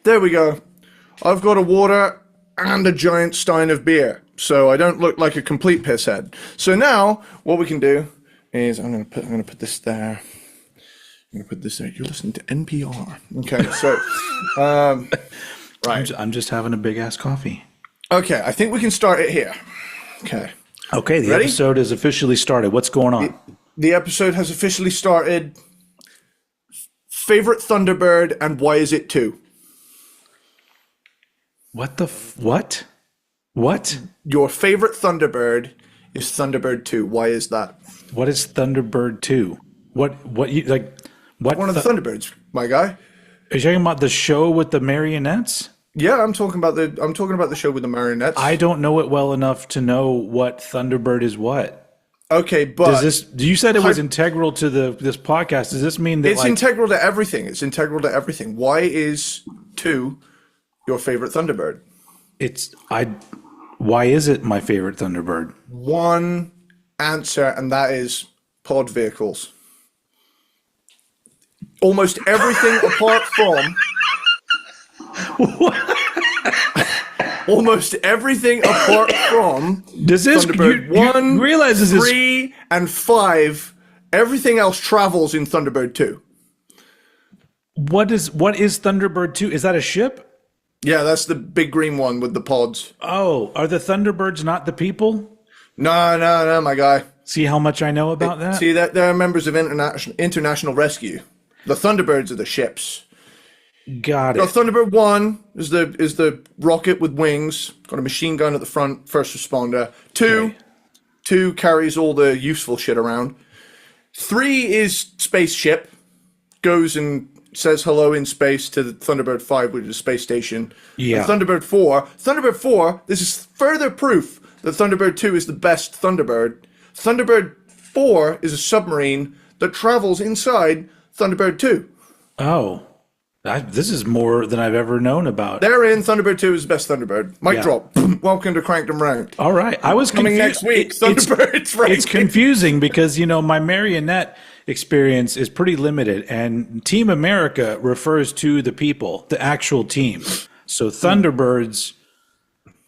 There we go. I've got a water and a giant stein of beer, so I don't look like a complete pisshead. So now, what we can do is I'm gonna put this there. I'm gonna put this there. You're listening to NPR. Okay, so right. I'm just having a big ass coffee. Okay, I think we can start it here. Okay. Okay, the episode has officially started. What's going on? The episode has officially started. Favorite Thunderbird and why is it 2? What the what? What? Your favorite Thunderbird is Thunderbird 2. Why is that? What is Thunderbird 2? What you like? What one of the Thunderbirds, my guy? Are you talking about the show with the marionettes? Yeah, I'm talking about the show with the marionettes. I don't know it well enough to know what Thunderbird is what. Okay, but you said it was integral to this podcast. Does this mean that it's integral to everything? It's integral to everything. Why is 2 your favorite Thunderbird? Why is it my favorite Thunderbird? One answer, and that is pod vehicles. Almost everything apart from almost everything apart from Thunderbird 1, you realize 3, and 5, everything else travels in Thunderbird 2. What is Thunderbird 2? Is that a ship? Yeah, that's the big green one with the pods. Oh, are the Thunderbirds not the people? No, my guy. See how much I know about that? See, that they're members of international rescue. The Thunderbirds are the ships. Got it. Thunderbird 1 is the rocket with wings, got a machine gun at the front, first responder. 2 carries all the useful shit around. 3 is spaceship, goes and says hello in space to the Thunderbird 5, which is a space station. Yeah. And Thunderbird 4, this is further proof that Thunderbird 2 is the best Thunderbird. Thunderbird 4 is a submarine that travels inside Thunderbird 2. Oh. This is more than I've ever known about. Therein, Thunderbird 2 is the best Thunderbird. Mic drop. Welcome to Cranked and Round. All right. I was coming next week. Thunderbirds. It's confusing because, my marionette experience is pretty limited, and Team America refers to the people, the actual team. So Thunderbirds.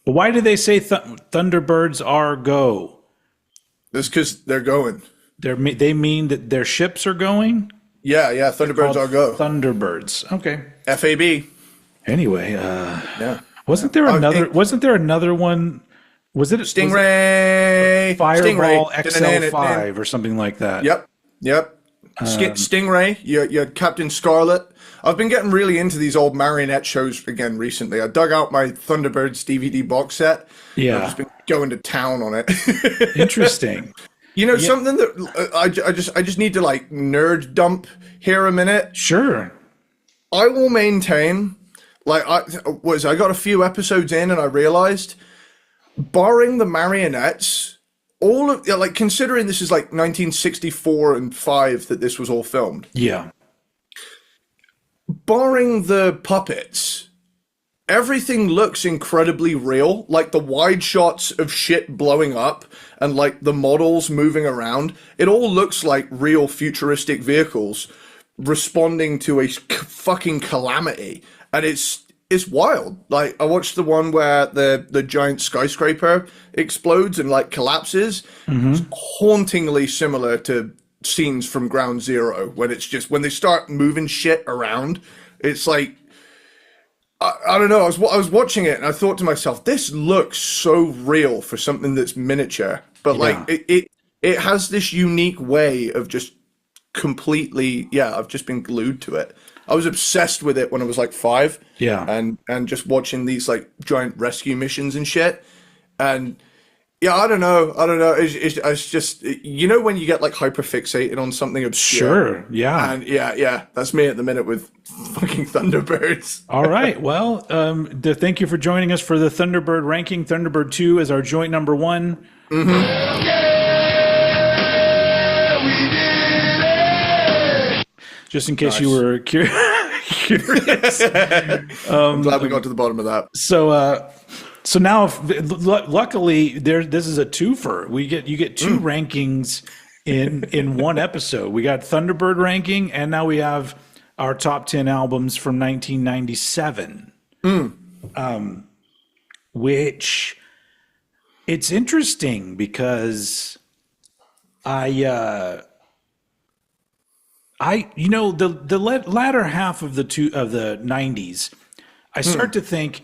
Why do they say Thunderbirds are go? That's because they're going. They mean that their ships are going? Yeah, Thunderbirds are go. Thunderbirds. Okay. FAB. Anyway, yeah. Wasn't there another one? Was it Stingray? Fireball XL5 or something like that? Yep. Stingray, you're Captain Scarlet. I've been getting really into these old marionette shows again recently. I dug out my Thunderbirds DVD box set. Yeah. I've just been going to town on it. Interesting. Something that I just need to nerd dump here a minute. Sure. I will maintain, I got a few episodes in and I realized, barring the marionettes, all of considering this is 1964 and 5 that this was all filmed. Yeah. Barring the puppets, everything looks incredibly real. The wide shots of shit blowing up and the models moving around, it all looks like real futuristic vehicles responding to a fucking calamity. And it's wild. I watched the one where the giant skyscraper explodes and collapses. Mm-hmm. It's hauntingly similar to scenes from Ground Zero when they start moving shit around. It's I don't know. I was watching it and I thought to myself, this looks so real for something that's miniature, but it has this unique way of just completely. Yeah, I've just been glued to it. I was obsessed with it when I was 5. Yeah, and just watching these giant rescue missions and shit, and. Yeah, I don't know. It's just, when you get hyper fixated on something obscure. Sure, yeah. And yeah, that's me at the minute with fucking Thunderbirds. All right. Well, thank you for joining us for the Thunderbird ranking. Thunderbird 2 is our joint number 1. Mm-hmm. Yeah, we did it! Just in case you were curious. I'm glad we got to the bottom of that. So now, luckily, this is a twofer. You get 2 rankings in one episode. We got Thunderbird ranking, and now we have our top 10 albums from 1997, which it's interesting because the latter half of the 90s, I start to think,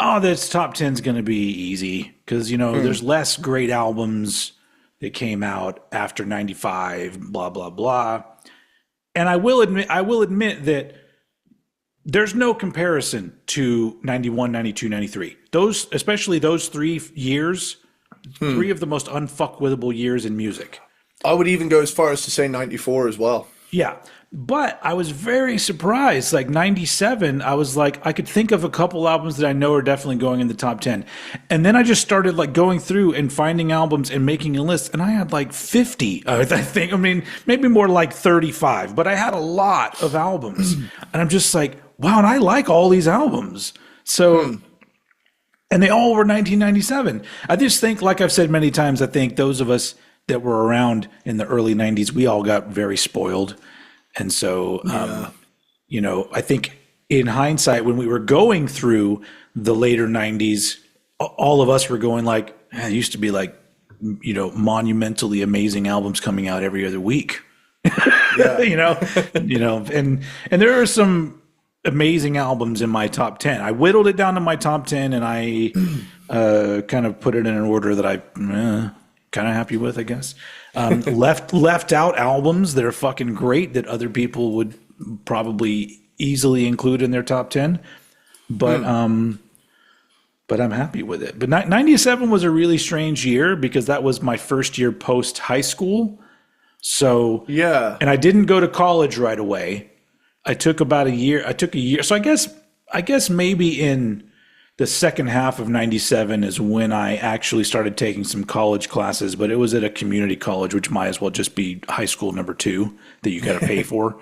oh, this top 10 is going to be easy because, there's less great albums that came out after 95, blah, blah, blah. And I will admit that there's no comparison to 91, 92, 93. Especially those 3 years, 3 of the most unfuckwithable years in music. I would even go as far as to say 94 as well. Yeah. But I was very surprised. Like 97, I was like, I could think of a couple albums that I know are definitely going in the top 10. And then I just started like going through and finding albums and making a list. And I had like 50, I think. I mean, maybe more like 35. But I had a lot of albums. And I'm just like, wow, and I like all these albums. So, and they all were 1997. I just think, like I've said many times, I think those of us that were around in the early 90s, we all got very spoiled. And so, I think in hindsight, when we were going through the later 90s, all of us were going like, it used to be like, monumentally amazing albums coming out every other week. Yeah. And there are some amazing albums in my top 10. I whittled it down to my top 10 and I kind of put it in an order that I kind of happy with, I guess. Left out albums that are fucking great that other people would probably easily include in their top 10. But I'm happy with it. But 97 was a really strange year because that was my first year post high school. So, yeah. And I didn't go to college right away. I took about a year. So I guess maybe in the second half of 97 is when I actually started taking some college classes, but it was at a community college, which might as well just be high school number 2 that you got to pay for.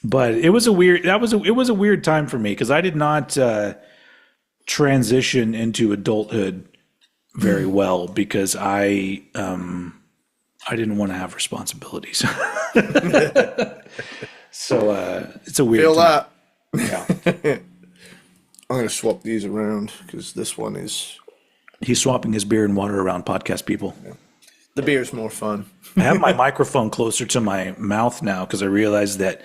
But it was a weird time for me because I did not transition into adulthood very well because I didn't want to have responsibilities. So it's a weird Feel time. that. Yeah. I'm going to swap these around because this one is... He's swapping his beer and water around, podcast people. Yeah. The beer's more fun. I have my microphone closer to my mouth now because I realized that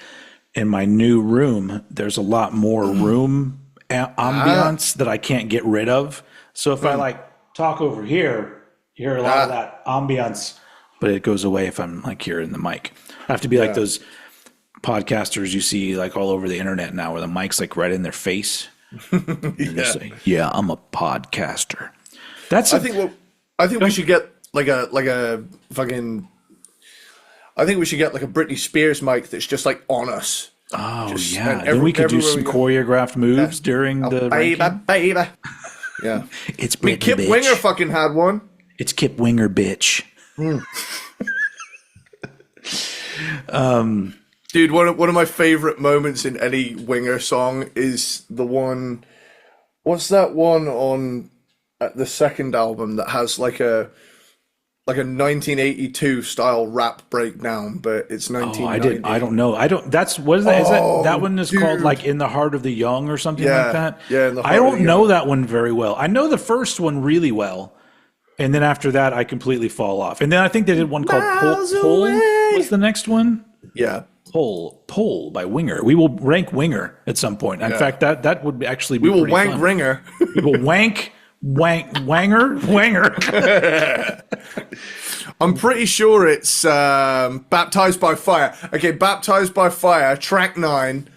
in my new room, there's a lot more room ambiance that I can't get rid of. So if I like talk over here, you hear a lot of that ambiance, but it goes away if I'm like here in the mic. I have to be like those podcasters you see like all over the internet now where the mic's like right in their face. Say, yeah, I'm a podcaster. I think we should get like a fucking. I think we should get like a Britney Spears mic that's just like on us. Oh yeah, then we could do some choreographed moves during the baby. Yeah, it's Britney. Kip bitch. Winger fucking had one. It's Kip Winger, bitch. Dude, one of my favorite moments in any Winger song is the one. What's that one on the second album that has like a 1982 style rap breakdown, but it's 1990. I don't know. That's what is that? Is that one is called like In the Heart of the Young or something like that? Yeah, In the Heart I of don't the know Young. that one very well. I know the first one really well, and then after that, I completely fall off. And then I think they did one called Pull. Was the next one? Yeah. Pull by Winger. We will rank Winger at some point. In fact, that would actually be We will pretty wank fun. Ringer. We will Wanger. I'm pretty sure it's Baptized by Fire. Okay, Baptized by Fire, track 9.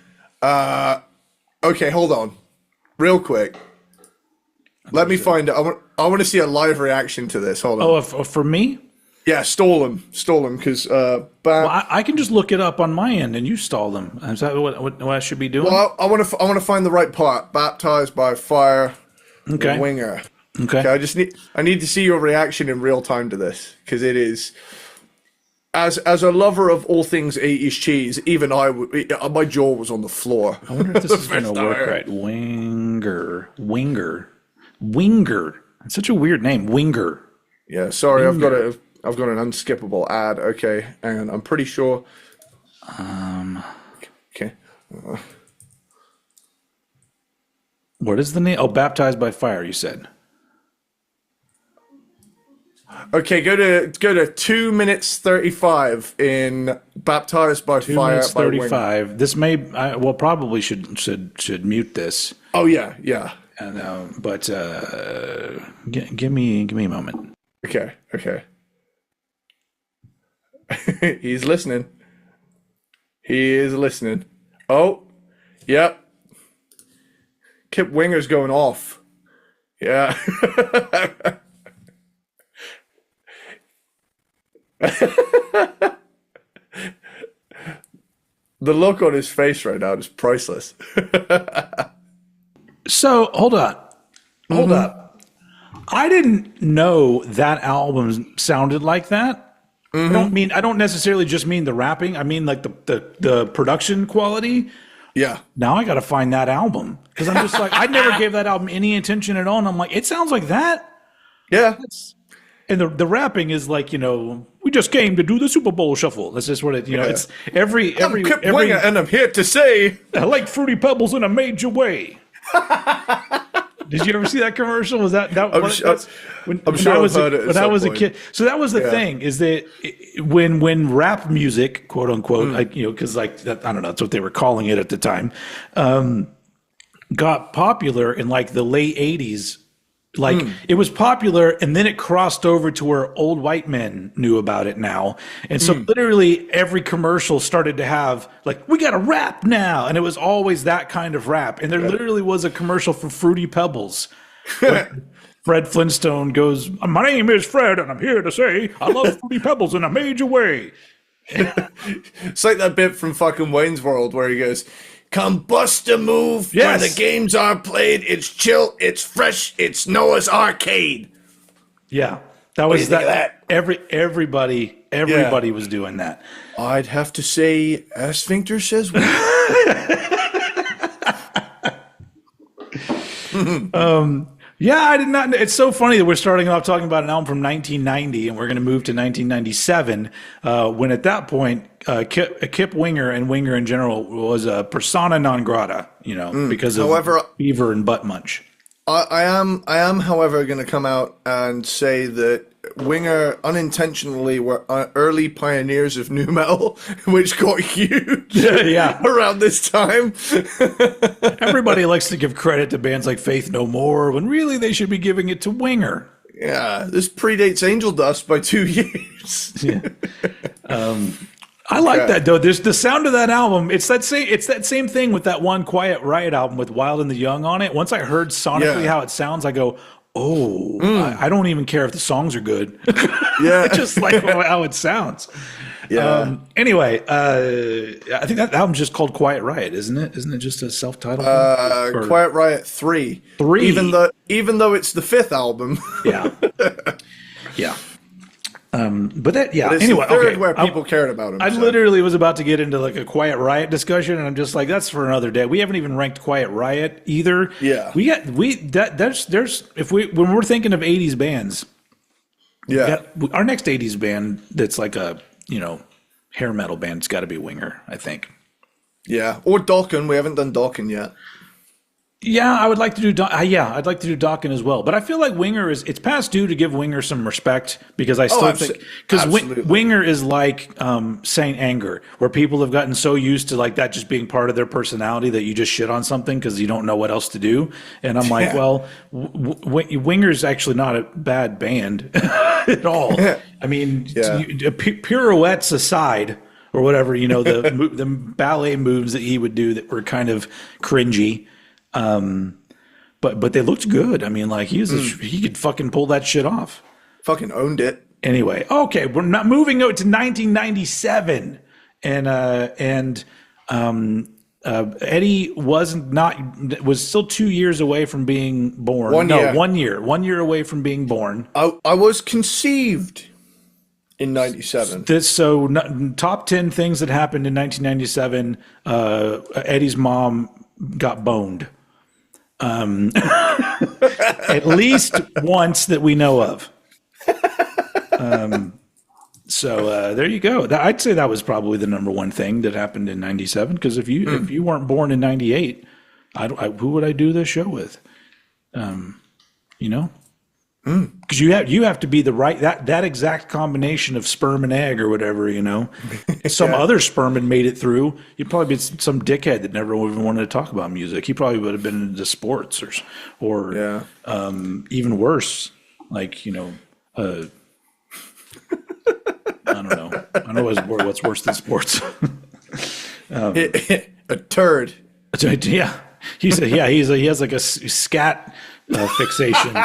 Okay, hold on. Real quick. Let me find it. I want to see a live reaction to this. Hold on. Oh, for me? Yeah, stall them, because Well, I can just look it up on my end and you stall them. Is that what I should be doing? Well, I want to find the right part. Baptized by Fire, Okay. Winger. Okay. Okay, I need to see your reaction in real time to this because it is. As a lover of all things 80s cheese, even my jaw was on the floor. I wonder if this is going to work right. Winger. It's such a weird name. Winger. Yeah, sorry, I've got an unskippable ad. Okay, and I'm pretty sure Okay. What is the name? Oh, Baptized by Fire, you said. Okay, go to 2 minutes 35 in Baptized by 2 Fire minutes by Winger. 35. This may, well, probably should mute this. Oh yeah, yeah. But give me a moment. Okay. He's listening. He is listening. Oh, yep. Kip Winger's going off. Yeah. The look on his face right now is priceless. So hold up. I didn't know that album sounded like that. I don't necessarily just mean the rapping. I mean like the production quality. Yeah. Now I got to find that album because I'm just like I never gave that album any attention at all, and I'm like it sounds like that. Yeah. And the rapping is like we just came to do the Super Bowl shuffle. That's just what it it's every I'm Kip Winger, and I'm here to say I like Fruity Pebbles in a major way. Did you ever see that commercial? Was that when I was a kid? So that was the thing is that when rap music, quote unquote, because I don't know, that's what they were calling it at the time, got popular in like the late '80s. Like it was popular, and then it crossed over to where old white men knew about it now, and so literally every commercial started to have like we got a rap now, and it was always that kind of rap. And there literally was a commercial for Fruity Pebbles. Fred Flintstone goes, "My name is Fred, and I'm here to say I love Fruity Pebbles in a major way." It's like that bit from fucking Wayne's World where he goes, "Come bust a move where the games are played. It's chill, it's fresh, it's Noah's Arcade." Yeah, that was that. Everybody was doing that. I'd have to say, Sphincter says. Yeah, I did not. It's so funny that we're starting off talking about an album from 1990, and we're going to move to 1997. When at that point, Kip Winger and Winger in general was a persona non grata, because of fever and butt munch. I am, however, going to come out and say that Winger unintentionally were early pioneers of nu metal, which got huge around this time. Everybody likes to give credit to bands like Faith No More when really they should be giving it to Winger. Yeah, this predates Angel Dust by 2 years. I like that though. There's the sound of that album. It's that same thing with that one Quiet Riot album with Wild and the Young on it. Once I heard sonically how it sounds, I go, "Oh, I don't even care if the songs are good." I just like how it sounds. Yeah. Anyway, I think that album's just called Quiet Riot, isn't it? Isn't it just a self-titled? Quiet Riot 3. Even though it's the 5th album. Yeah. But it's anyway, the third where people cared about him. I literally was about to get into like a Quiet Riot discussion, and I'm just like, that's for another day. We haven't even ranked Quiet Riot either. Yeah, when we're thinking of '80s bands, our next '80s band that's like a hair metal band, it's got to be Winger, I think. Yeah, or Dokken. We haven't done Dokken yet. Yeah, I would like to do. I'd like to do Dokken as well. But I feel like Winger it's past due to give Winger some respect because I still think because Winger is like Saint Anger, where people have gotten so used to like that just being part of their personality that you just shit on something because you don't know what else to do. And I'm like, well, Winger's actually not a bad band at all. I mean, pirouettes aside. Or whatever, the ballet moves that he would do that were kind of cringy. But they looked good. I mean, like he could fucking pull that shit off. Fucking owned it. Anyway, okay, we're not moving to 1997, and Eddie was still 2 years away from being born. 1 year away from being born. I was conceived in 97. Top 10 things that happened in 1997. Eddie's mom got boned. At least once that we know of. So there you go. I'd say that was probably the number one thing that happened in '97. Because if you weren't born in '98, who would I do this show with? You know, because you have to be the right that exact combination of sperm and egg or whatever. You know, some other sperm had made it through. You'd probably be some dickhead that never even wanted to talk about music. He probably would have been into sports or even worse, like I don't know. I don't know what's worse than sports. A turd. Yeah, he has like a scat fixation.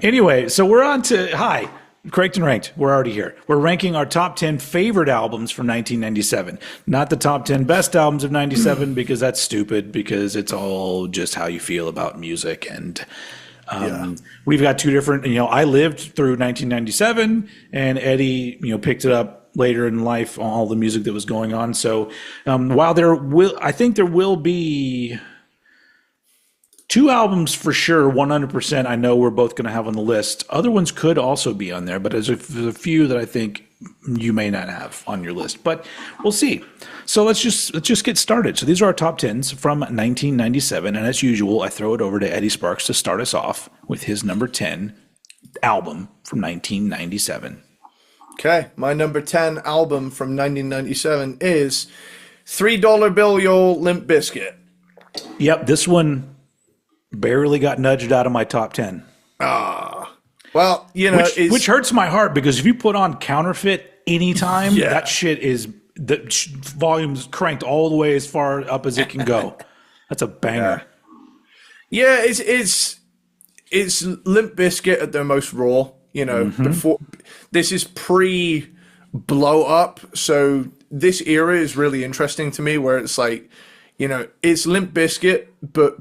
Anyway, so we're on to Cranked and Ranked. We're already here. We're ranking our top 10 favorite albums from 1997. Not the top 10 best albums of 97 because that's stupid because it's all just how you feel about music. And we've got two different, I lived through 1997 and Eddie, picked it up later in life, all the music that was going on. So while I think there will be two albums for sure, 100%. I know we're both going to have on the list. Other ones could also be on there, but there's a few that I think you may not have on your list. But we'll see. So let's just get started. So these are our top 10s from 1997, and as usual, I throw it over to Eddie Sparxx to start us off with his number 10 album from 1997. Okay, my number 10 album from 1997 is $3 Bill Yo Limp Bizkit. Yep, this one barely got nudged out of my top 10. Well, which hurts my heart because if you put on Counterfeit anytime, that shit is the volume's cranked all the way as far up as it can go. That's a banger. Yeah, it's Limp Bizkit at their most raw. Before this is pre blow up, so this era is really interesting to me. Where it's like, it's Limp Bizkit, but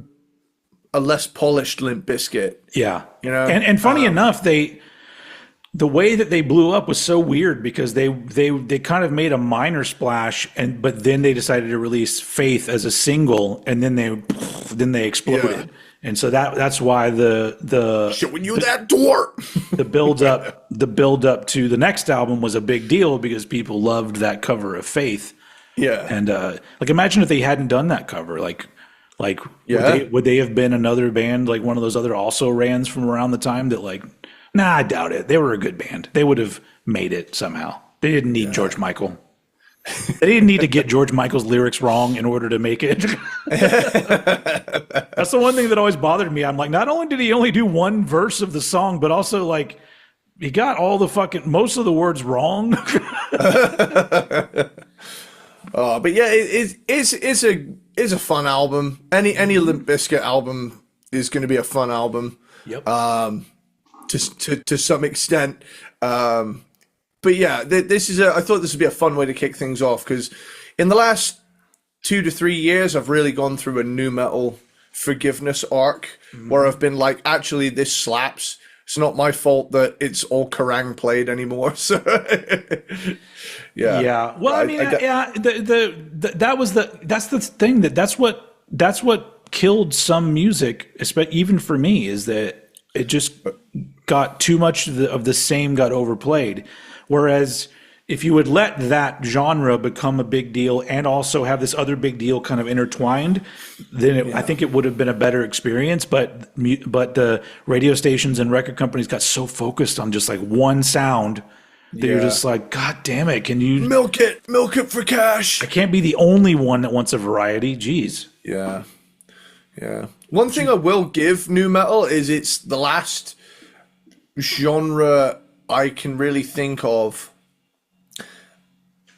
a less polished Limp Bizkit. Yeah. And funny enough, the way that they blew up was so weird because they kind of made a minor splash but then they decided to release Faith as a single and then they exploded. Yeah. And so that's why the showing you that door. the build up to the next album was a big deal because people loved that cover of Faith. Yeah. And imagine if they hadn't done that cover, would they have been another band like one of those other also rans from around the time that nah, I doubt it. They were a good band. They would have made it somehow. They didn't need George Michael. They didn't need to get George Michael's lyrics wrong in order to make it. That's the one thing that always bothered me. I'm like, not only did he only do one verse of the song, but also he got all most of the words wrong. But yeah, it's a fun album. Any Limp Bizkit album is going to be a fun album. Yep. To some extent. But yeah, I thought this would be a fun way to kick things off because in the last 2 to 3 years, I've really gone through a nu metal forgiveness arc where I've been like, actually, this slaps. It's not my fault that it's all Kerrang played anymore. So yeah. Yeah. Well, that's the thing that's what killed some music, especially even for me, is that it just got too much of the same got overplayed. Whereas if you would let that genre become a big deal and also have this other big deal kind of intertwined, then I think it would have been a better experience. But the radio stations and record companies got so focused on just one sound that you're just like, God damn it, can you milk it for cash? I can't be the only one that wants a variety. Jeez. Yeah. One thing I will give nu metal is it's the last genre I can really think of,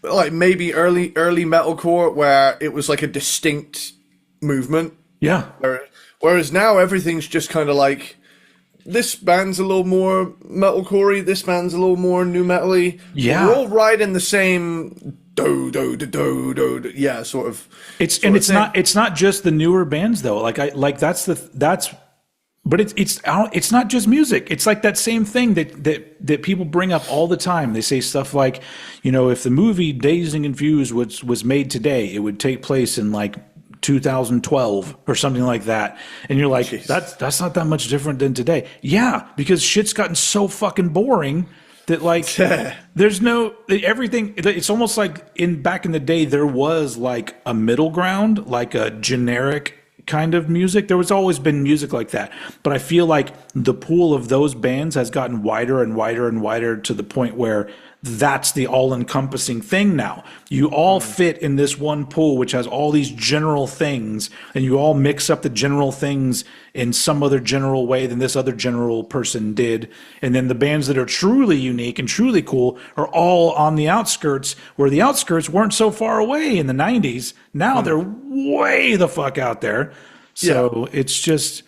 like maybe early metalcore, where it was like a distinct movement. Yeah. Whereas now everything's just kind of like, this band's a little more metalcore-y, this band's a little more nu metal-y. Yeah. We're all riding the same sort of. It's not just the newer bands though. But it's not just music. It's like that same thing that people bring up all the time. They say stuff like, if the movie Dazed and Confused was made today, it would take place in 2012 or something like that. And you're like, that's not that much different than today. Yeah, because shit's gotten so fucking boring that like there's no everything. It's almost like back in the day there was like a middle ground, like a generic kind of music. There was always been music like that, but I feel like the pool of those bands has gotten wider and wider and wider to the point where that's the all-encompassing thing now. You all fit in this one pool, which has all these general things, and you all mix up the general things in some other general way than this other general person did. And then the bands that are truly unique and truly cool are all on the outskirts, where the outskirts weren't so far away in the 90s. Now they're way the fuck out there. So it's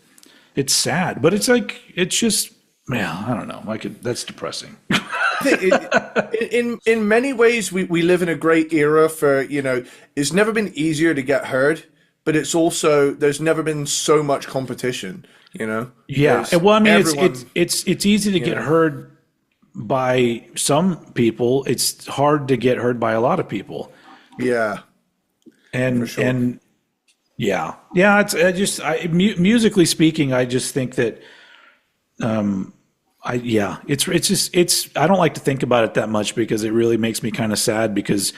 sad. But it's like, it's just, man, I don't know. That's depressing. In many ways, we live in a great era for, it's never been easier to get heard, but it's also, there's never been so much competition, Yeah. There's Well, I mean, everyone, it's easy to get heard by some people. It's hard to get heard by a lot of people. Yeah. And, for sure. and yeah. Musically speaking, I just think that, I don't like to think about it that much because it really makes me kind of sad, because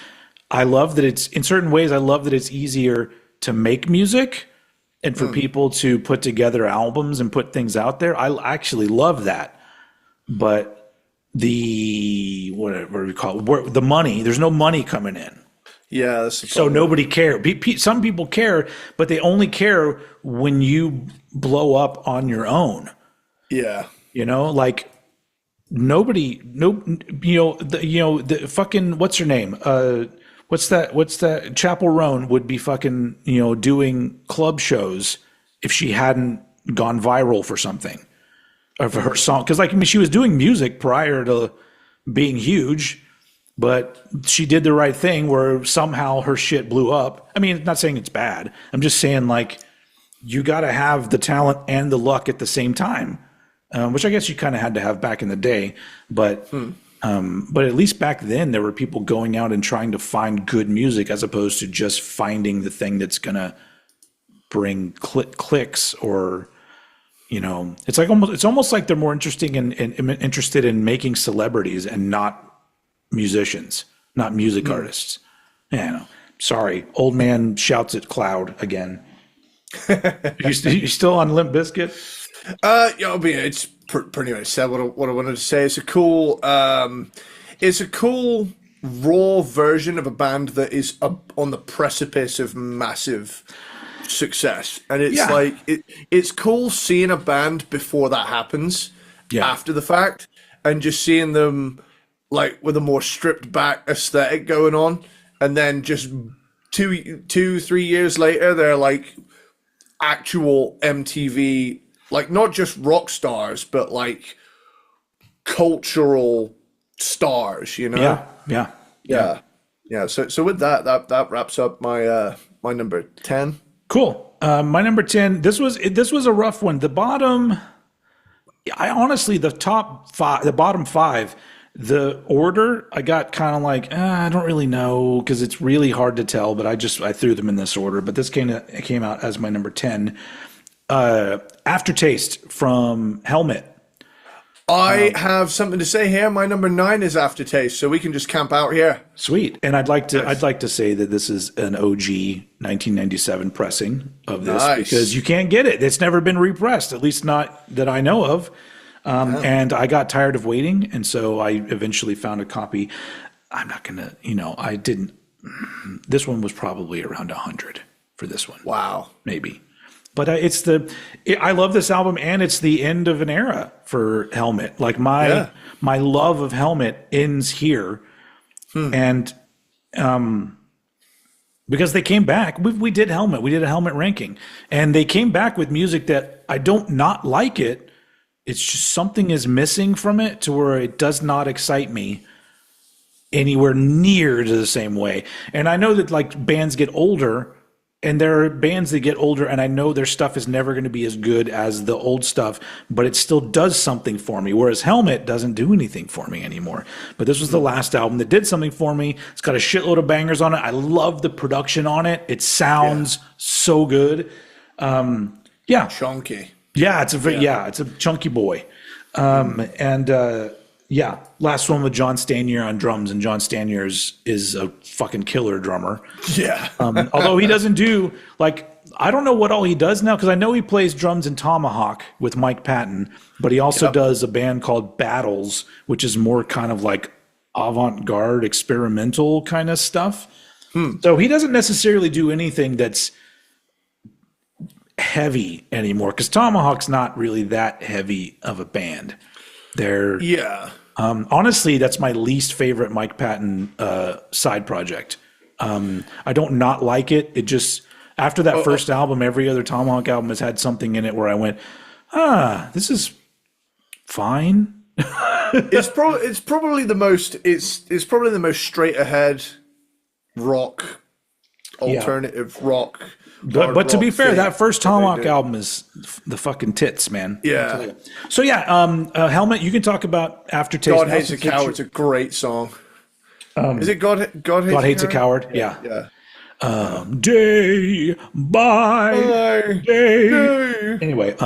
I love that in certain ways, I love that it's easier to make music and for people to put together albums and put things out there. I actually love that. But whatever we call it, the money, there's no money coming in. Yeah. That's the So problem. nobody cares. Some people care, but they only care when you blow up on your own. Yeah. Like the fucking, what's her name? What's that? Chapel Roan would be fucking, doing club shows if she hadn't gone viral for something, or for her song. Cause like, I mean, she was doing music prior to being huge, but she did the right thing where somehow her shit blew up. I mean, not saying it's bad. I'm just saying, like, you got to have the talent and the luck at the same time. Which I guess you kind of had to have back in the day, but at least back then there were people going out and trying to find good music as opposed to just finding the thing that's gonna bring clicks, or it's almost like they're more interested in making celebrities and not musicians, not music artists. Yeah, sorry, old man shouts at cloud again. you still on Limp Bizkit? It's pretty much said what I wanted to say. It's a cool raw version of a band that is on the precipice of massive success, and it's like it's cool seeing a band before that happens, after the fact, and just seeing them like with a more stripped back aesthetic going on, and then just 2-3 years later they're like actual MTV. Like, not just rock stars, but like cultural stars, Yeah. So with that wraps up my number 10. Cool. My number 10. This was a rough one. The bottom. I honestly, the bottom five. The order, I got kind of like, I don't really know, because it's really hard to tell. But I threw them in this order. But this came out as my number 10. Aftertaste from Helmet. I have something to say here. My number 9 is Aftertaste, so we can just camp out here. Sweet. And I'd like to say that this is an OG 1997 pressing of this, because you can't get it. It's never been repressed, at least not that I know of. And I got tired of waiting, and so I eventually found a copy. I'm not gonna, I didn't. This one was probably around 100 for this one. Wow, maybe. But I love this album, and it's the end of an era for Helmet. Like my love of Helmet ends here, and because they came back, we did Helmet, we did a Helmet ranking, and they came back with music that I don't not like it. It's just something is missing from it to where it does not excite me anywhere near to the same way. And I know that like bands get older And there are bands that get older, and I know their stuff is never going to be as good as the old stuff, but it still does something for me. Whereas Helmet doesn't do anything for me anymore. But this was the last album that did something for me. It's got a shitload of bangers on it. I love the production on it. It sounds so good. Yeah, Chunky. yeah, it's a chunky boy. Yeah, last one with John Stanier on drums, and John Stanier is a fucking killer drummer. Yeah. Although he doesn't do, like, I don't know what all he does now, because I know he plays drums in Tomahawk with Mike Patton, but he also does a band called Battles, which is more kind of like avant-garde, experimental kind of stuff. So he doesn't necessarily do anything that's heavy anymore, because Tomahawk's not really that heavy of a band. They're honestly, that's my least favorite Mike Patton side project. I don't not like it. It just, after that first album, every other Tomahawk album has had something in it where I went, this is fine. It's probably the most straight ahead rock, alternative rock. But to be fair, that first Tomahawk album is the fucking tits, man. Yeah. So yeah, Helmet, you can talk about Aftertaste. God Hates a Coward's a great song. Is it God Hates a Coward? Yeah. Day by day. Anyway,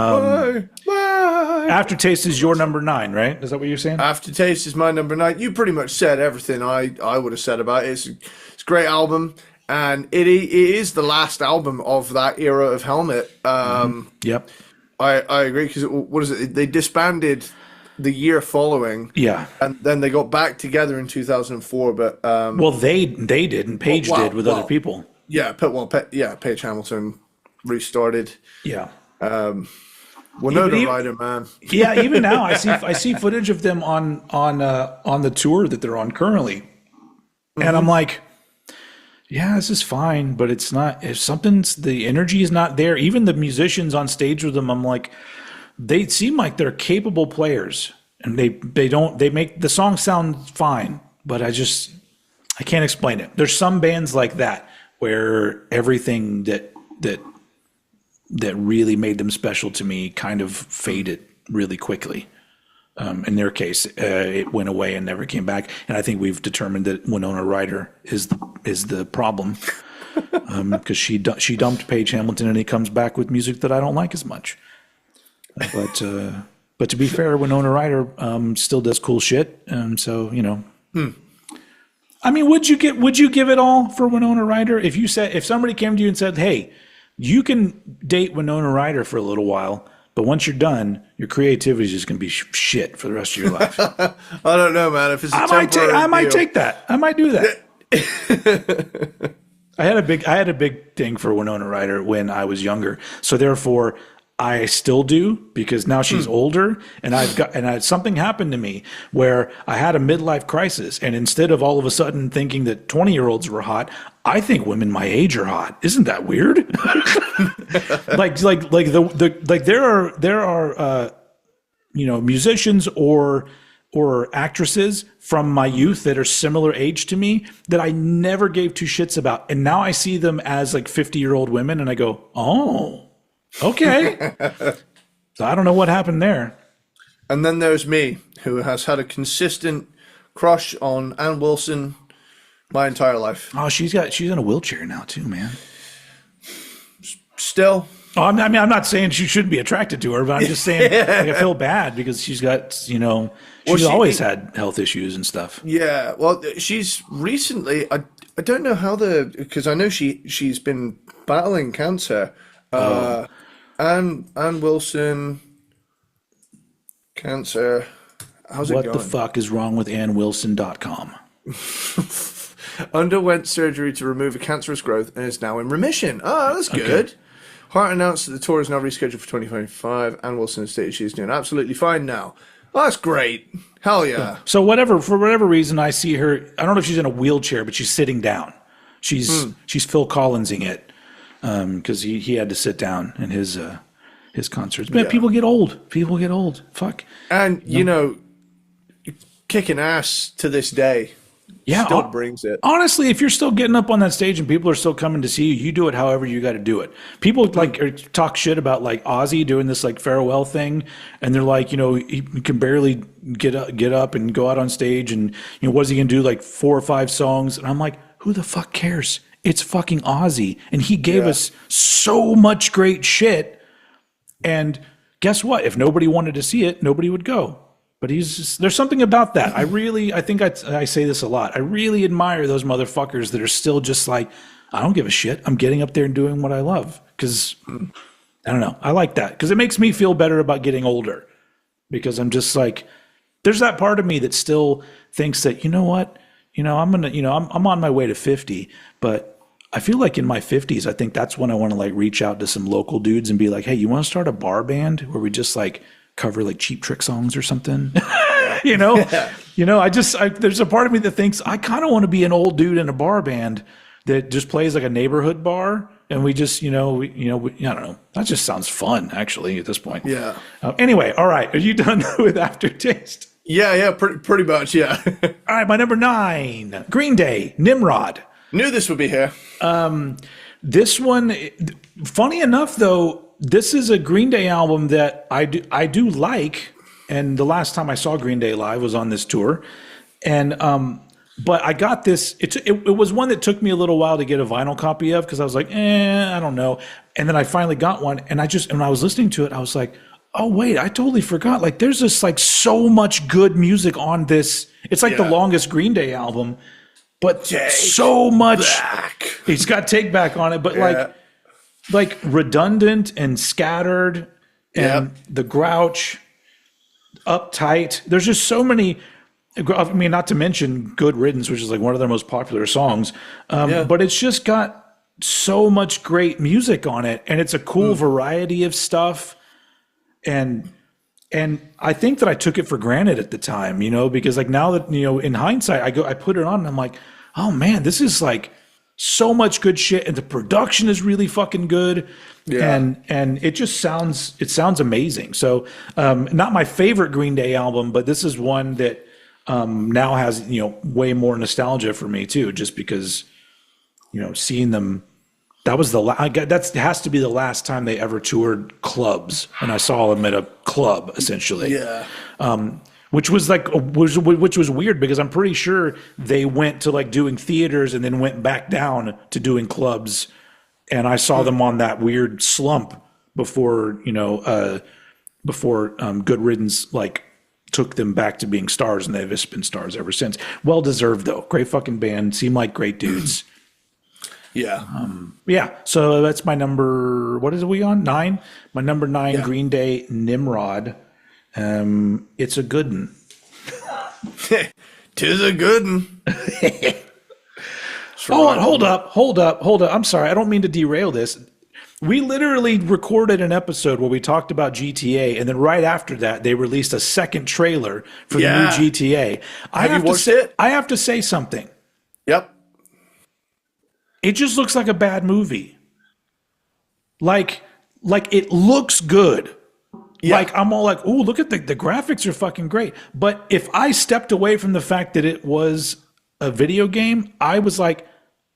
Aftertaste is your number 9, right? Is that what you're saying? Aftertaste is my number 9. You pretty much said everything I would have said about it. It's a great album. And it is the last album of that era of Helmet. Yep. I agree, because what is it? They disbanded the year following. Yeah. And then they got back together in 2004. But well, they didn't. Page did with other people. Yeah. Page Hamilton restarted. Yeah. Winona Ryder, man. Yeah. Even now, I see footage of them on the tour that they're on currently, and I'm like, yeah, this is fine, but it's not. If the energy is not there, even the musicians on stage with them, I'm like, they seem like they're capable players, and they make the song sound fine, but I can't explain it. There's some bands like that where everything that really made them special to me kind of faded really quickly. In their case, it went away and never came back. And I think we've determined that Winona Ryder is the problem, because she dumped Page Hamilton, and he comes back with music that I don't like as much. But to be fair, Winona Ryder still does cool shit, and so I mean, would you give it all for Winona Ryder if somebody came to you and said, "Hey, you can date Winona Ryder for a little while, but once you're done, your creativity is just going to be shit for the rest of your life." I don't know, man. If it's I might take that. I might do that. I had a big thing for Winona Ryder when I was younger. So therefore, I still do, because now she's older, and something happened to me where I had a midlife crisis, and instead of all of a sudden thinking that 20-year-olds were hot, I think women my age are hot. Isn't that weird? There are musicians or actresses from my youth that are similar age to me that I never gave two shits about, and now I see them as like 50-year-old women, and I go, oh. Okay. So I don't know what happened there. And then there's me, who has had a consistent crush on Ann Wilson my entire life. Oh, she's in a wheelchair now too, man. Still. Oh, I'm not saying she shouldn't be attracted to her, but I'm just saying I feel bad because she's got, she's always had health issues and stuff. Yeah. Well, she's recently, I don't know how because I know she's been battling cancer. Ann Wilson, cancer. How's it going? What the fuck is wrong with AnnWilson.com? Underwent surgery to remove a cancerous growth and is now in remission. Oh, that's good. Okay. Hart announced that the tour is now rescheduled for 2025. Ann Wilson has stated she's doing absolutely fine now. Oh, that's great. Hell yeah. So for whatever reason, I see her, I don't know if she's in a wheelchair, but she's sitting down. She's Phil Collinsing it. Because he had to sit down in his concerts. But people get old. Fuck. And, kicking ass to this day. Yeah, still brings it. honestly, if you're still getting up on that stage and people are still coming to see you, you do it however you got to do it. People talk shit about like Ozzy doing this like farewell thing, and they're like, he can barely get up and go out on stage, and what's he gonna do, like 4 or 5 songs? And I'm like, who the fuck cares? It's fucking Ozzy, and he gave us so much great shit. And guess what? If nobody wanted to see it, nobody would go. But there's something about that. I think I say this a lot. I really admire those motherfuckers that are still just like, I don't give a shit. I'm getting up there and doing what I love. Because, I don't know. I like that. Because it makes me feel better about getting older. Because I'm just like, there's that part of me that still thinks that, you know what? I'm on my way to 50. But I feel like in my 50s, I think that's when I want to like reach out to some local dudes and be like, hey, you want to start a bar band where we just like cover like Cheap Trick songs or something? There's a part of me that thinks I kind of want to be an old dude in a bar band that just plays like a neighborhood bar, and we just I don't know, that just sounds fun actually at this point. Yeah. Anyway, all right, are you done with Aftertaste? Yeah, pretty much, yeah. All right, my number 9, Green Day, Nimrod. Knew this would be here. This one, funny enough though, this is a Green Day album that I do like, and the last time I saw Green Day live was on this tour, and but I got this. It was one that took me a little while to get a vinyl copy of because I was like, I don't know, and then I finally got one, and when I was listening to it, I was like, oh wait, I totally forgot. Like, there's just like so much good music on this. It's like the longest Green Day album, but so much. Back. He's got Take Back on it, but like redundant and scattered, and the Grouch, Uptight. There's just so many. I mean, not to mention Good Riddance, which is like one of their most popular songs. But it's just got so much great music on it, and it's a cool variety of stuff. And I think that I took it for granted at the time, because like now that in hindsight, I put it on and I'm like, oh man, this is like so much good shit, and the production is really fucking good. And it just sounds amazing. So not my favorite Green Day album, but this is one that now has way more nostalgia for me too, just because seeing them. That was that has to be the last time they ever toured clubs, and I saw them at a club essentially. Which was weird because I'm pretty sure they went to like doing theaters and then went back down to doing clubs, and I saw them on that weird slump before Good Riddance like took them back to being stars, and they've just been stars ever since. Well deserved though. Great fucking band. Seem like great dudes. So that's my number. What is we on? 9. My number 9, Green Day, Nimrod. It's a good one. 'Tis a good one. Hold up. I'm sorry. I don't mean to derail this. We literally recorded an episode where we talked about GTA, and then right after that, they released a second trailer for the new GTA. Have you watched it? I have to say something. Yep. It just looks like a bad movie. Like it looks good. Yeah. Like I'm all like, ooh, look at the graphics are fucking great. But if I stepped away from the fact that it was a video game, I was like,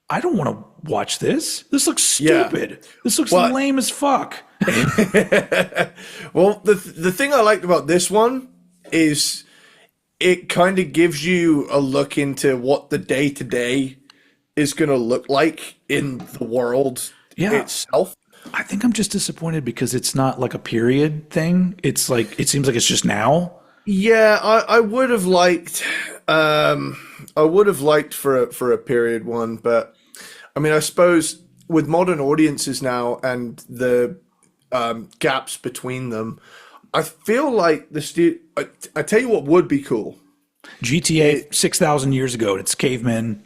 I don't want to watch this. This looks stupid. Yeah. This looks lame as fuck. Well, the thing I liked about this one is it kind of gives you a look into what the day-to-day is going to look like in the world itself. I think I'm just disappointed because it's not like a period thing. It's like, it seems like it's just now. Yeah, I would have liked, for a period one, but I mean, I suppose with modern audiences now and the gaps between them, I feel like I tell you what would be cool. GTA 6,000 years ago, it's cavemen.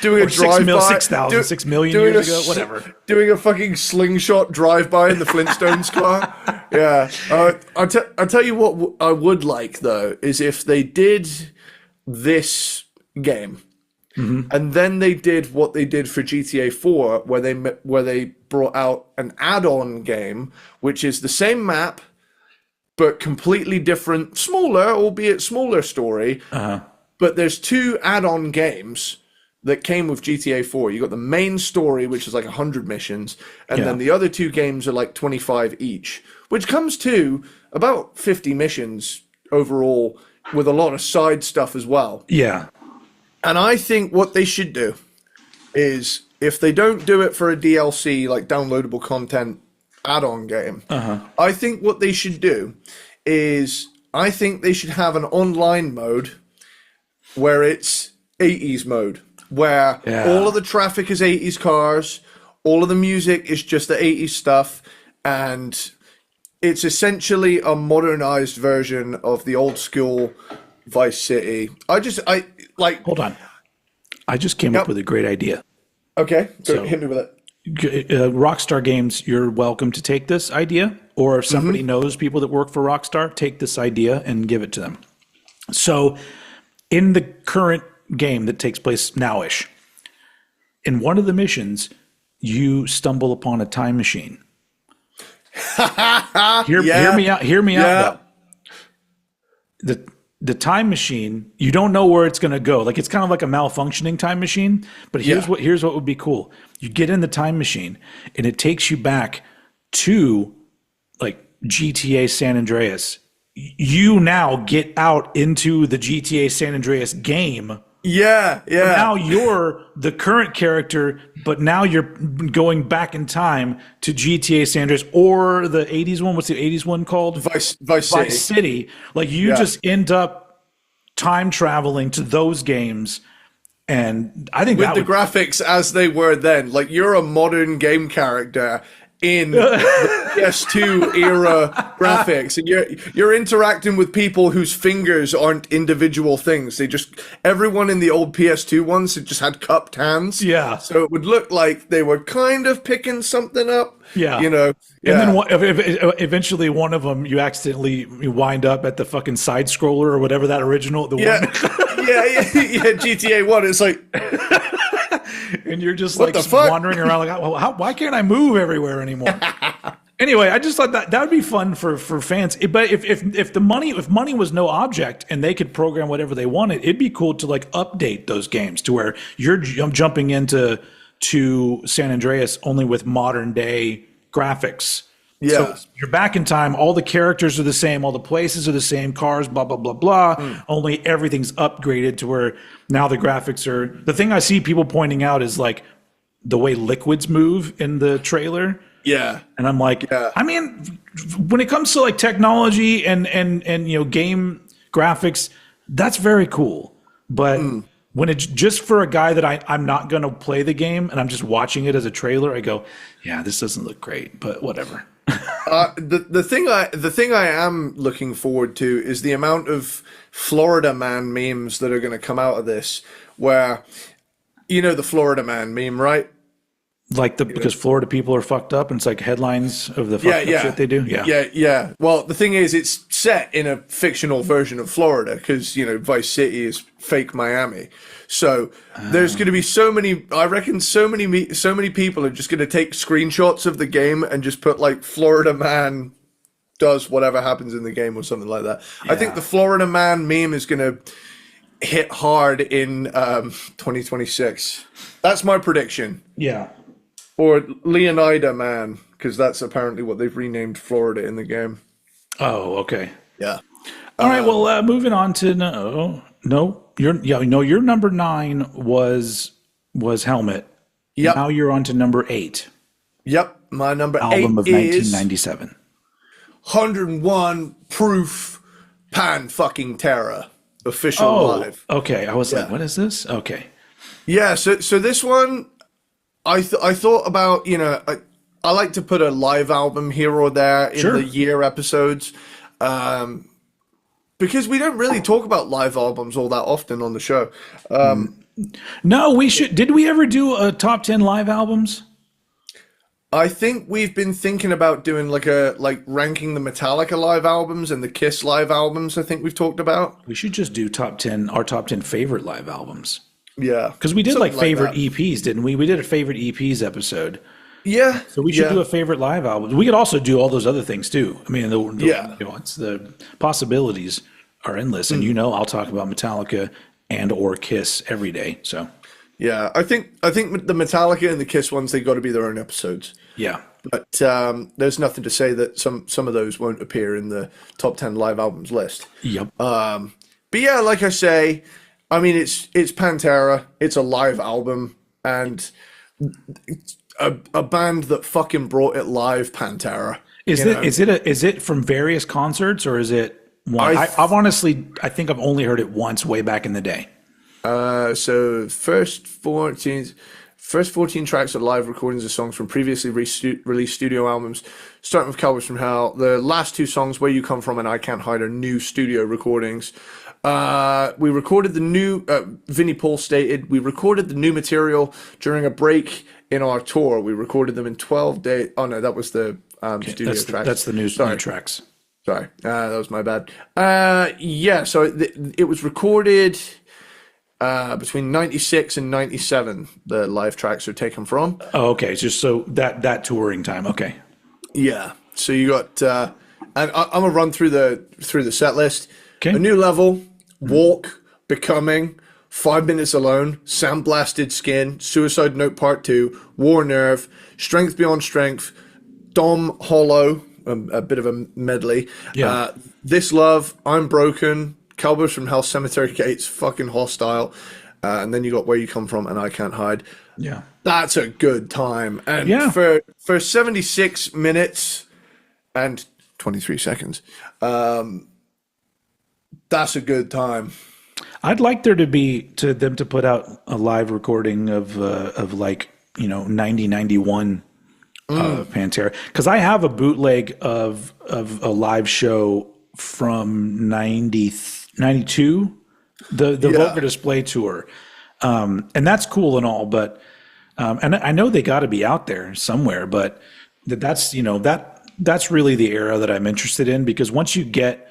Doing a drive-by. 6 million years ago, whatever. Doing a fucking slingshot drive-by in the Flintstones car. Yeah. I'll tell you what I would like, though, is if they did this game, and then they did what they did for GTA 4, where they brought out an add-on game, which is the same map, but completely different, smaller, albeit smaller story. But there's two add-on games that came with GTA 4. You got the main story, which is like 100 missions, and then the other two games are like 25 each, which comes to about 50 missions overall, with a lot of side stuff as well. Yeah. And I think what they should do is, if they don't do it for a DLC, like downloadable content add-on game, I think what they should do is, I think they should have an online mode where it's 80s mode, where all of the traffic is 80s cars, all of the music is just the 80s stuff, and it's essentially a modernized version of the old school Vice City. Hold on. I just came up with a great idea. Okay, so hit me with it. Rockstar Games, you're welcome to take this idea, or if somebody knows people that work for Rockstar, take this idea and give it to them. So, in the current game that takes place nowish, in one of the missions, you stumble upon a time machine. Hear me out. Hear me out. Though. The time machine, you don't know where it's going to go. Like, it's kind of like a malfunctioning time machine. But here's what would be cool. You get in the time machine, and it takes you back to like GTA San Andreas. You now get out into the GTA San Andreas game. Yeah. Now you're the current character, but now you're going back in time to GTA San Andreas, or the 80s one. What's the 80s one called? Vice City. Like, you just end up time traveling to those games. And I think with the graphics as they were then, like, you're a modern game character in the PS2 era graphics, and you're interacting with people whose fingers aren't individual things. Everyone in the old PS2 ones had just had cupped hands. Yeah. So it would look like they were kind of picking something up. Yeah. You know. And then eventually one of them, you accidentally wind up at the fucking side scroller or whatever that original one. GTA 1. It's like. And you're just like wandering around like, why can't I move everywhere anymore? Anyway, I just thought that would be fun for fans. But if money was no object and they could program whatever they wanted, it'd be cool to like update those games to where you're jumping into San Andreas only with modern day graphics. Yeah. So you're back in time. All the characters are the same. All the places are the same. Cars, blah, blah, blah, blah. Only everything's upgraded to where now the graphics are... The thing I see people pointing out is like the way liquids move in the trailer. Yeah. And I'm like, I mean, when it comes to like technology and game graphics, that's very cool. But when it's just for a guy that I'm not going to play the game and I'm just watching it as a trailer, I go, yeah, this doesn't look great, but whatever. The thing I am looking forward to is the amount of Florida Man memes that are going to come out of this, where, the Florida Man meme, right? Like because Florida people are fucked up, and it's like headlines of the fucked up shit they do. Yeah. Well, the thing is, it's set in a fictional version of Florida because Vice City is fake Miami. So there's going to be so many. I reckon so many people are just going to take screenshots of the game and just put like Florida Man does whatever happens in the game or something like that. I think the Florida Man meme is going to hit hard in 2026. That's my prediction. Yeah. Or Leonida Man, because that's apparently what they've renamed Florida in the game. Oh, okay. Yeah. All right. Well, moving on to your number 9 was Helmet. Yep. Now you're on to number 8. Yep. My number 8 album of is 1997. 101 Proof Pan fucking Terror official live. Okay. I was like, what is this? Okay. Yeah. So this one. I thought about, I like to put a live album here or there in the year episodes, because we don't really talk about live albums all that often on the show. No, we should. Did we ever do a top 10 live albums? I think we've been thinking about doing like ranking the Metallica live albums and the Kiss live albums. I think we've talked about. We should just do our top 10 favorite live albums. Yeah. Because we did like favorite EPs, didn't we? We did a favorite EPs episode. Yeah. So we should do a favorite live album. We could also do all those other things too. I mean, the possibilities are endless. And I'll talk about Metallica and or Kiss every day. So Yeah, I think the Metallica and the Kiss ones, they got to be their own episodes. yeah. But there's nothing to say that some of those won't appear in the top 10 live albums list. Yep. But yeah, like I say, I mean it's Pantera, it's a live album, and a band that fucking brought it live, Pantera. Is it from various concerts, or is it one? I've honestly, I think I've only heard it once way back in the day. So first 14 tracks are live recordings of songs from previously released studio albums, starting with Cowboys from Hell. The last two songs, Where You Come From and I Can't Hide, are new studio recordings. We recorded the new, Vinnie Paul stated, we recorded the new material during a break in our tour. We recorded them in 12 days. Oh no, that was the studio tracks. That's the new tracks. Sorry, that was my bad. Yeah, so it was recorded between 96 and 97. The live tracks are taken from. Oh, okay. Just so that touring time. Okay. Yeah. So you got, and I'm gonna run through the set list. Okay. A New Level, Walk, Becoming, 5 Minutes Alone, Sandblasted Skin, Suicide Note Part 2, War Nerve, Strength Beyond Strength, Dom Hollow, a bit of a medley. Yeah. This Love, I'm Broken, Cowboys from Hell, Cemetery Gates, fucking Hostile, and then you got Where You Come From and I Can't Hide. Yeah. That's a good time. And Yeah. for 76 minutes and 23 seconds, that's a good time. I'd like there to be them to put out a live recording of like 91 Pantera, because I have a bootleg of a live show from 92, the Vulgar Display tour, and that's cool and all, but and I know they got to be out there somewhere, but that's really the era that I'm interested in, because once you get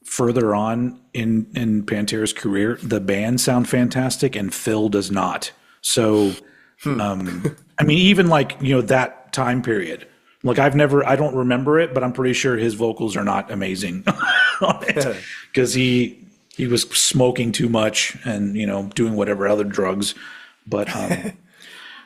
further on in Pantera's career, the band sound fantastic and Phil does not. So, I mean, even like, that time period, like I don't remember it, but I'm pretty sure his vocals are not amazing on it, because he was smoking too much and, doing whatever other drugs. But I'm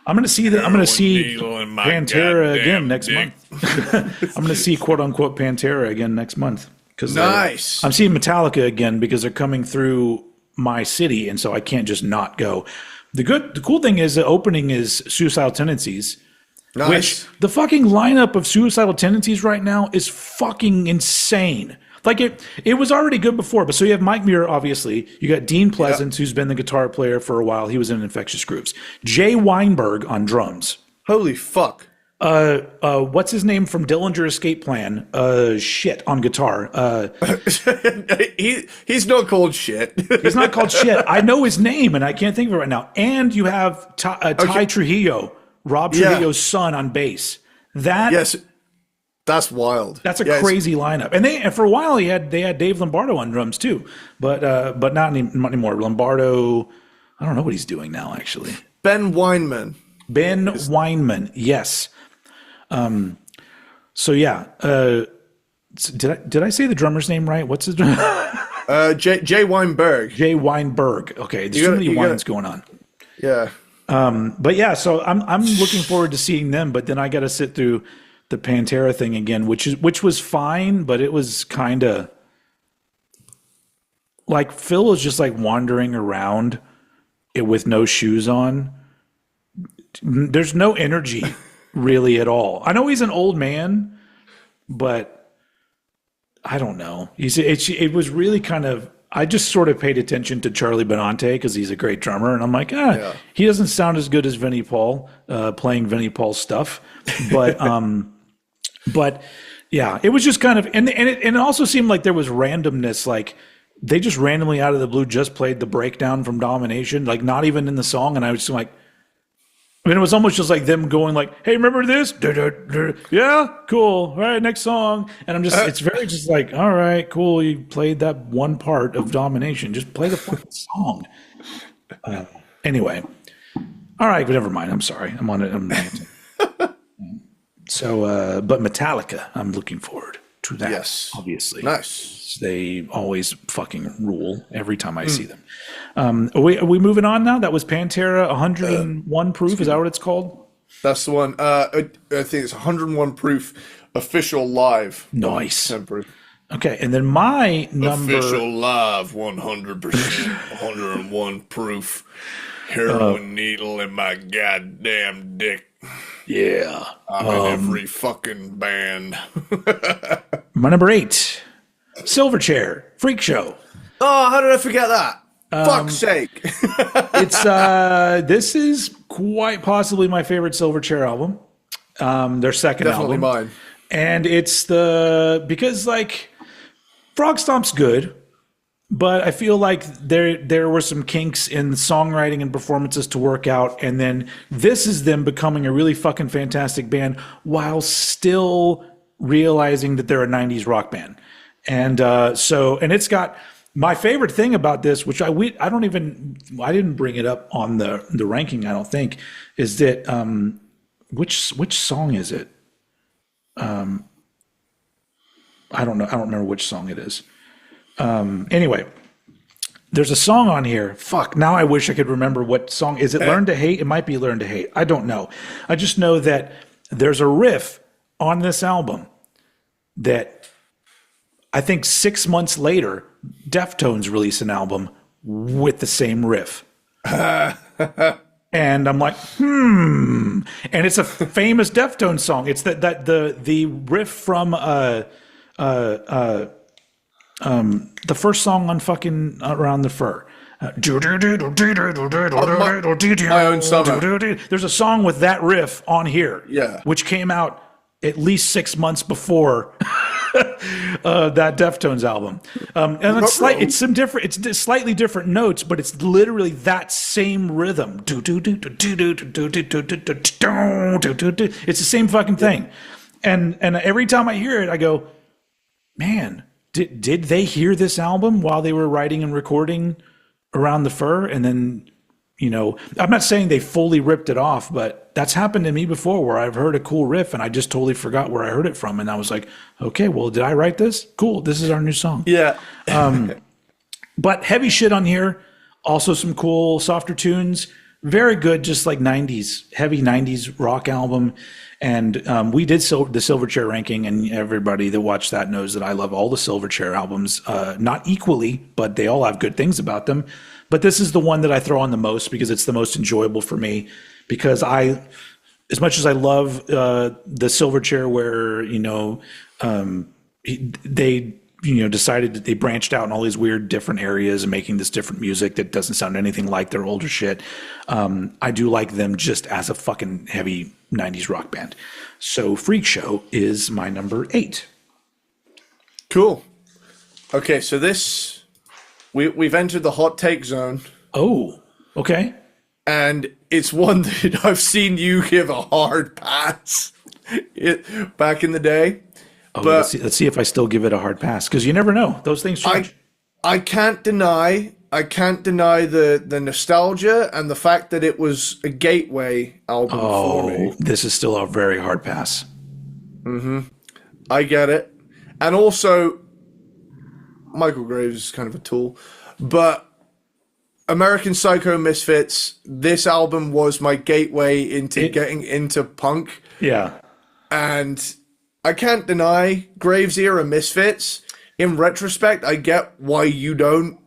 going to see Pantera again next month. I'm going to see quote unquote Pantera again next month. Nice. I'm seeing Metallica again because they're coming through my city, and so I can't just not go. The cool thing is the opening is Suicidal Tendencies. Nice. Which the fucking lineup of Suicidal Tendencies right now is fucking insane. Like it was already good before, but so you have Mike Muir, obviously. You got Dean Pleasance, who's been the guitar player for a while. He was in Infectious Groups. Jay Weinberg on drums. Holy fuck. What's his name from Dillinger Escape Plan? Shit on guitar. He's not called shit. He's not called shit. I know his name and I can't think of it right now. And you have Ty Trujillo, Rob Trujillo's son, on bass. Yes, that's wild. That's a crazy lineup. And for a while they had Dave Lombardo on drums too, but not anymore. Lombardo, I don't know what he's doing now actually. Ben Weinman, yes. So yeah, did I say the drummer's name right? What's his name? Jay Weinberg. Jay Weinberg. Okay, there's too many wines going on. Yeah. But yeah, so I'm looking forward to seeing them, but then I got to sit through the Pantera thing again, which was fine, but it was kind of like Phil was just like wandering around it with no shoes on. There's no energy really at all. I know he's an old man, but I don't know. It was really kind of, I just sort of paid attention to Charlie Benante because he's a great drummer. And I'm like, he doesn't sound as good as Vinnie Paul playing Vinnie Paul's stuff. But, but yeah, it was just kind of, and it also seemed like there was randomness. Like they just randomly out of the blue just played the breakdown from Domination, like not even in the song. And I was just like, I mean, it was almost just like them going like, hey, remember this? Yeah, cool. All right, next song. And I'm just, it's very just like, all right, cool. You played that one part of Domination. Just play the fucking song. Anyway. All right, but never mind. I'm sorry. I'm on it. So, but Metallica, I'm looking forward. to that. Yes. Obviously, Nice. they always fucking rule every time I see them. Are we moving on now? That was Pantera 101 proof. Is that what it's called? That's the one. I think it's 101 proof official live. Nice. 10 proof. Okay, and then my number Official live 100%, 101 proof. Heroin needle in my goddamn dick. yeah. I'm in every fucking band. My number 8, Silverchair, Freak Show. Oh, how did I forget that? Fuck's sake. It's this is quite possibly my favorite Silverchair album. Their second Definitely album. mine. And it's because like Frog Stomp's good, but I feel like there were some kinks in the songwriting and performances to work out, and then this is them becoming a really fucking fantastic band while still realizing that they're a 90s rock band. And and it's got my favorite thing about this, which I didn't bring it up on the ranking, I don't think, is that which song is it? I don't know. I don't remember which song it is. Anyway, there's a song on here. Fuck, now I wish I could remember what song. Is it Learn to Hate? It might be Learn to Hate. I don't know. I just know that there's a riff on this album that I think 6 months later, Deftones release an album with the same riff. And I'm like, And it's a famous Deftones song. It's the riff from the first song on fucking Around the Fur. My Own Summer. There's a song with that riff on here, Yeah. which came out at least 6 months before that Deftones album. And it's it's slightly different notes, but it's literally that same rhythm. It's the same fucking thing. And every time I hear it, I go, man, did they hear this album while they were writing and recording Around the Fur? And then, I'm not saying they fully ripped it off, but that's happened to me before where I've heard a cool riff and I just totally forgot where I heard it from. And I was like, okay, well, did I write this? Cool. This is our new song. Yeah. But heavy shit on here. Also some cool softer tunes. Very good, just like 90s, heavy 90s rock album. And we did the Silverchair ranking, and everybody that watched that knows that I love all the Silverchair albums, not equally, but they all have good things about them. But this is the one that I throw on the most because it's the most enjoyable for me. Because as much as I love the Silverchair, where they decided that they branched out in all these weird different areas and making this different music that doesn't sound anything like their older shit. I do like them just as a fucking heavy 90s rock band. So Freak Show is my number 8. Cool. Okay, so we've entered the hot take zone. Oh, okay. And it's one that I've seen you give a hard pass back in the day. Oh, but let's see if I still give it a hard pass, because you never know. Those things change. I can't deny the nostalgia and the fact that it was a gateway album for me. This is still a very hard pass. Mm-hmm. I get it. And also, Michael Graves is kind of a tool. But American Psycho Misfits, this album was my gateway into getting into punk. Yeah. And I can't deny Graves era Misfits. In retrospect, I get why you don't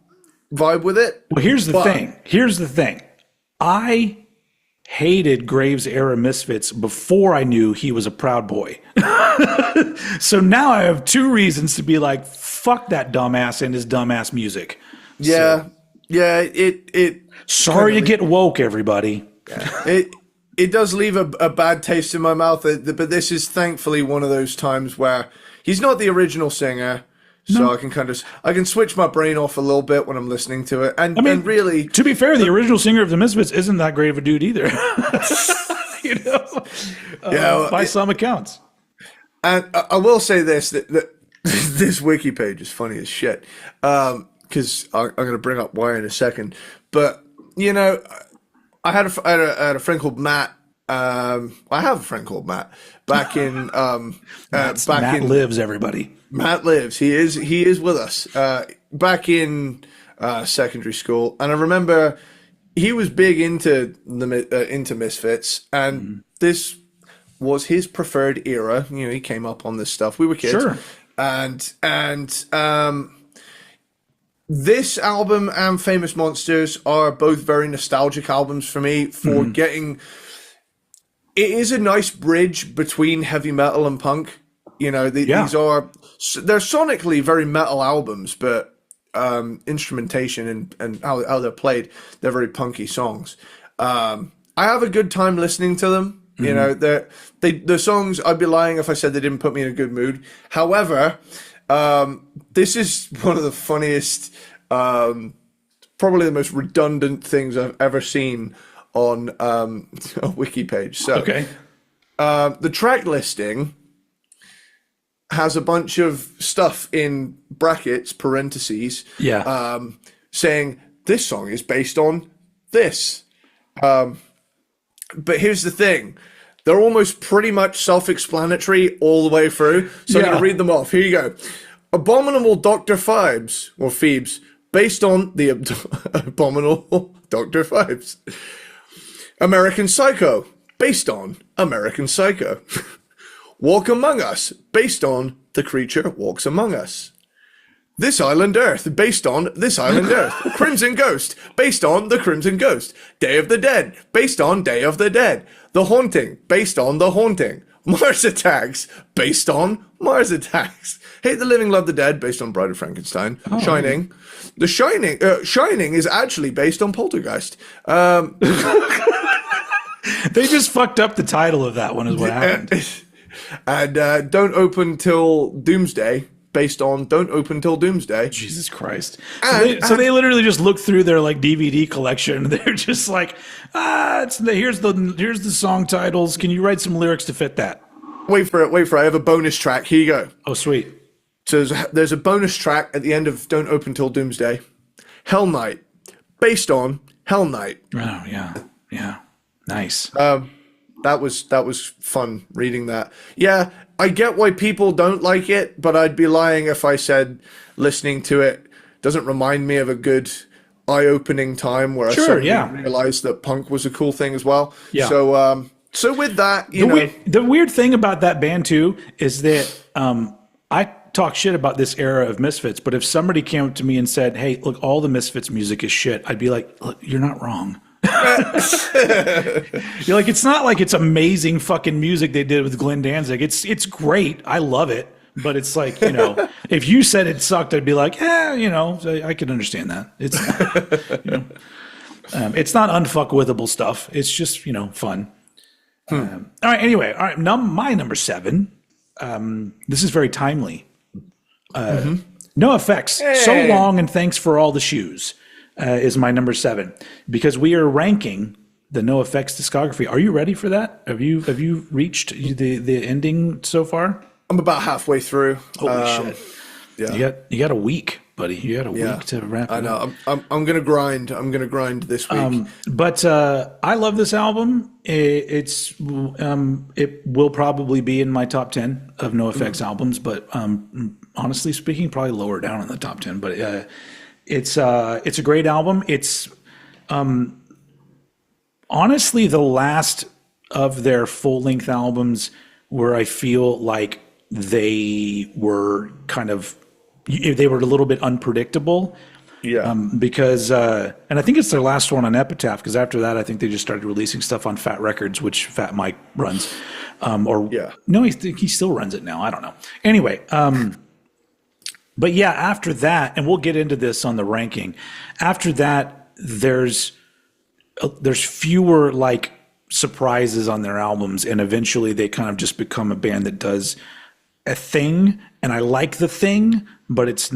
vibe with it. Well, here's the thing. I hated Graves era Misfits before I knew he was a Proud Boy. So now I have 2 reasons to be like, fuck that dumbass and his dumbass music. Yeah. So, yeah, it sorry to get woke, everybody. Yeah, it does leave a bad taste in my mouth, but this is thankfully one of those times where he's not the original singer, so I can switch my brain off a little bit when I'm listening to it. And really, to be fair, the original singer of the Misfits isn't that great of a dude either. By some accounts. And I will say this, that this wiki page is funny as shit, because I'm going to bring up why in a second. But, I had a friend called Matt I have a friend called Matt. Back in Matt lives, everybody. Matt lives. He is with us. Back in secondary school, and I remember he was big into into Misfits, and this was his preferred era. You know, he came up on this stuff. We were kids, Sure. and this album and Famous Monsters are both very nostalgic albums for me for getting. It is a nice bridge between heavy metal and punk. You know, they're sonically very metal albums, but instrumentation and how they're played, they're very punky songs. I have a good time listening to them. You know, the songs, I'd be lying if I said they didn't put me in a good mood. However, this is one of the funniest, probably the most redundant things I've ever seen on a wiki page. So, the track listing has a bunch of stuff in brackets, parentheses, saying this song is based on this. But here's the thing. They're almost pretty much self-explanatory all the way through. So I'm going to read them off. Here you go. Abominable Dr. Phibes, or Phoebes, based on the Abominable Dr. Phibes. American Psycho, based on American Psycho. Walk Among Us, based on The Creature Walks Among Us. This Island Earth, based on This Island Earth. Crimson Ghost, based on The Crimson Ghost. Day of the Dead, based on Day of the Dead. The Haunting, based on The Haunting. Mars Attacks, based on Mars Attacks. Hate the Living, Love the Dead, based on Bride of Frankenstein. Shining. The Shining, Shining is actually based on Poltergeist. They just fucked up the title of that one is what happened. And Don't Open Till Doomsday, based on Don't Open Till Doomsday. Jesus Christ. So they literally just look through their like DVD collection. They're just like, here's the song titles. Can you write some lyrics to fit that? Wait for it. I have a bonus track. Here you go. Oh, sweet. So there's a bonus track at the end of Don't Open Till Doomsday. Hell Night, based on Hell Night. Oh, yeah. Yeah. Nice. That was fun reading that. Yeah, I get why people don't like it, but I'd be lying if I said listening to it doesn't remind me of a good eye-opening time where I suddenly realized that punk was a cool thing as well. Yeah. So with that, the weird thing about that band too is that I talk shit about this era of Misfits, but if somebody came up to me and said, "Hey, look, all the Misfits music is shit," I'd be like, "Look, you're not wrong." You're like, it's not like it's amazing fucking music they did with Glenn Danzig. It's great. I love it. But it's like, if you said it sucked, I'd be like, I can understand that. It's, it's not unfuckwithable stuff. It's just, fun. All right. Anyway. All right. My number 7. This is very timely. No Effects. Hey. So Long and Thanks for All the Shoes. Is my number 7 because we are ranking the No Effects discography. Are you ready for that? Have you reached the ending so far? I'm about halfway through. Holy shit! Yeah, you got a week, buddy. You got a week to wrap it up. I know. I'm gonna grind. I'm gonna grind this week. But I love this album. It will probably be in my top 10 of No Effects albums. But honestly speaking, probably lower down in the top 10. But it's a great album. It's honestly the last of their full-length albums where I feel like they were a little bit unpredictable. Yeah. Because and I think it's their last one on Epitaph, because after that I think they just started releasing stuff on Fat Records, which Fat Mike runs. No, he still runs it now. I don't know. Anyway, but yeah, after that, and we'll get into this on the ranking. After that, there's fewer like surprises on their albums, and eventually they kind of just become a band that does a thing. And I like the thing, but there's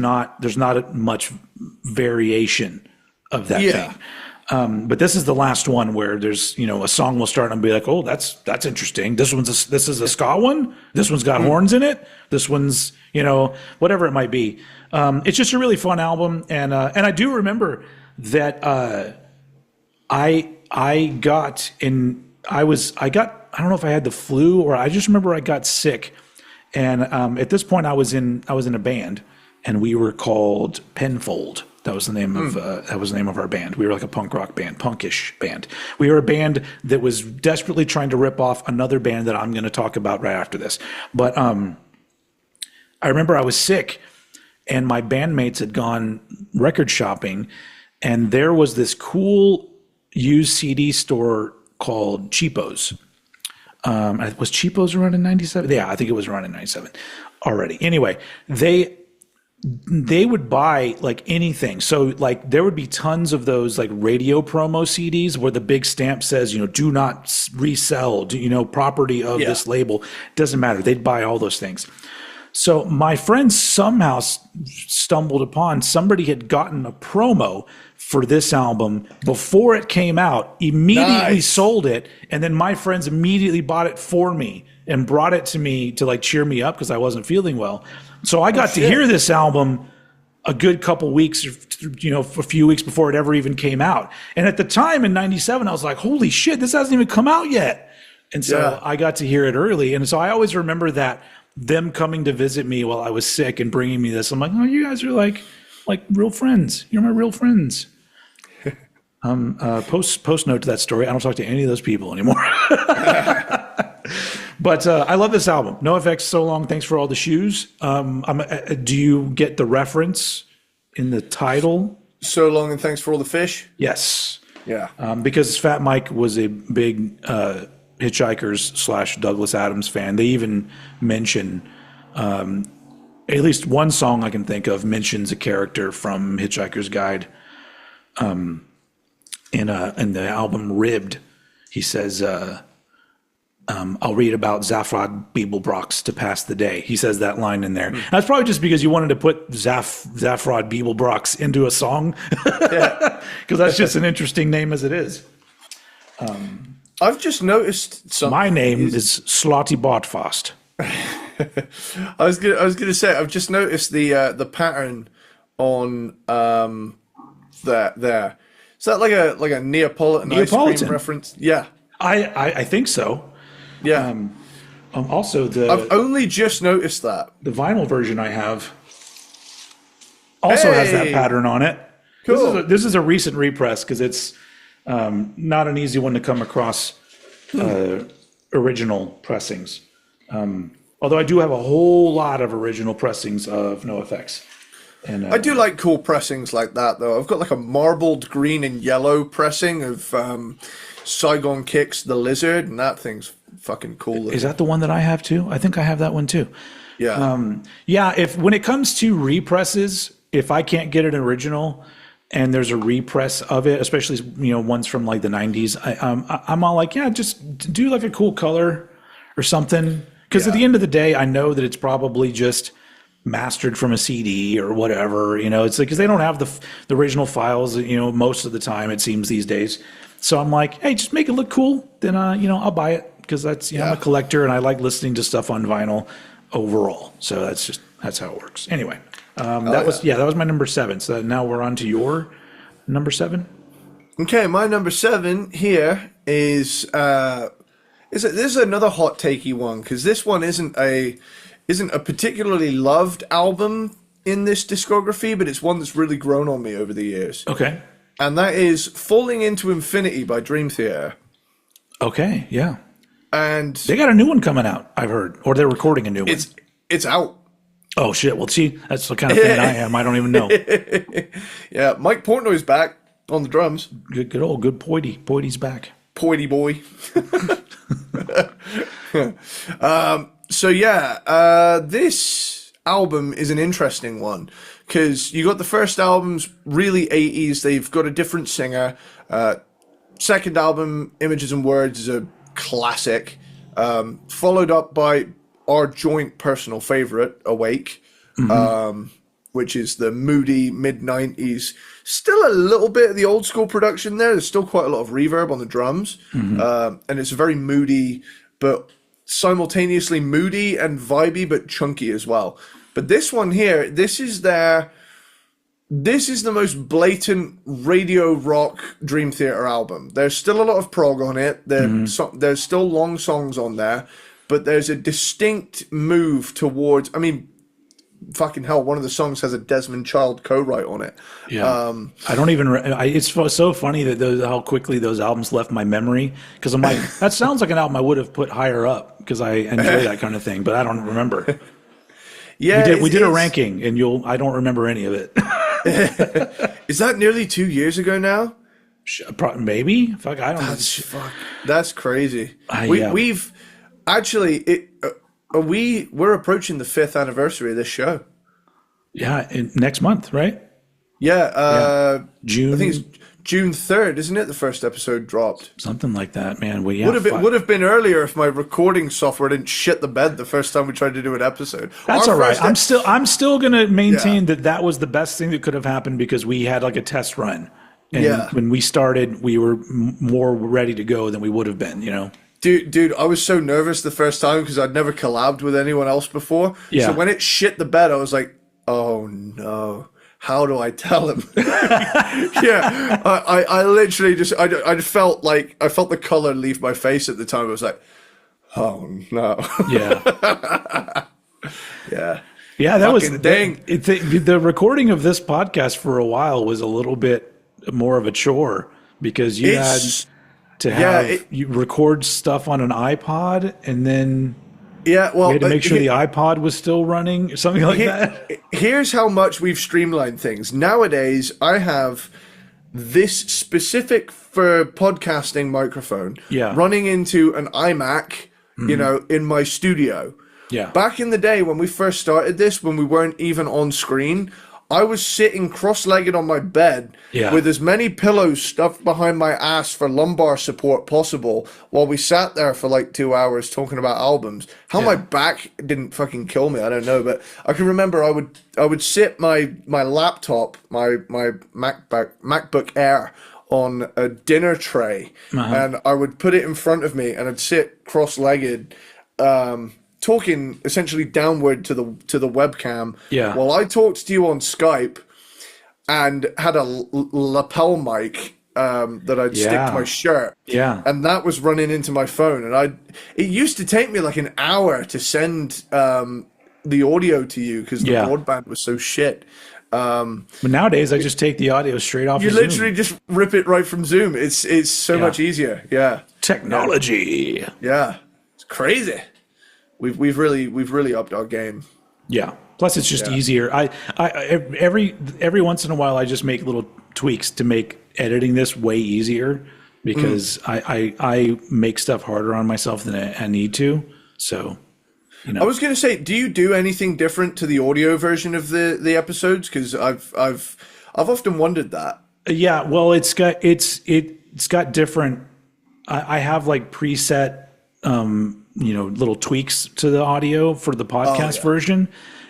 not much variation of that thing. But this is the last one where there's, a song will start and be like, oh, that's interesting. This is a ska one. This one's got horns in it. This one's, whatever it might be. It's just a really fun album. And I do remember that, I got in I don't know if I had the flu or I just remember I got sick. And at this point I was in a band and we were called Penfold. That was the name of our band. We were like a punk rock band, punkish band. We were a band that was desperately trying to rip off another band that I'm going to talk about right after this. But I remember I was sick and my bandmates had gone record shopping and there was this cool used CD store called Cheapos. Was Cheapos around in 97? Yeah, I think it was around in 97 already. Anyway, they would buy like anything. So like there would be tons of those like radio promo CDs where the big stamp says, do not resell, property of this label. Doesn't matter. They'd buy all those things. So my friends somehow stumbled upon somebody had gotten a promo for this album before it came out, immediately sold it, and then my friends immediately bought it for me and brought it to me to like cheer me up because I wasn't feeling well. So I got to hear this album a good couple weeks, a few weeks before it ever even came out. And at the time in 97, I was like, holy shit, this hasn't even come out yet. And so I got to hear it early. And so I always remember that them coming to visit me while I was sick and bringing me this. I'm like, oh, you guys are like real friends. You're my real friends. Post note to that story. I don't talk to any of those people anymore. But I love this album. NoFX, So Long, Thanks for All the Shoes. Do you get the reference in the title? So Long and Thanks for All the Fish? Yes. Yeah. Because Fat Mike was a big Hitchhikers / Douglas Adams fan. They even mention, at least one song I can think of mentions a character from Hitchhiker's Guide. In the album Ribbed, he says, I'll read about Zaphod Beeblebrox to pass the day. He says that line in there. That's probably just because you wanted to put Zaphod Beeblebrox into a song. Because that's just an interesting name as it is. I've just noticed something. My name is Slotty Botfast. I was gonna say I've just noticed the pattern on there. Is that like a Neapolitan ice cream reference? Yeah. I think so. Yeah. Also, I've only just noticed that. The vinyl version I have also has that pattern on it. Cool. This is a recent repress because it's not an easy one to come across original pressings. Although I do have a whole lot of original pressings of NoFX. And I do like cool pressings like that, though. I've got like a marbled green and yellow pressing of Saigon Kicks The Lizard, and that thing's fucking cool. Is that the one that I have too? I think I have that one too. Yeah. When it comes to represses, if I can't get an original and there's a repress of it, especially ones from like the 90s, I'm all like, yeah, just do like a cool color or something. Because at the end of the day, I know that it's probably just mastered from a CD or whatever. It's like because they don't have the original files. Most of the time it seems these days. So I'm like, hey, just make it look cool. Then I'll buy it because that's I'm a collector and I like listening to stuff on vinyl overall. So that's how it works. Anyway, that was my number 7. So now we're on to your number 7. Okay, my number 7 here is this is another hot takey one because this one isn't a particularly loved album in this discography, but it's one that's really grown on me over the years. Okay. And that is Falling Into Infinity by Dream Theater. Okay, yeah. And they got a new one coming out, I've heard. Or they're recording a new one. It's out. Oh, shit. Well, see, that's the kind of fan I am. I don't even know. Yeah, Mike Portnoy's back on the drums. Good Poity. Poity's back. Poity boy. This album is an interesting one because you got the first album's really 80s. They've got a different singer. Second album, Images and Words, is a classic. Followed up by our joint personal favorite, Awake, which is the moody mid-90s. Still a little bit of the old school production there. There's still quite a lot of reverb on the drums. And it's very moody, but simultaneously moody and vibey, but chunky as well. But this one here, this is their this is the most blatant radio rock Dream Theater album. There's still a lot of prog on it. There's still long songs on there, but there's a distinct move towards. I mean, fucking hell, one of the songs has a Desmond Child co-write on it. Yeah, I don't even. It's so funny that how quickly those albums left my memory, because I'm like, that sounds like an album I would have put higher up because I enjoy that kind of thing, but I don't remember. Yeah, we did a ranking, and I don't remember any of it. Is that nearly 2 years ago now? Maybe. Fuck, I don't know. That's crazy. Yeah. We've actually we're approaching the 5th anniversary of this show. Yeah, next month, right? Yeah, June. I think it's June 3rd, isn't it? The first episode dropped. Something like that, man. Well, would have been earlier if my recording software didn't shit the bed the first time we tried to do an episode. That's all right. I'm still going to maintain that was the best thing that could have happened, because we had like a test run, and when we started, we were more ready to go than we would have been. You know. Dude, I was so nervous the first time because I'd never collabed with anyone else before. Yeah. So when it shit the bed, I was like, oh no. How do I tell him? Yeah, I literally just I felt the color leave my face at the time. I was like, oh no. Yeah. Yeah. That was dang. The recording of this podcast for a while was a little bit more of a chore, because you had to you record stuff on an iPod, and then we had to make sure the iPod was still running, or something like that. Here's how much we've streamlined things. Nowadays, I have this specific for podcasting microphone running into an iMac, in my studio. Yeah. Back in the day when we first started this, when we weren't even on screen, I was sitting cross-legged on my bed with as many pillows stuffed behind my ass for lumbar support possible while we sat there for like 2 hours talking about albums. How my back didn't fucking kill me, I don't know. But I can remember I would sit my laptop, my MacBook Air, on a dinner tray, and I would put it in front of me, and I'd sit cross-legged, talking essentially downward to the webcam while I talked to you on Skype, and had a lapel mic that I'd stick to my shirt, and that was running into my phone, and it used to take me like an hour to send the audio to you because the broadband was so shit. But nowadays I just take the audio straight off. You literally just rip it right from Zoom. It's so much easier. Technology. It's crazy. We've really upped our game. Yeah. Plus, it's just easier. I every once in a while, I just make little tweaks to make editing this way easier, because I make stuff harder on myself than I need to. So, I was going to say, do you do anything different to the audio version of the episodes? Because I've often wondered that. Yeah. Well, it's got different. I have like preset. Little tweaks to the audio for the podcast version.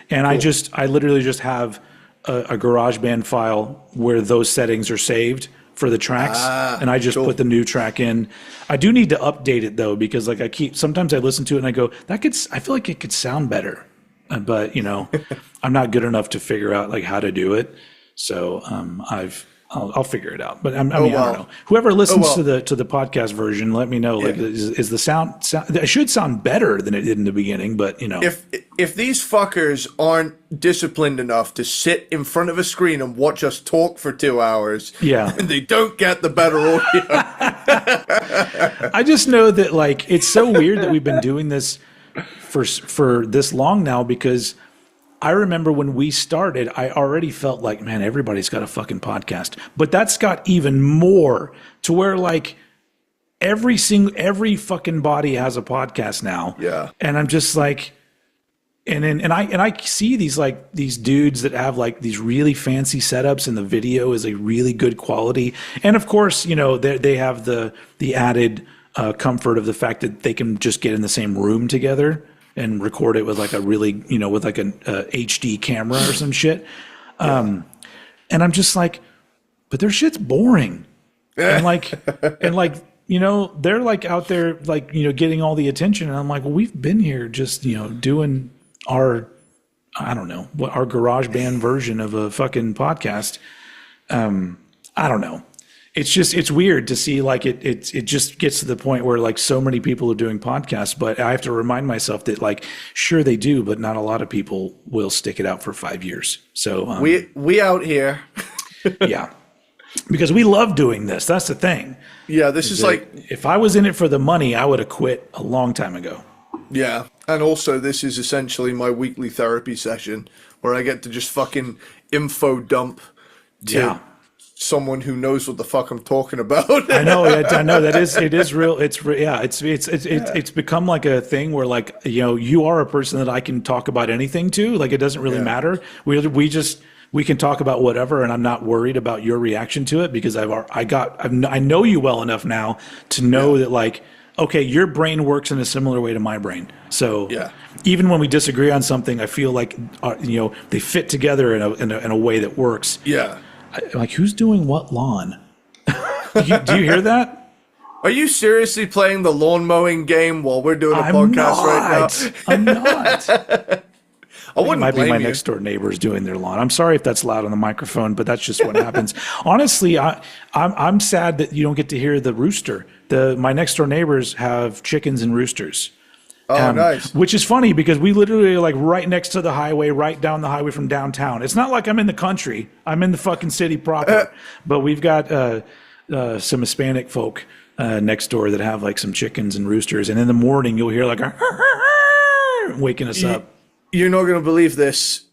And cool. I literally just have a GarageBand file where those settings are saved for the tracks. And I just put the new track in. I do need to update it though, because like sometimes I listen to it and I go, I feel like it could sound better, but I'm not good enough to figure out like how to do it. So, I'll figure it out, but I don't know. Whoever listens to the podcast version, let me know. Like, is the sound? It should sound better than it did in the beginning, but if these fuckers aren't disciplined enough to sit in front of a screen and watch us talk for 2 hours, and they don't get the better audio. I just know that like it's so weird that we've been doing this for this long now, because I remember when we started, I already felt like, man, everybody's got a fucking podcast. But that's got even more to where like every fucking body has a podcast now. Yeah. And I'm just like, and I see these dudes that have like these really fancy setups, and the video is like really good quality. And of course, they have the added comfort of the fact that they can just get in the same room together and record it with like a really, with like an HD camera or some shit. And I'm just like, but their shit's boring. And they're like out there, like, getting all the attention. And I'm like, well, we've been here just, doing our I don't know, what our garage band version of a fucking podcast. I don't know. It's weird to see like it just gets to the point where like so many people are doing podcasts, but I have to remind myself that like, sure they do, but not a lot of people will stick it out for 5 years. So we out here. Yeah, because we love doing this. That's the thing. Yeah, this is like, if I was in it for the money, I would have quit a long time ago. Yeah, and also this is essentially my weekly therapy session where I get to just fucking info dump to someone who knows what the fuck I'm talking about. I know it is real. It's become like a thing where like, you know, you are a person that I can talk about anything to. Like it doesn't really matter. We can talk about whatever, and I'm not worried about your reaction to it because I know you well enough now to know that like, okay, your brain works in a similar way to my brain. So even when we disagree on something, I feel like you know, they fit together in a way that works. Yeah. Like, who's doing what lawn? Do you hear that? Are you seriously playing the lawn mowing game while we're doing a podcast right now? I'm not. I wouldn't might blame be my you. next door neighbors doing their lawn. I'm sorry if that's loud on the microphone, but that's just what happens. Honestly, I'm sad that you don't get to hear the rooster. My next door neighbors have chickens and roosters. Oh, nice. Which is funny because we literally are like right next to the highway, right down the highway from downtown. It's not like I'm in the country. I'm in the fucking city proper. But we've got some Hispanic folk next door that have like some chickens and roosters. And in the morning, you'll hear like a waking us up. You're not going to believe this.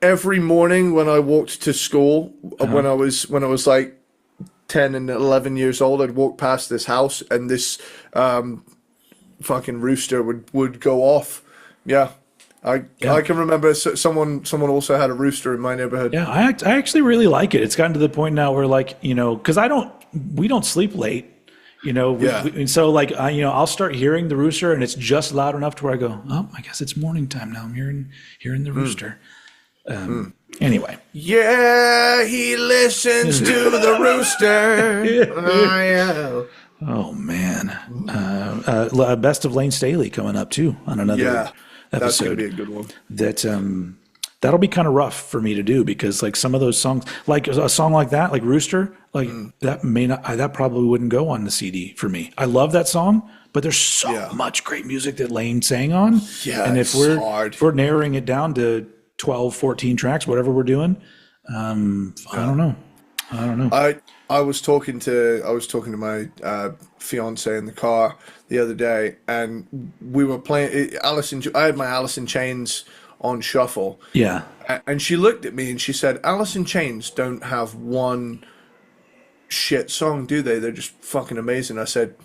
Every morning when I walked to school, when I was like 10 and 11 years old, I'd walk past this house and this fucking rooster would go off. Yeah. I can remember someone also had a rooster in my neighborhood. Yeah, I actually really like it. It's gotten to the point now where like, you know, because we don't sleep late. You know, and so like, you know, I'll start hearing the rooster and it's just loud enough to where I go, oh, I guess it's morning time now. I'm hearing the rooster. Anyway. Yeah, he listens to the rooster. Oh, man. Best of Lane Staley coming up too on another episode. That's going to be a good one. That'll be kind of rough for me to do because like some of those songs, like a song like that, like Rooster, like that probably wouldn't go on the CD for me. I love that song, but there's so much great music that Lane sang on. Yeah, and if we're narrowing it down to 12, 14 tracks, whatever we're doing, I don't know. I was talking to my fiance in the car the other day, and we were playing I had my Alice in Chains on shuffle. Yeah. And she looked at me and she said, Alice in Chains don't have one shit song, do they? They're just fucking amazing. I said,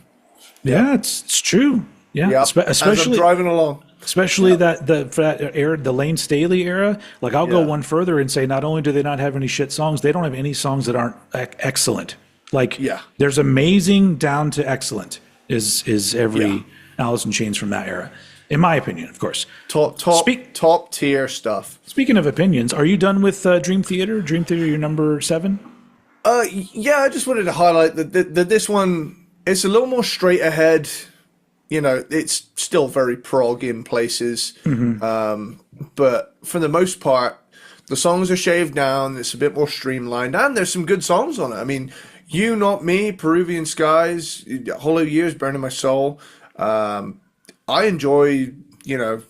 yeah, it's true. Yeah. Especially as I'm driving along. Especially that era, the Lane Staley era. Like I'll go one further and say, not only do they not have any shit songs, they don't have any songs that aren't excellent. Like there's amazing down to excellent is every Alice in Chains from that era. In my opinion, of course. Top tier stuff. Speaking of opinions, are you done with Dream Theater? Dream Theater, your number 7? Yeah, I just wanted to highlight that this one, it's a little more straight ahead. You know, it's still very prog in places. But for the most part, the songs are shaved down. It's a bit more streamlined. And there's some good songs on it. I mean, You Not Me, Peruvian Skies, Hollow Years, Burning My Soul. I enjoy the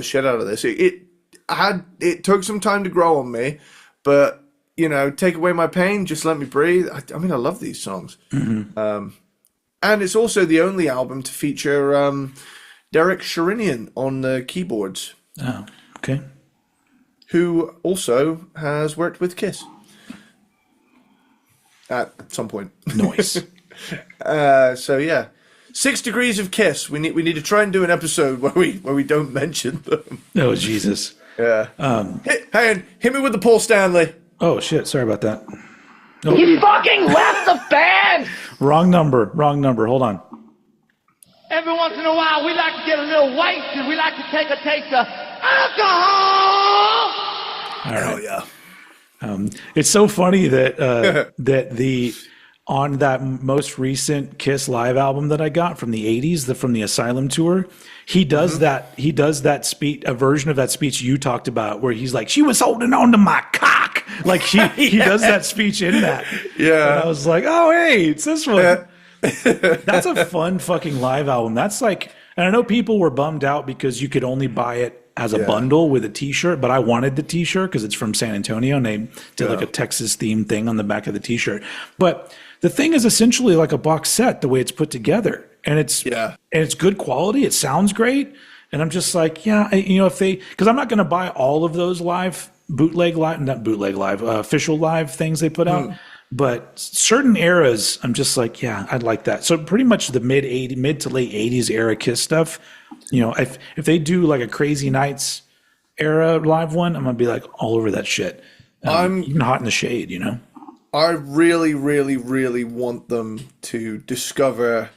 shit out of this. It took some time to grow on me, but you know, take away my pain, just let me breathe. I mean, I love these songs. And it's also the only album to feature Derek Sherinian on the keyboards. Oh, okay. Who also has worked with Kiss at some point. Nice. So yeah. 6 Degrees of Kiss. We need to try and do an episode where we don't mention them. Oh Jesus. Yeah. Hit me with the Paul Stanley. Oh shit! Sorry about that. Oh. He fucking left the band. Wrong number. Hold on. Every once in a while, we like to get a little wasted. We like to take a taste of alcohol. All right. Oh yeah. It's so funny that that the on that most recent Kiss live album that I got from the 80s, from the Asylum tour, he does that speech, a version of that speech you talked about, where he's like, she was holding on to my cock. Like he does that speech in that. Yeah. And I was like, oh, hey, it's this one. That's a fun fucking live album. That's like, and I know people were bummed out because you could only buy it as a bundle with a t-shirt, but I wanted the t-shirt because it's from San Antonio and they did like a Texas themed thing on the back of the t-shirt. But the thing is essentially like a box set the way it's put together, and it's good quality. It sounds great. And I'm just like, because I'm not going to buy all of those official live things they put out. But certain eras, I'm just like, yeah, I'd like that. So pretty much the mid to late 80s era Kiss stuff, if they do like a Crazy Nights era live one, I'm going to be like all over that shit. Even Hot in the Shade, I really, really, really want them to discover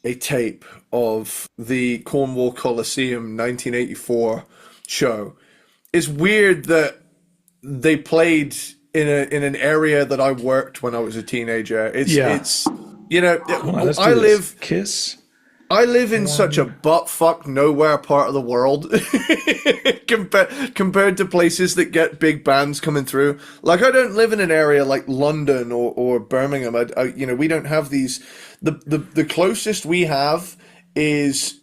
a tape of the Cornwall Coliseum 1984 show. It's weird that they played in an area that I worked when I was a teenager. It's Kiss. I live in such a butt-fuck nowhere part of the world compared to places that get big bands coming through. Like, I don't live in an area like London or Birmingham. We don't have these. The closest we have is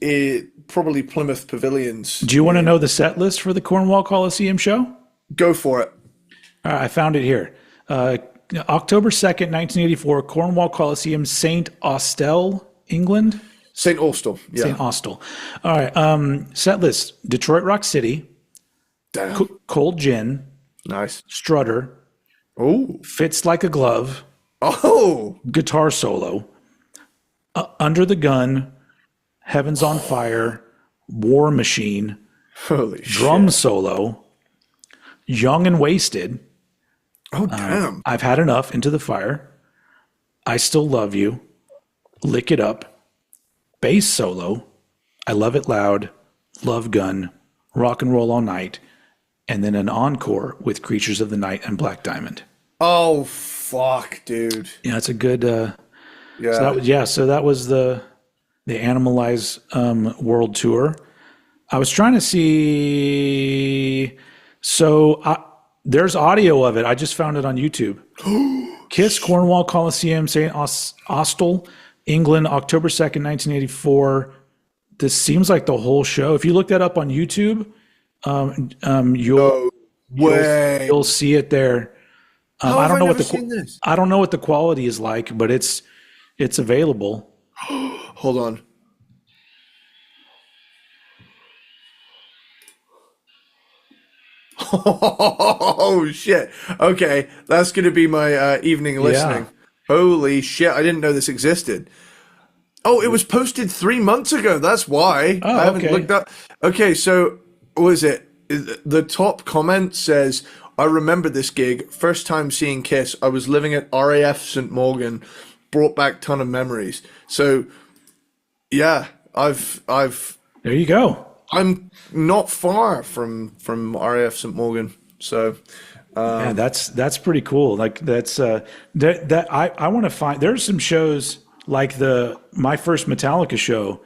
probably Plymouth Pavilions. Do you want to know the set list for the Cornwall Coliseum show? Go for it. All right, I found it here. October 2nd, 1984, Cornwall Coliseum, St. Austell, England. St. Austell, yeah. St. Austell. All right, set list. Detroit Rock City. Damn. Cold Gin. Nice. Strutter. Oh. Fits Like a Glove. Oh. Guitar solo. Under the Gun. Heaven's on Fire. War Machine. Holy Drum shit. solo. Young and Wasted. Oh, damn. I've Had Enough, Into the Fire. I Still Love You. Lick It Up. Bass solo. I Love It Loud. Love Gun. Rock and Roll All Night. And then an encore with Creatures of the Night and Black Diamond. Oh, fuck, dude. Yeah, it's a good... yeah. So that was the Animalize World Tour. I was trying to see... So there's audio of it. I just found it on YouTube. Kiss Cornwall Coliseum, St. Austell, England, October 2nd, 1984. This seems like the whole show. If you look that up on YouTube, you'll see it there. I don't know what I don't know what the quality is like, but it's available. Hold on. Oh shit. Okay, that's going to be my evening listening. Yeah. Holy shit, I didn't know this existed. Oh, it was posted 3 months ago. That's why. I haven't looked up. Okay, so what is it? The top comment says, I remember this gig. First time seeing Kiss. I was living at RAF St. Morgan. Brought back ton of memories. So yeah, I've there you go. I'm not far from RAF St. Morgan, so yeah, that's pretty cool. Like that's that I want to find. There's some shows like my first Metallica show.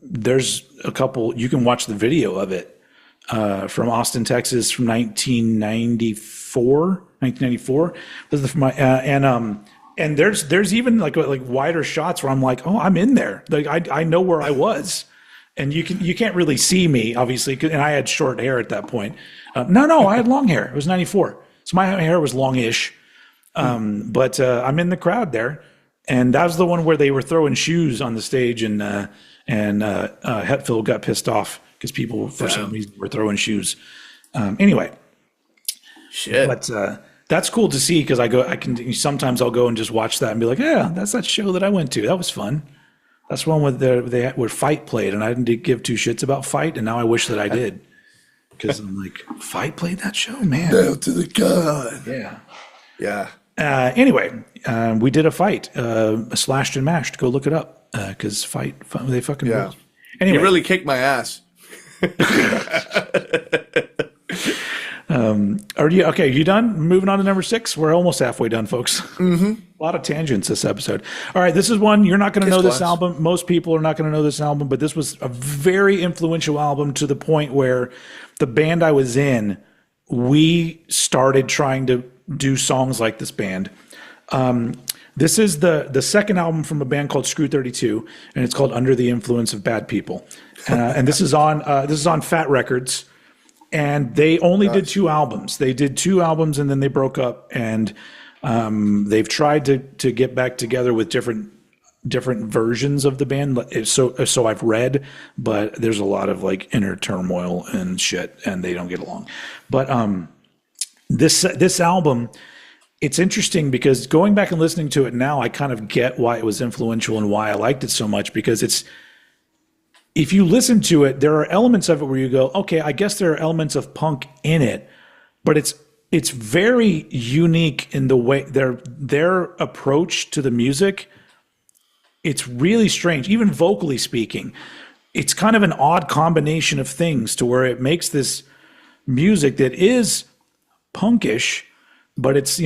There's a couple you can watch the video of it from Austin, Texas, from 1994. This is my and there's even like wider shots where I'm like, oh, I'm in there. Like I know where I was. And you can't really see me, obviously, and I had short hair at that point. No, I had long hair. It was 94, so my hair was longish. But I'm in the crowd there, and that was the one where they were throwing shoes on the stage, and Hetfield got pissed off because people for some reason were throwing shoes. Anyway, shit. But that's cool to see because sometimes I'll go and just watch that and be like, yeah, that's that show that I went to. That was fun. That's one where Fight played, and I didn't give two shits about Fight, and now I wish that I did. Because I'm like, Fight played that show? Man. Down to the gun. Yeah. Yeah. Anyway, we did a Fight, Slashed and Mashed. Go look it up, because Fight, they fucking rule. Anyway. You really kicked my ass. Okay, you done? Moving on to number 6. We're almost halfway done, folks. Mm-hmm. A lot of tangents this episode. All right, this is one you're not going to know this album. Most people are not going to know this album, but this was a very influential album to the point where the band I was in, we started trying to do songs like this band. This is the second album from a band called Screw 32, and it's called Under the Influence of Bad People. And this is on Fat Records. And they only did 2 albums. They did 2 albums and then they broke up. And they've tried to get back together with different versions of the band. So I've read, but there's a lot of like inner turmoil and shit, and they don't get along. But this album, it's interesting because going back and listening to it now, I kind of get why it was influential and why I liked it so much, because if you listen to it, there are elements of it where you go, okay, I guess there are elements of punk in it, but it's very unique in the way their approach to the music. It's really strange, even vocally speaking. It's kind of an odd combination of things to where it makes this music that is punkish, but it's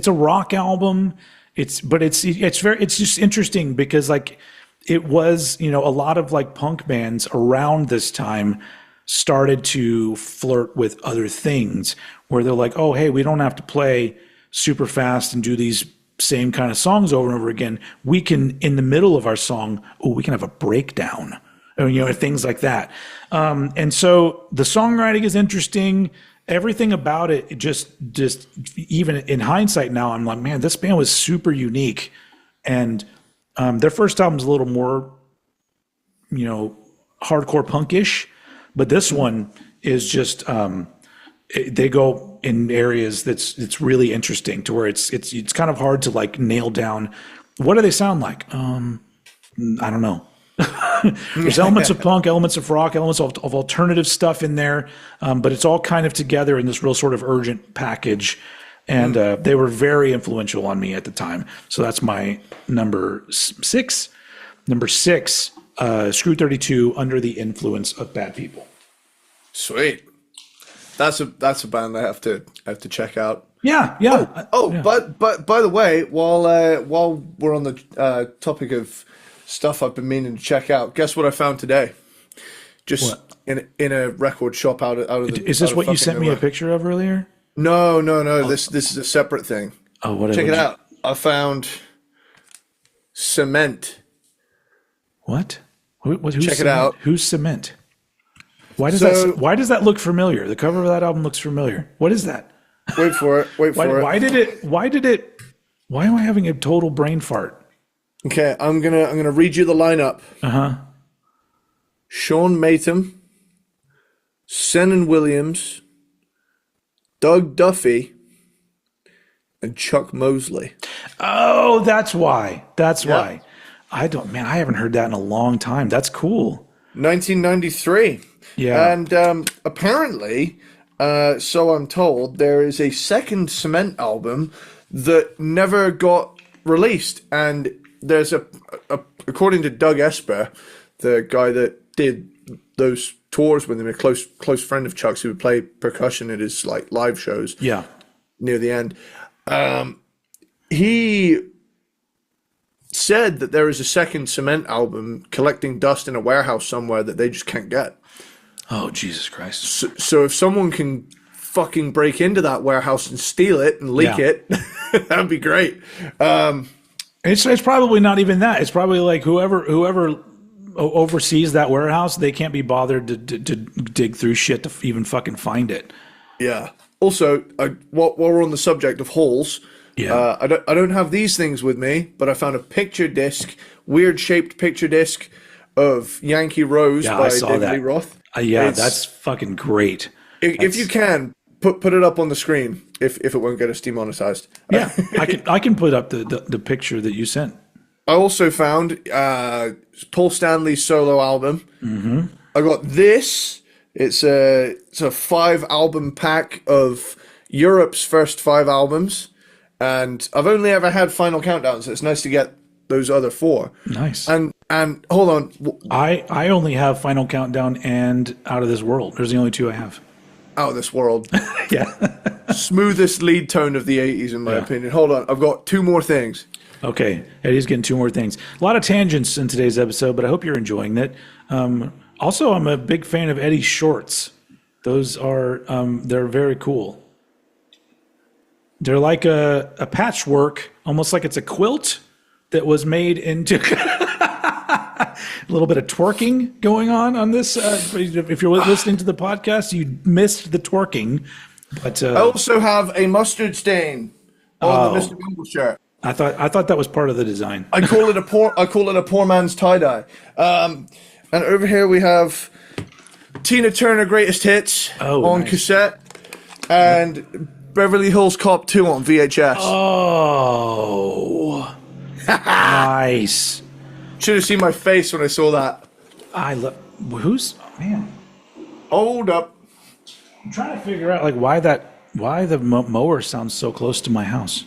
a rock album. It's just interesting because like it was, a lot of like punk bands around this time started to flirt with other things where they're like, oh, hey, we don't have to play super fast and do these same kind of songs over and over again. We can, in the middle of our song, we can have a breakdown, things like that. And so the songwriting is interesting. Everything about it just even in hindsight now, I'm like, man, this band was super unique. And their first album's a little more, hardcore punkish, but this one is just they go in areas it's really interesting to where it's kind of hard to like nail down what do they sound like. I don't know. There's elements of punk, elements of rock, elements of alternative stuff in there, but it's all kind of together in this real sort of urgent package. And they were very influential on me at the time. So that's my number 6. Number 6, Screw 32, Under the Influence of Bad People. Sweet. That's a band I have to check out. Yeah. Yeah. But by the way, while we're on the topic of stuff I've been meaning to check out, guess what I found today? Just what? in a record shop out of the. Is this what you sent me a picture of earlier? No. Oh. This is a separate thing. Oh, what? Check it out. I found Cement. What? Who's Check Cement? it out. Who's Cement? Why does that look familiar? The cover of that album looks familiar. What is that? Wait for it. Why am I having a total brain fart? Okay, I'm gonna read you the lineup. Sean Matham, Senan Williams, Doug Duffy, and Chuck Mosley. Oh, that's why. Why. I haven't heard that in a long time. That's cool. 1993. Yeah. And apparently, so I'm told, there is a second Cement album that never got released. And there's according to Doug Esper, the guy that did those tours with him, a close friend of Chuck's who would play percussion at his like live shows. Yeah. Near the end. He said that there is a second Cement album collecting dust in a warehouse somewhere that they just can't get. Oh, Jesus Christ. So if someone can fucking break into that warehouse and steal it and leak it, that'd be great. It's probably not even that. It's probably like whoever oversees that warehouse, they can't be bothered to dig through shit to even fucking find it. Yeah. Also, while we're on the subject of hauls, I don't have these things with me, but I found a picture disc, weird shaped picture disc of Yankee Rose by David Lee Roth. That's fucking great. If you can, put it up on the screen if it won't get us demonetized. Yeah, I can put up the picture that you sent. I also found Paul Stanley's solo album. Mm-hmm. I got this. It's a 5-album pack of Europe's first 5 albums, and I've only ever had Final Countdown, so it's nice to get those other 4. Nice. And hold on, I only have Final Countdown and Out of This World. There's the only 2 I have. Out of This World. Yeah. smoothest lead tone of the 80s, in my opinion. Hold on, I've got two more things. Okay, Eddie's getting two more things. A lot of tangents in today's episode, but I hope you're enjoying it. Also, I'm a big fan of Eddie's shorts. Those are they're very cool. They're like a patchwork, almost like it's a quilt that was made into a little bit of twerking going on this. If you're listening to the podcast, you missed the twerking. But I also have a mustard stain on the Mr. Gumble shirt. I thought that was part of the design. I call it a poor man's tie dye. And over here we have Tina Turner Greatest Hits on cassette, and Beverly Hills Cop 2 on VHS. Oh, nice. Should have seen my face when I saw that. Man? Hold up. I'm trying to figure out why the mower sounds so close to my house.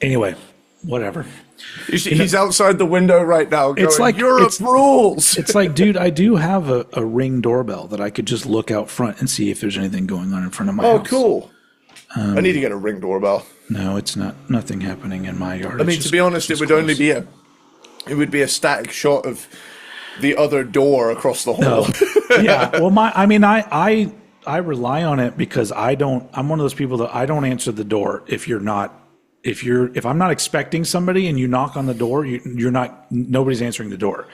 Anyway, whatever. He's outside the window right now going, it's like Europe rules. It's like, dude, I do have a Ring doorbell that I could just look out front and see if there's anything going on in front of my house. Oh, cool. I need to get a Ring doorbell. No, it's nothing happening in my yard. I mean, to be honest, it would only be a a static shot of the other door across the hall. No. Yeah. Well, I rely on it because I'm one of those people that I don't answer the door if I'm not expecting somebody and you knock on the door, nobody's answering the door.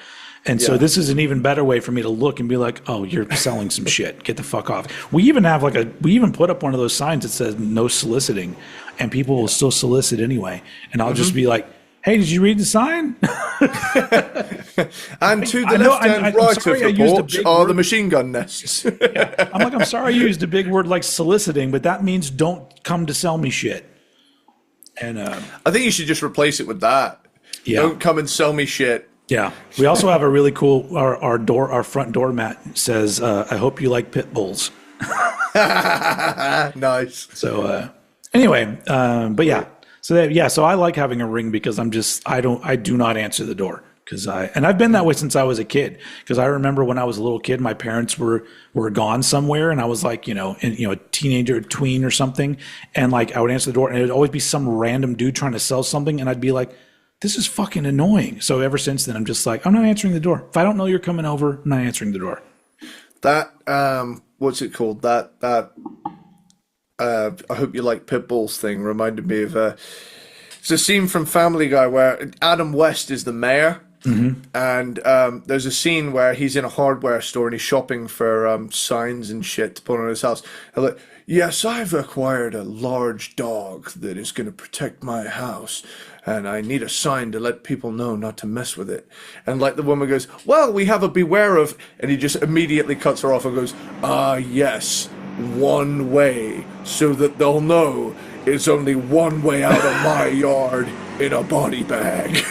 And so this is an even better way for me to look and be like, oh, you're selling some shit. Get the fuck off. We even have we even put up one of those signs that says no soliciting, and people will still solicit anyway. And I'll just be like, hey, did you read the sign? And to the left and right of the porch are the machine gun nests. Yeah. I'm sorry I used a big word like soliciting, but that means don't come to sell me shit. And I think you should just replace it with that. Yeah. Don't come and sell me shit. Yeah. We also have a really cool our front doormat says, I hope you like pit bulls. Nice. So anyway, but yeah. So I like having a Ring because I do not answer the door and I've been that way since I was a kid. Because I remember when I was a little kid, my parents were gone somewhere, and I was like, a teenager, a tween or something, and I would answer the door, and it would always be some random dude trying to sell something, and I'd be like, this is fucking annoying. So ever since then, I'm just like, I'm not answering the door. If I don't know you're coming over, I'm not answering the door. That what's it called? That I hope you like pit bulls thing reminded me of it's a scene from Family Guy where Adam West is the mayor. Mm-hmm. And there's a scene where he's in a hardware store and he's shopping for signs and shit to put on his house. And like, yes, I've acquired a large dog that is going to protect my house, and I need a sign to let people know not to mess with it. And the woman goes, well, we have a beware of, and he just immediately cuts her off and goes, yes, one way, so that they'll know it's only one way out of my yard in a body bag.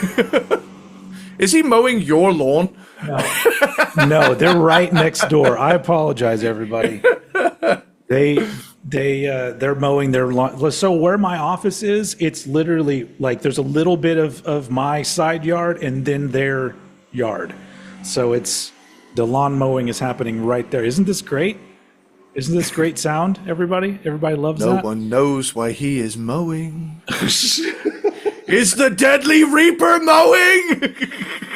Is he mowing your lawn? No, they're right next door. I apologize, everybody. They're mowing their lawn. So where my office is, it's literally there's a little bit of my side yard and then their yard. So it's the lawn mowing is happening right there. Isn't this great? Isn't this great sound, everybody? Everybody loves that? No one knows why he is mowing. Is the Deadly Reaper mowing?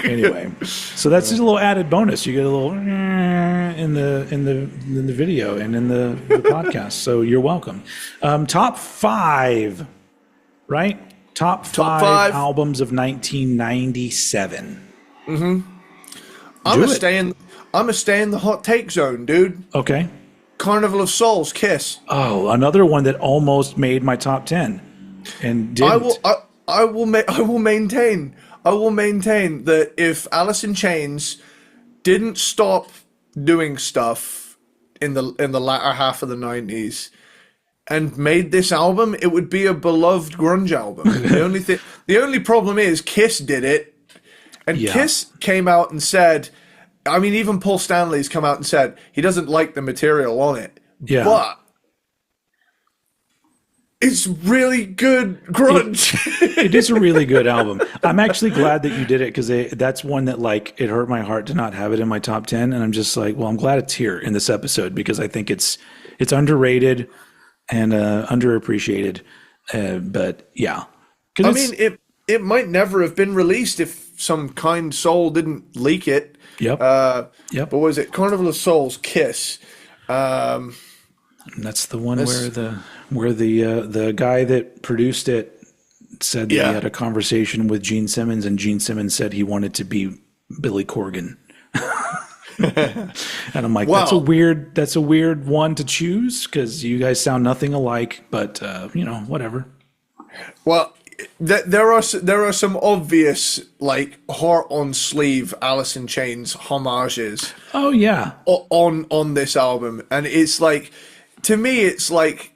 Anyway, so that's just a little added bonus. You get a little in the video and in the podcast. So you're welcome. Top 5, right? Top five albums of 1997. Mm-hmm. I'm gonna stay in the hot take zone, dude. Okay. Carnival of Souls, Kiss. Oh, another one that almost made my top 10 and didn't. I will maintain that if Alice in Chains didn't stop doing stuff in the latter half of the 90s and made this album, it would be a beloved grunge album. The only problem is Kiss did it, and Kiss came out and said, I mean, even Paul Stanley's come out and said he doesn't like the material on it. Yeah. But it's really good grunge. It is a really good album. I'm actually glad that you did it because that's one that it hurt my heart to not have it in my top 10. And I'm just like, well, I'm glad it's here in this episode because I think it's underrated. and underappreciated. But yeah, I mean, it might never have been released if some kind soul didn't leak it. Yep. But was it Carnival of Souls, Kiss? That's the one where the guy that produced it said that he had a conversation with Gene Simmons, and Gene Simmons said he wanted to be Billy Corgan. And I'm like, that's a weird one to choose because you guys sound nothing alike, but whatever. Well, there are some obvious like heart on sleeve Alice in Chains homages. Oh yeah, on this album, and it's like, to me, it's like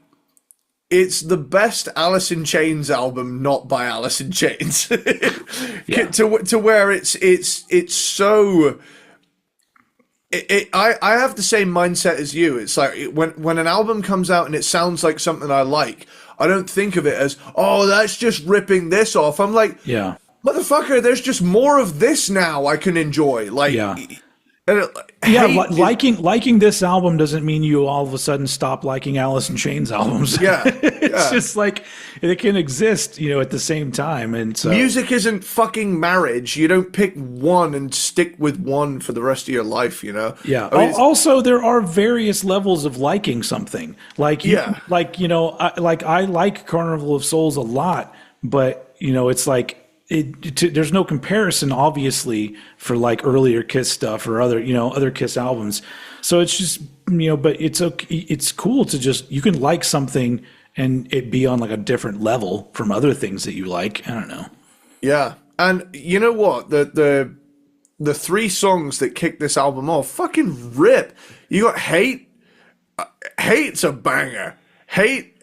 it's the best Alice in Chains album not by Alice in Chains. to where it's so. I have the same mindset as you. It's like when an album comes out and it sounds like something I like, I don't think of it as, oh, that's just ripping this off. I'm like, yeah, motherfucker, there's just more of this now I can enjoy. Like, liking this album doesn't mean you all of a sudden stop liking Alice in Chains albums. Yeah, it's just like it can exist, at the same time. And so music isn't fucking marriage. You don't pick one and stick with one for the rest of your life. Yeah. I mean, also, there are various levels of liking something. I like Carnival of Souls a lot, but it's like. There's no comparison, obviously, for like earlier Kiss stuff or other Kiss albums. So it's just, but it's okay. It's cool to just, you can like something and it be on like a different level from other things that you like. I don't know. Yeah. And you know what? The 3 songs that kick this album off fucking rip. You got Hate. Hate's a banger. Hate,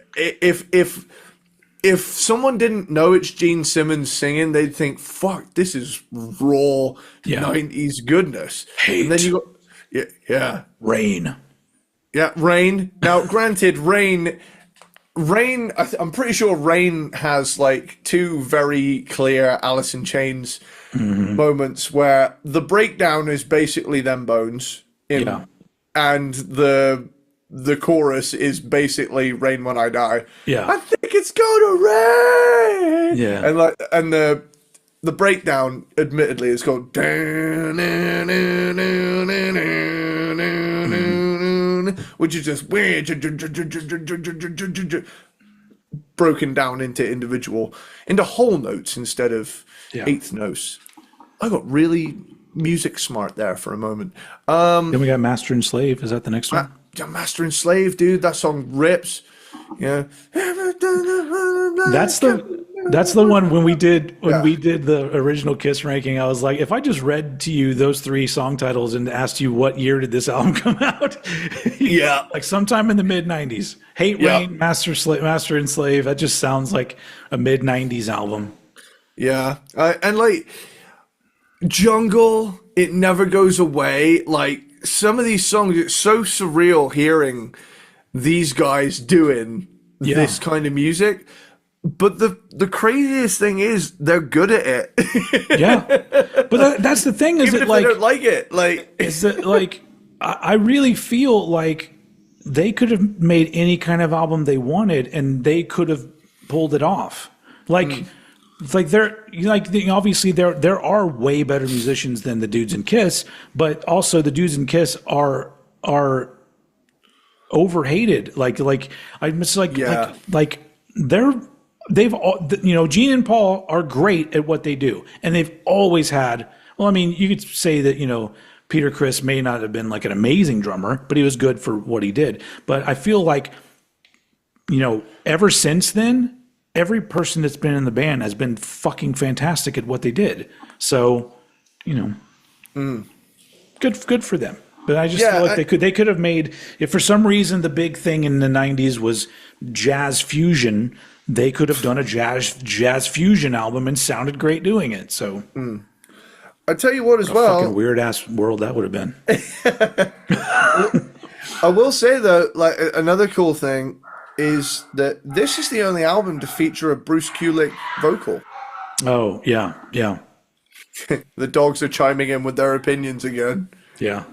if someone didn't know it's Gene Simmons singing, they'd think, fuck, this is raw 90s goodness. Hate. And then you got, Rain. Yeah, Rain. Now, granted, Rain, I'm pretty sure Rain has like 2 very clear Alice in Chains moments where the breakdown is basically them bones. And the chorus is basically "Rain When I Die." Yeah, I think it's gonna rain. Yeah, and the breakdown, admittedly, is called which is just broken down into whole notes instead of eighth notes. I got really music smart there for a moment. Then we got Master and Slave. Is that the next one? Master and Slave, dude, that song rips. Yeah, that's the one when we did the original Kiss ranking. I was like, if I just read to you those 3 song titles and asked you what year did this album come out, like sometime in the mid '90s. Hate, Rain, Master and Slave. That just sounds like a mid '90s album. Yeah, and like Jungle, It Never Goes Away. Like, some of these songs, it's so surreal hearing these guys doing this kind of music. But the craziest thing is they're good at it. Yeah, but that's the thing. Is even if they don't like it, like is that like I really feel like they could have made any kind of album they wanted, and they could have pulled it off. Like. It's like obviously there are way better musicians than the dudes in Kiss, but also the dudes in Kiss are overhated. They've all, Gene and Paul are great at what they do, and they've always had. Well, I mean, you could say that Peter Criss may not have been like an amazing drummer, but he was good for what he did. But I feel like ever since then, every person that's been in the band has been fucking fantastic at what they did. So, good for them. But I just feel like they could have made, if for some reason the big thing in the 90s was jazz fusion, they could have done a jazz fusion album and sounded great doing it. So I tell you what, as well, fucking weird ass world that would have been. I will say though, like another cool thing is that this is the only album to feature a Bruce Kulick vocal. Oh, yeah. The dogs are chiming in with their opinions again. Yeah.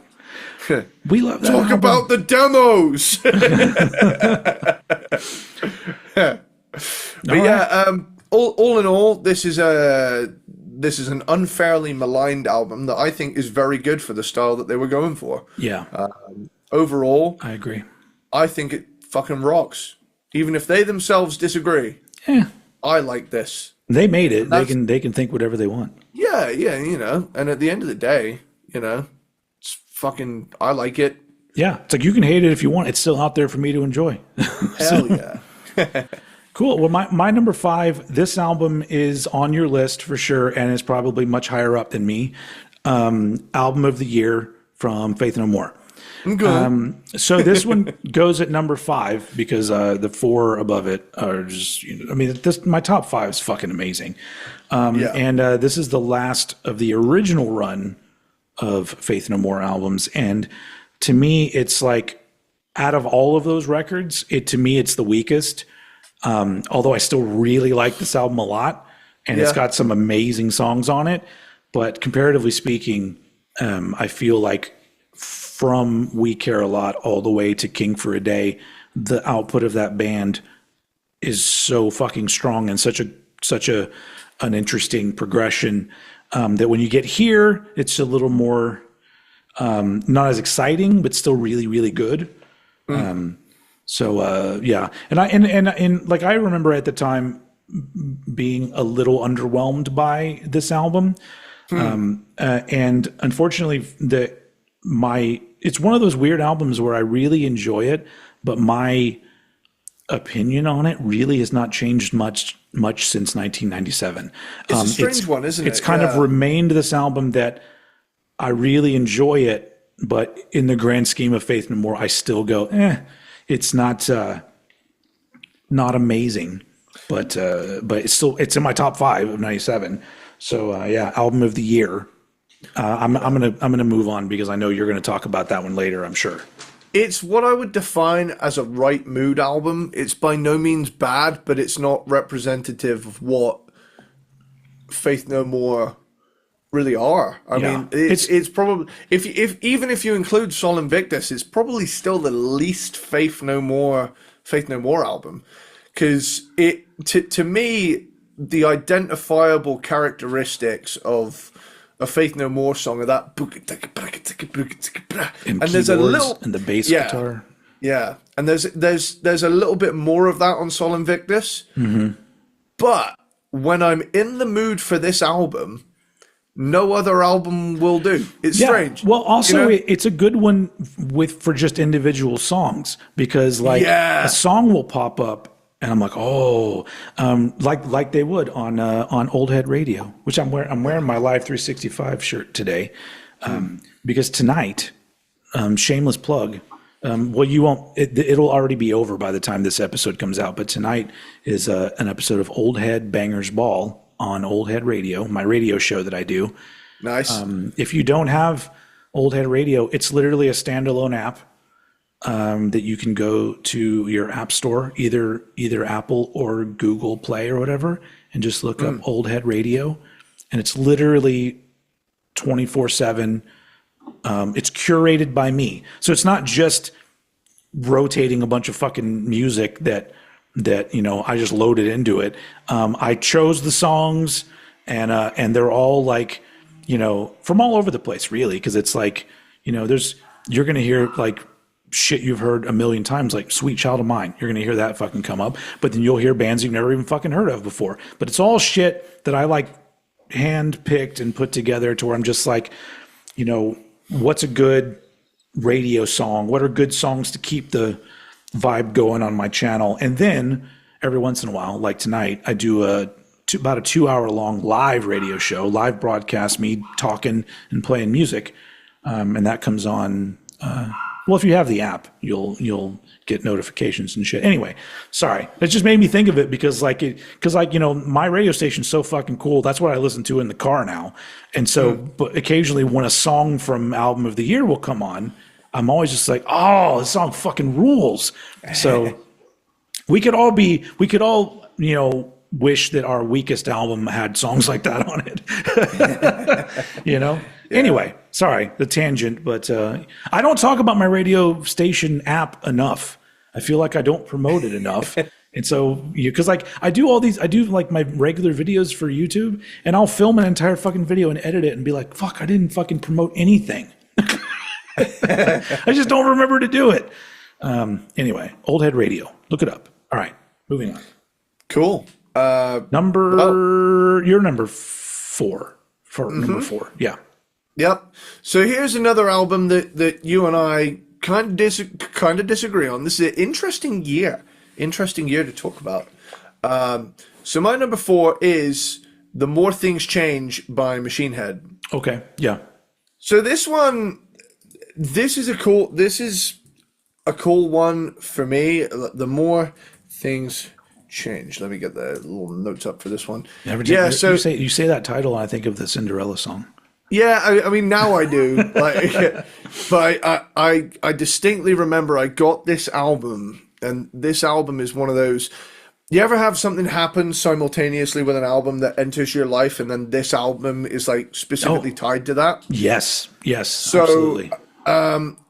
We love that Talk album. about the demos. But yeah, all in all, this is an unfairly maligned album that I think is very good for the style that they were going for. Yeah. Overall, I agree. I think it fucking rocks. Even if they themselves disagree, I like this. They made it. They can think whatever they want. Yeah, you know. And at the end of the day, you know, it's fucking. I like it. Yeah, it's like you can hate it if you want. It's still out there for me to enjoy. Hell yeah. Cool. Well, my number 5. This album is on your list for sure, and it's probably much higher up than me. Album of the year from Faith No More. So this one goes at number 5 because the 4 above it are just, you know, I mean, my top 5 is fucking amazing. And this is the last of the original run of Faith No More albums. And to me, it's like, out of all of those records, to me, it's the weakest. Although I still really like this album a lot, and it's got some amazing songs on it. But comparatively speaking, I feel like from We Care a Lot all the way to King for a Day, the output of that band is so fucking strong and such an interesting progression that when you get here, it's a little more not as exciting, but still really, really good. So yeah, and I remember at the time being a little underwhelmed by this album, and unfortunately it's one of those weird albums where I really enjoy it, but my opinion on it really has not changed much since 1997. It's a strange one, isn't it? It's kind of remained this album that I really enjoy it, but in the grand scheme of Faith No More, I still go, it's not amazing, but it's in my top 5 of 97. So yeah, album of the year. I'm gonna move on because I know you're gonna talk about that one later, I'm sure. It's what I would define as a right mood album. It's by no means bad, but it's not representative of what Faith No More really are. I mean, it's probably even if you include Sol Invictus, it's probably still the least Faith No More album, because to me the identifiable characteristics of a Faith No More song are that and there's a little and the bass guitar. Yeah, and there's a little bit more of that on Sol Invictus. But when I'm in the mood for this album, no other album will do. It's strange. Well, also, you know? It's a good one for just individual songs, because a song will pop up and I'm like, like they would on Old Head Radio, which I'm wearing my Live 365 shirt today, because tonight, shameless plug. Well, you won't. It'll already be over by the time this episode comes out. But tonight is an episode of Old Head Bangers Ball on Old Head Radio, my radio show that I do. Nice. If you don't have Old Head Radio, it's literally a standalone app that you can go to your app store, either Apple or Google Play or whatever, and just look up Old Head Radio, and it's literally 24/7. It's curated by me, so it's not just rotating a bunch of fucking music that I just loaded into it. I chose the songs, and they're all like, from all over the place, really, because it's like, you're gonna hear like shit you've heard a million times, like Sweet Child of Mine. You're gonna hear that fucking come up, but then you'll hear bands you've never even fucking heard of before. But it's all shit that I like hand picked and put together to where I'm just like, what's a good radio song? What are good songs to keep the vibe going on my channel? And then every once in a while, like tonight, I do about a 2-hour long live radio show, live broadcast, me talking and playing music, and that comes on. Well, if you have the app, you'll get notifications and shit. Anyway, sorry, it just made me think of it because my radio station's so fucking cool. That's what I listen to in the car now, and so but occasionally when a song from Album of the Year will come on, I'm always just like, oh, this song fucking rules. So we could all wish that our weakest album had songs like that on it. Yeah. Anyway, sorry, the tangent, but I don't talk about my radio station app enough. I feel like I don't promote it enough. And so, because like I do like my regular videos for YouTube, and I'll film an entire fucking video and edit it and be like, fuck, I didn't fucking promote anything. I just don't remember to do it. Anyway, Old Head Radio. Look it up. All right, moving on. Cool. You're number 4. Number 4. Yeah. Yep. So here's another album that you and I kind of disagree on. This is an interesting year to talk about. So my number 4 is The More Things Change by Machine Head. Okay. Yeah. So this is a cool one for me. The More Things Change. Let me get the little notes up for this one. So you say that title, and I think of the Cinderella song. Yeah, I mean now I do. Like, but I distinctly remember I got this album, and this album is one of those. You ever have something happen simultaneously with an album that enters your life, and then this album is like specifically tied to that? Yes, so, absolutely.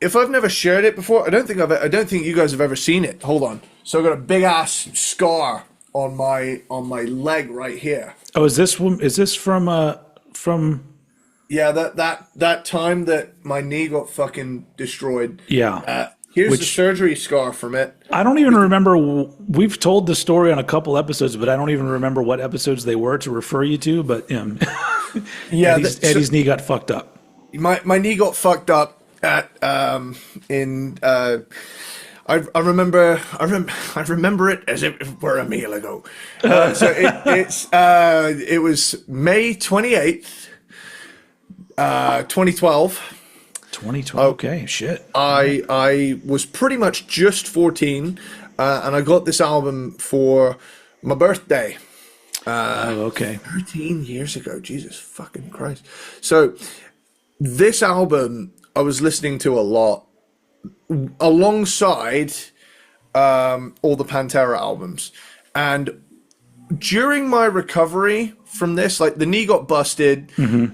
If I've never shared it before, I don't think you guys have ever seen it. Hold on. So I've got a big ass scar on my leg right here. Oh, is this from? Yeah, that time that my knee got fucking destroyed. Yeah. Here's the surgery scar from it. I don't even remember. We've told the story on a couple episodes, but I don't even remember what episodes they were to refer you to. But yeah, Eddie's knee got fucked up. My knee got fucked up at I remember it as if it were a meal ago. It was May 28th, 2012. 2012. Okay, shit. I was pretty much just 14, and I got this album for my birthday. Okay. 13 years ago. Jesus fucking Christ. So this album I was listening to a lot alongside all the Pantera albums. And during my recovery from this, like the knee got busted, 2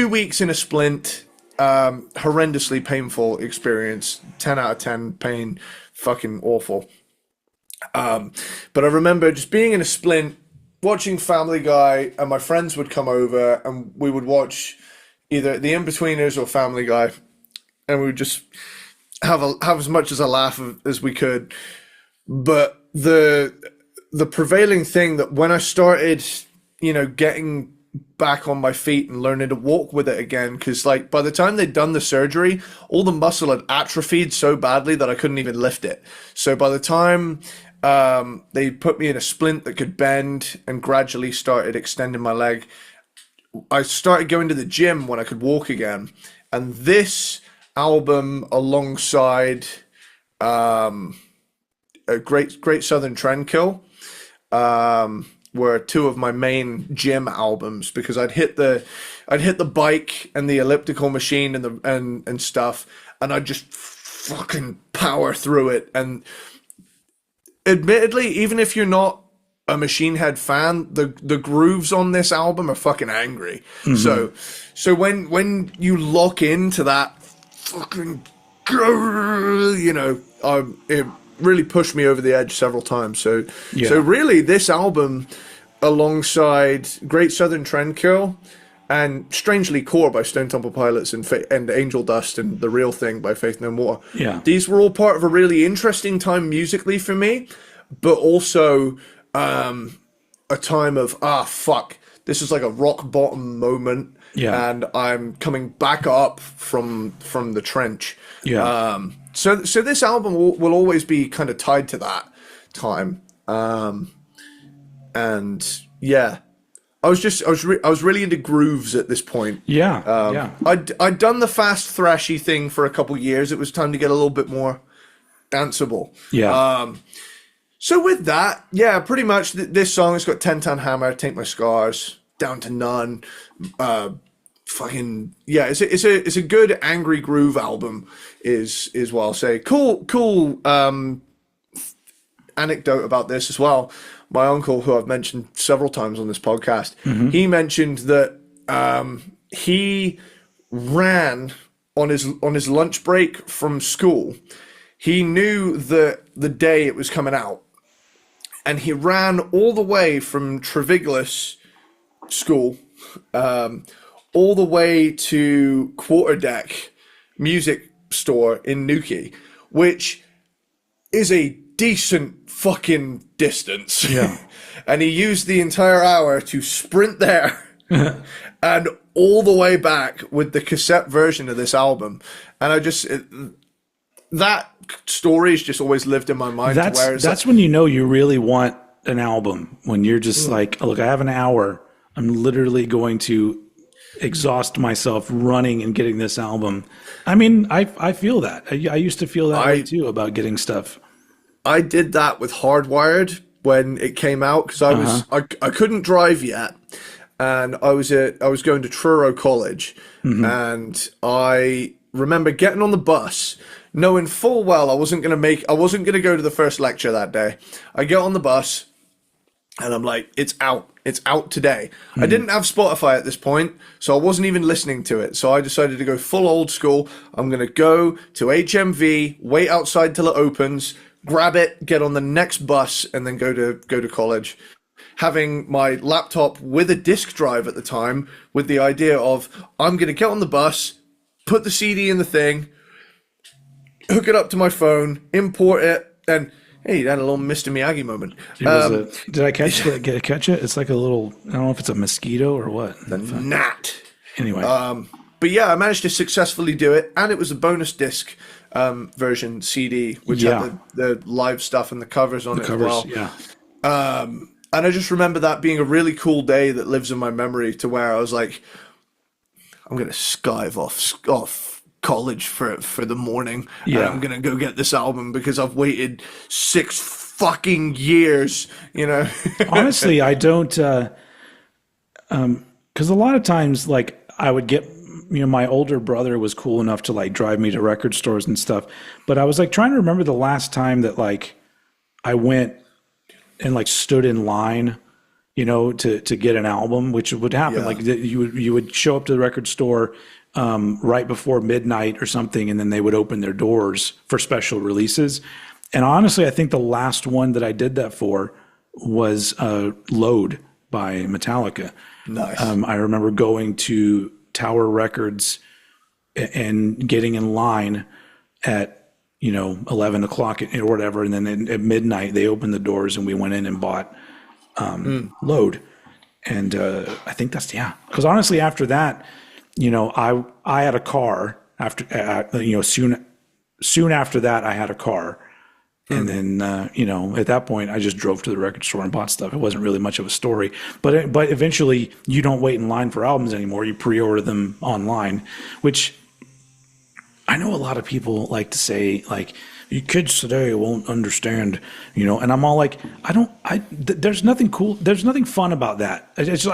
weeks in a splint, horrendously painful experience, 10 out of 10 pain, fucking awful. But I remember just being in a splint, watching Family Guy, and my friends would come over and we would watch either The In-Betweeners or Family Guy, and we would just have as much as a laugh as we could. But the prevailing thing that when I started, getting back on my feet and learning to walk with it again, because like by the time they'd done the surgery, all the muscle had atrophied so badly that I couldn't even lift it. So by the time they put me in a splint that could bend and gradually started extending my leg, I started going to the gym when I could walk again. And this album alongside a Great Southern Trendkill were two of my main gym albums, because I'd hit the bike and the elliptical machine and stuff, and I'd just fucking power through it. And admittedly, even if you're not a Machine Head fan, the grooves on this album are fucking angry. So when you lock into that fucking, it really pushed me over the edge several times. So really this album, alongside Great Southern Trendkill and strangely Core by Stone Temple Pilots and Angel Dust and The Real Thing by Faith No More, these were all part of a really interesting time musically for me, but also a time of fuck, this is like a rock bottom moment, and I'm coming back up from the trench. So this album will always be kind of tied to that time. And yeah, I was really into grooves at this point. I'd done the fast thrashy thing for a couple years. It was time to get a little bit more danceable. So with that, pretty much this song has got 10 Ton Hammer, Take My Scars, Down to None. It's a good angry groove album is what I'll say. Cool anecdote about this as well. My uncle, who I've mentioned several times on this podcast, he mentioned that he ran on his lunch break from school. He knew that the day it was coming out. And he ran all the way from Treviglas School, all the way to Quarterdeck Music Store in Newquay, which is a decent fucking distance. Yeah. And he used the entire hour to sprint there and all the way back with the cassette version of this album. And that story's just always lived in my mind. That's when you know you really want an album, when you're just like, look, I have an hour. I'm literally going to exhaust myself running and getting this album. I mean, I feel that. I used to feel that way too about getting stuff. I did that with Hardwired when it came out, because I couldn't drive yet, and I was going to Truro College, and I remember getting on the bus, knowing full well I wasn't going to go to the first lecture that day. I get on the bus, and I'm like, it's out today. I didn't have Spotify at this point, so I wasn't even listening to it. So I decided to go full old school. I'm going to go to HMV, wait outside till it opens, grab it, get on the next bus, and then go to college. Having my laptop with a disk drive at the time, with the idea of, I'm going to get on the bus, put the CD in the thing, hook it up to my phone, import it, and hey, you had a little Mr. Miyagi moment. Did I catch it? It's like a little, I don't know if it's a mosquito or what. The gnat. Anyway. But yeah, I managed to successfully do it, and it was a bonus disc version CD, which had the live stuff and the covers on it as well. Yeah. And I just remember that being a really cool day that lives in my memory, to where I was like, I'm going to skive off college for the morning, and I'm going to go get this album because I've waited 6 fucking years, you know? Honestly, I don't, because a lot of times, like, I would get, my older brother was cool enough to like drive me to record stores and stuff, but I was like trying to remember the last time that like I went and like stood in line, to get an album, which would happen. Yeah. Like you would show up to the record store right before midnight or something, and then they would open their doors for special releases. And honestly, I think the last one that I did that for was Load by Metallica. Nice. I remember going to Tower Records and getting in line at 11 o'clock or whatever, and then at midnight they opened the doors and we went in and bought Load. And I think that's because honestly after that, I had a car after soon after that I had a car. And then, at that point, I just drove to the record store and bought stuff. It wasn't really much of a story. But eventually, you don't wait in line for albums anymore. You pre-order them online, which I know a lot of people like to say, like, you kids today won't understand, and I'm all like, there's nothing cool. There's nothing fun about that. I just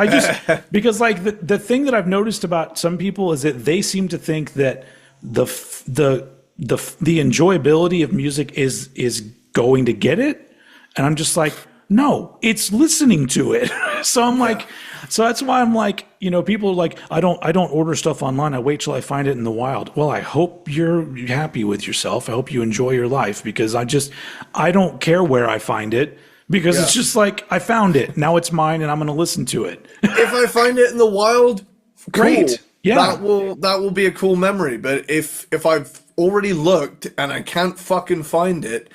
because, like, the thing that I've noticed about some people is that they seem to think that the enjoyability of music is going to get it, and I'm just like, no, it's listening to it. So I'm like, so that's why I'm like, people are like, I don't order stuff online. I wait till I find it in the wild. Well, I hope you're happy with yourself. I hope you enjoy your life, because I don't care where I find it, because it's just like, I found it, now it's mine, and I'm going to listen to it. If I find it in the wild, great. Cool. Yeah, that will be a cool memory. But if I've already looked and I can't fucking find it,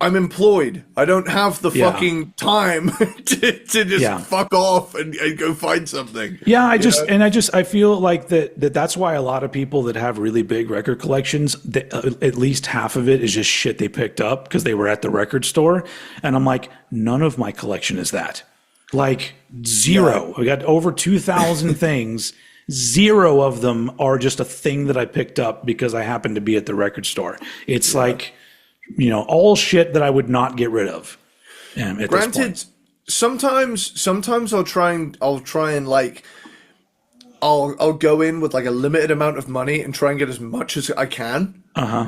I'm employed. I don't have the fucking time to just fuck off and go find something. Yeah, I feel like that's why a lot of people that have really big record collections, at least half of it is just shit they picked up because they were at the record store. And I'm like, none of my collection is that. Like, zero. We got over 2,000 things. 0 of them are just a thing that I picked up because I happened to be at the record store. It's like, all shit that I would not get rid of. At Granted, this point. sometimes I'll try and like, I'll go in with like a limited amount of money and try and get as much as I can.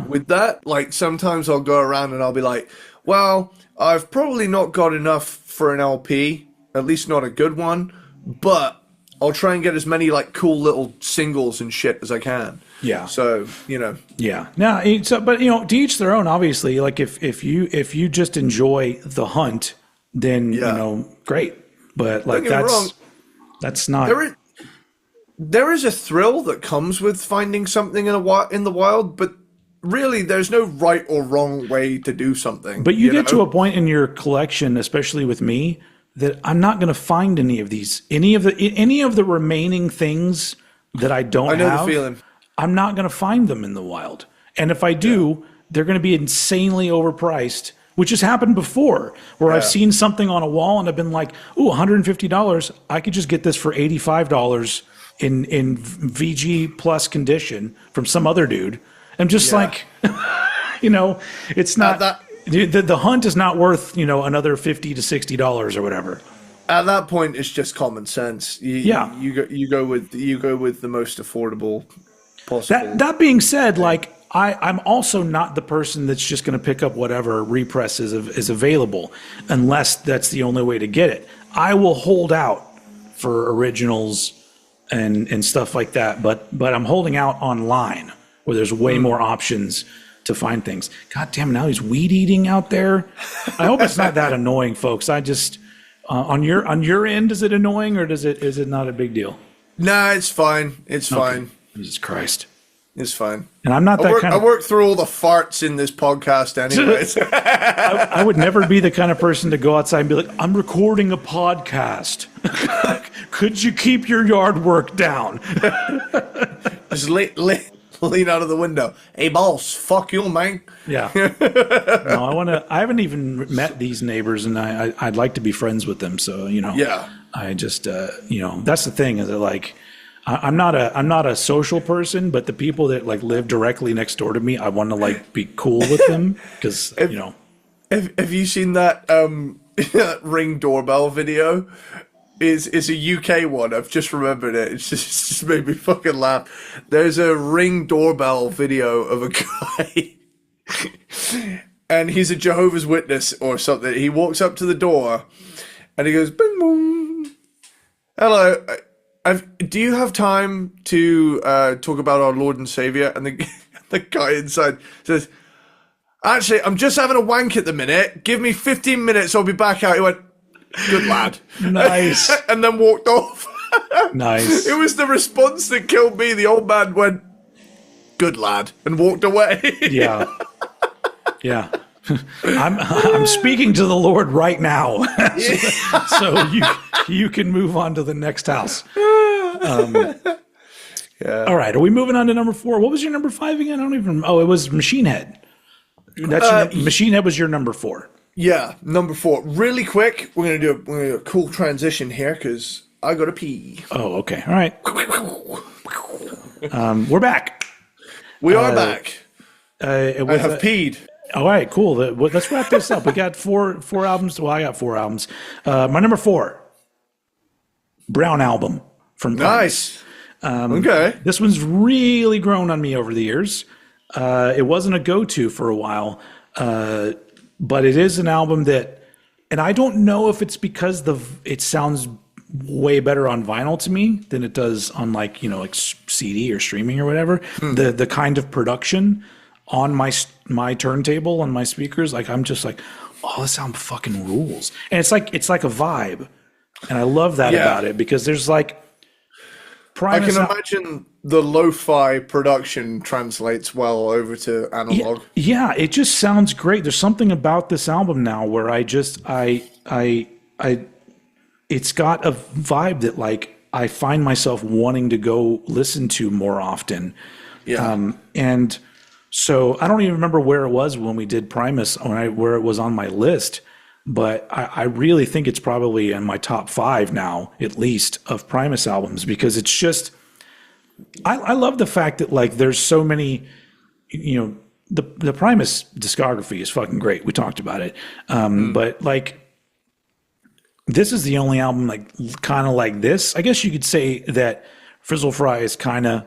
With that, like, sometimes I'll go around and I'll be like, well, I've probably not got enough for an LP, at least not a good one, but I'll try and get as many like cool little singles and shit as I can. Yeah. So, you know. Yeah. Now, so, but you know, to each their own. Obviously, like if you just enjoy the hunt, then you know, great. But like Don't get me wrong, that's not. There is a thrill that comes with finding something in the wild, but really, there's no right or wrong way to do something. But you get to a point in your collection, especially with me, that I'm not going to find any of the remaining things that I don't have. I know the feeling. I'm not going to find them in the wild. And if I do, they're going to be insanely overpriced, which has happened before, where I've seen something on a wall and I've been like, ooh, $150. I could just get this for $85 in VG plus condition from some other dude. I'm just like, you know, it's not the hunt is not worth, you know, another $50 to $60 or whatever. At that point, it's just common sense. You go with the most affordable possible. That being said, like I'm also not the person that's just going to pick up whatever repress is available, unless that's the only way to get it. I will hold out for originals and stuff like that, but I'm holding out online where there's way more options to find things. God damn, now he's weed eating out there. I hope it's not that annoying, folks. I just on your end, is it annoying or is it not a big deal? Nah, it's fine. It's fine. Jesus Christ. It's fine. And I'm not that kind of... I work through all the farts in this podcast anyways. I would never be the kind of person to go outside and be like, I'm recording a podcast. Could you keep your yard work down? Just lean out of the window. Hey, boss, fuck you, man. Yeah. No, I haven't even met these neighbors, and I'd like to be friends with them. So, you know, I just, you know, that's the thing is that like, I'm not a social person, but the people that like live directly next door to me, I want to like be cool with them because, you know. Have you seen that Ring doorbell video? Is a UK one. I've just remembered it. It's just made me fucking laugh. There's a Ring doorbell video of a guy, and he's a Jehovah's Witness or something. He walks up to the door, and he goes, "Bing bong, hello. Do you have time to talk about our Lord and Savior?" And the guy inside says, "Actually, I'm just having a wank at the minute. Give me 15 minutes. I'll be back out." He went, "Good lad." Nice. And then walked off. Nice. It was the response that killed me. The old man went, "Good lad," and walked away. Yeah. Yeah. I'm speaking to the Lord right now. So you can move on to the next house. All right. Are we moving on to number 4? What was your number 5 again? I don't even. Oh, it was Machine Head. Machine Head was your number 4. Yeah, number 4. Really quick, we're gonna do a cool transition here because I gotta pee. Oh, okay. All right. We're back. We are back. I have peed. All right, cool. Let's wrap this up. We got four albums. Well, I got 4 albums. My number 4, Brown Album from Primus. Nice. Okay. This one's really grown on me over the years. It wasn't a go-to for a while, but it is an album that, and I don't know if it's because it sounds way better on vinyl to me than it does on like, you know, like CD or streaming or whatever. The kind of production on my turntable on my speakers, like I'm just like, oh, this album fucking rules. And it's like a vibe, and I love that about it because there's like Primus. I can imagine the lo-fi production translates well over to analog. Yeah, it just sounds great. There's something about this album now where it's got a vibe that like I find myself wanting to go listen to more often. Yeah. And so I don't even remember where it was when we did Primus, where it was on my list, but I really think it's probably in my top 5 now, at least, of Primus albums, because it's just, I love the fact that like there's so many, you know, the Primus discography is fucking great. We talked about it. But like, this is the only album like kind of like this. I guess you could say that Frizzle Fry is kind of,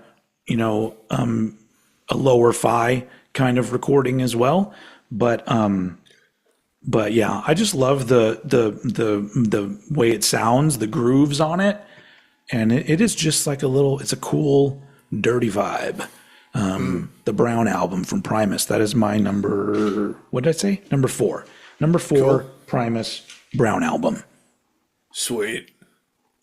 you know, a lower fi kind of recording as well. But yeah, I just love the way it sounds, the grooves on it. And it is just like it's a cool, dirty vibe. the Brown album from Primus. That is my number. What did I say? Number 4. Number 4, cool. Primus Brown album. Sweet.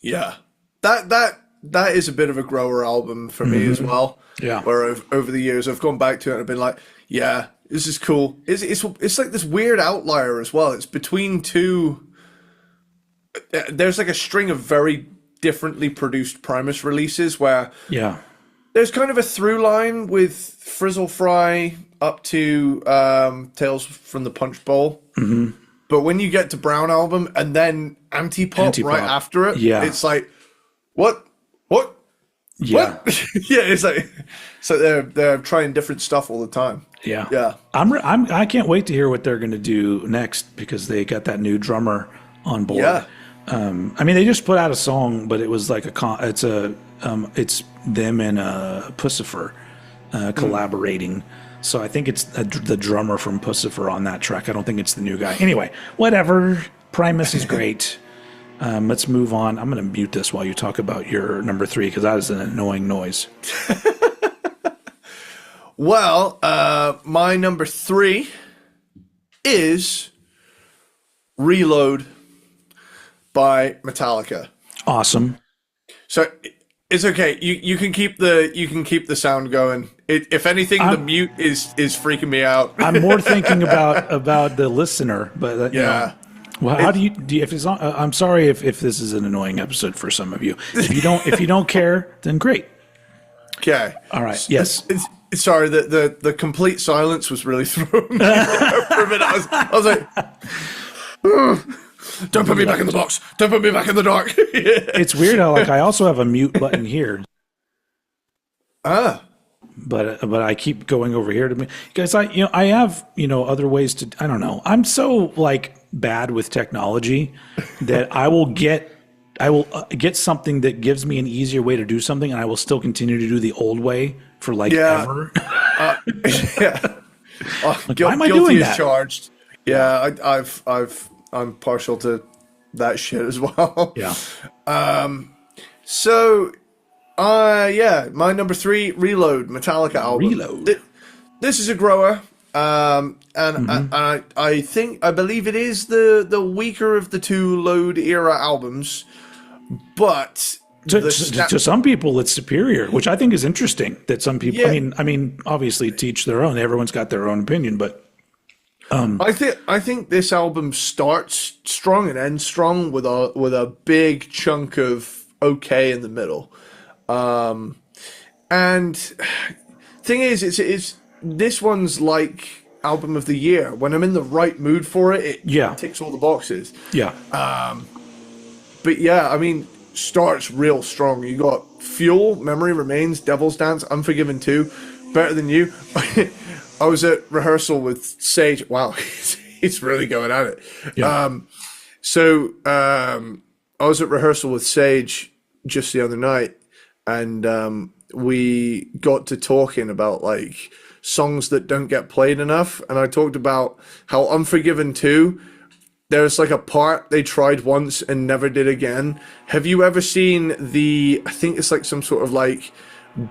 Yeah. That is a bit of a grower album for me as well. Yeah. Where over the years I've gone back to it and I've been like, yeah, this is cool. It's like this weird outlier as well. It's between two. There's like a string of very differently produced Primus releases where there's kind of a through line with Frizzle Fry up to Tales from the Punch Bowl. Mm-hmm. But when you get to Brown album and then Antipop right after it, it's like, what? Yeah. What? Yeah, it's like so they're trying different stuff all the time. Yeah. I can't wait to hear what they're going to do next because they got that new drummer on board. Yeah. I mean, they just put out a song, but it was like it's them and Pussifer collaborating. So I think it's the drummer from Pussifer on that track. I don't think it's the new guy. Anyway, whatever. Primus is great. Let's move on. I'm going to mute this while you talk about your number 3 because that is an annoying noise. Well, my number 3 is Reload by Metallica. Awesome. So it's okay. You can keep the sound going. If anything, the mute is freaking me out. I'm more thinking about the listener, but you know. Well, how do you if it's on, I'm sorry if this is an annoying episode for some of you. If you don't care, then great. Okay. All right. Yes. Sorry, the complete silence was really throwing me for a minute. I was like, don't put me back in the box. Don't put me back in the dark. It's weird how I also have a mute button here. But I keep going over here to me because I have other ways to. I don't know. I'm so bad with technology that I will get something that gives me an easier way to do something, and I will still continue to do the old way for ever. Why am I doing that? Charged. Yeah, I'm partial to that shit as well. Yeah. So, my number 3, Reload, Metallica album. Reload. This is a grower. I believe it is the weaker of the 2 Load era albums, but to some people it's superior, which I think is interesting. That some people, I mean, obviously teach their own. Everyone's got their own opinion, but I think this album starts strong and ends strong with a big chunk of okay in the middle. And thing is, it's this one's like album of the year. When I'm in the right mood for it, it ticks all the boxes. Yeah. But yeah, I mean, starts real strong. You got Fuel, Memory Remains, Devil's Dance, Unforgiven 2, Better Than You. I was at rehearsal with Sage. Wow, he's really going at it. Yeah. I was at rehearsal with Sage just the other night, and we got to talking about songs that don't get played enough. And I talked about how Unforgiven 2, there's a part they tried once and never did again. Have you ever seen I think it's some sort of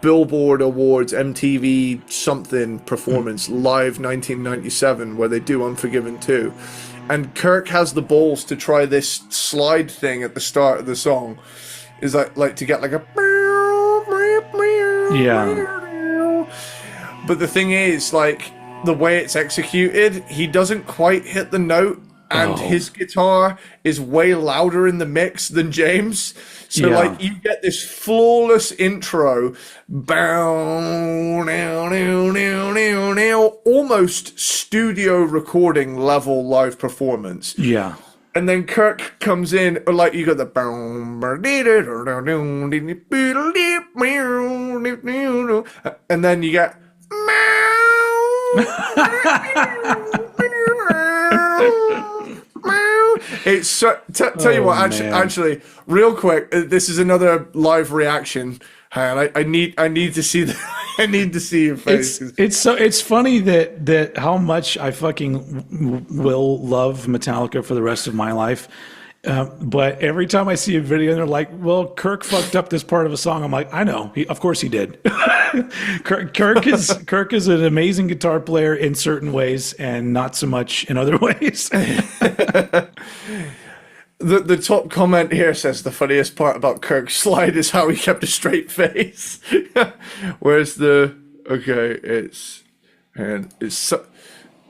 Billboard Awards, MTV something performance, live 1997, where they do Unforgiven 2. And Kirk has the balls to try this slide thing at the start of the song. Is to get a... Yeah. But the thing is, the way it's executed, he doesn't quite hit the note, and his guitar is way louder in the mix than James. So you get this flawless intro, almost studio recording level live performance. Yeah. And then Kirk comes in, you got the and then you get it's tell you what, actually, real quick, this is another live reaction. And I need to see I need to see your face. It's funny that how much I fucking will love Metallica for the rest of my life. But every time I see a video and they're like, well, Kirk fucked up this part of a song, I'm like, I know. Of course he did. Kirk is an amazing guitar player in certain ways and not so much in other ways. The top comment here says the funniest part about Kirk's slide is how he kept a straight face. Where's the it's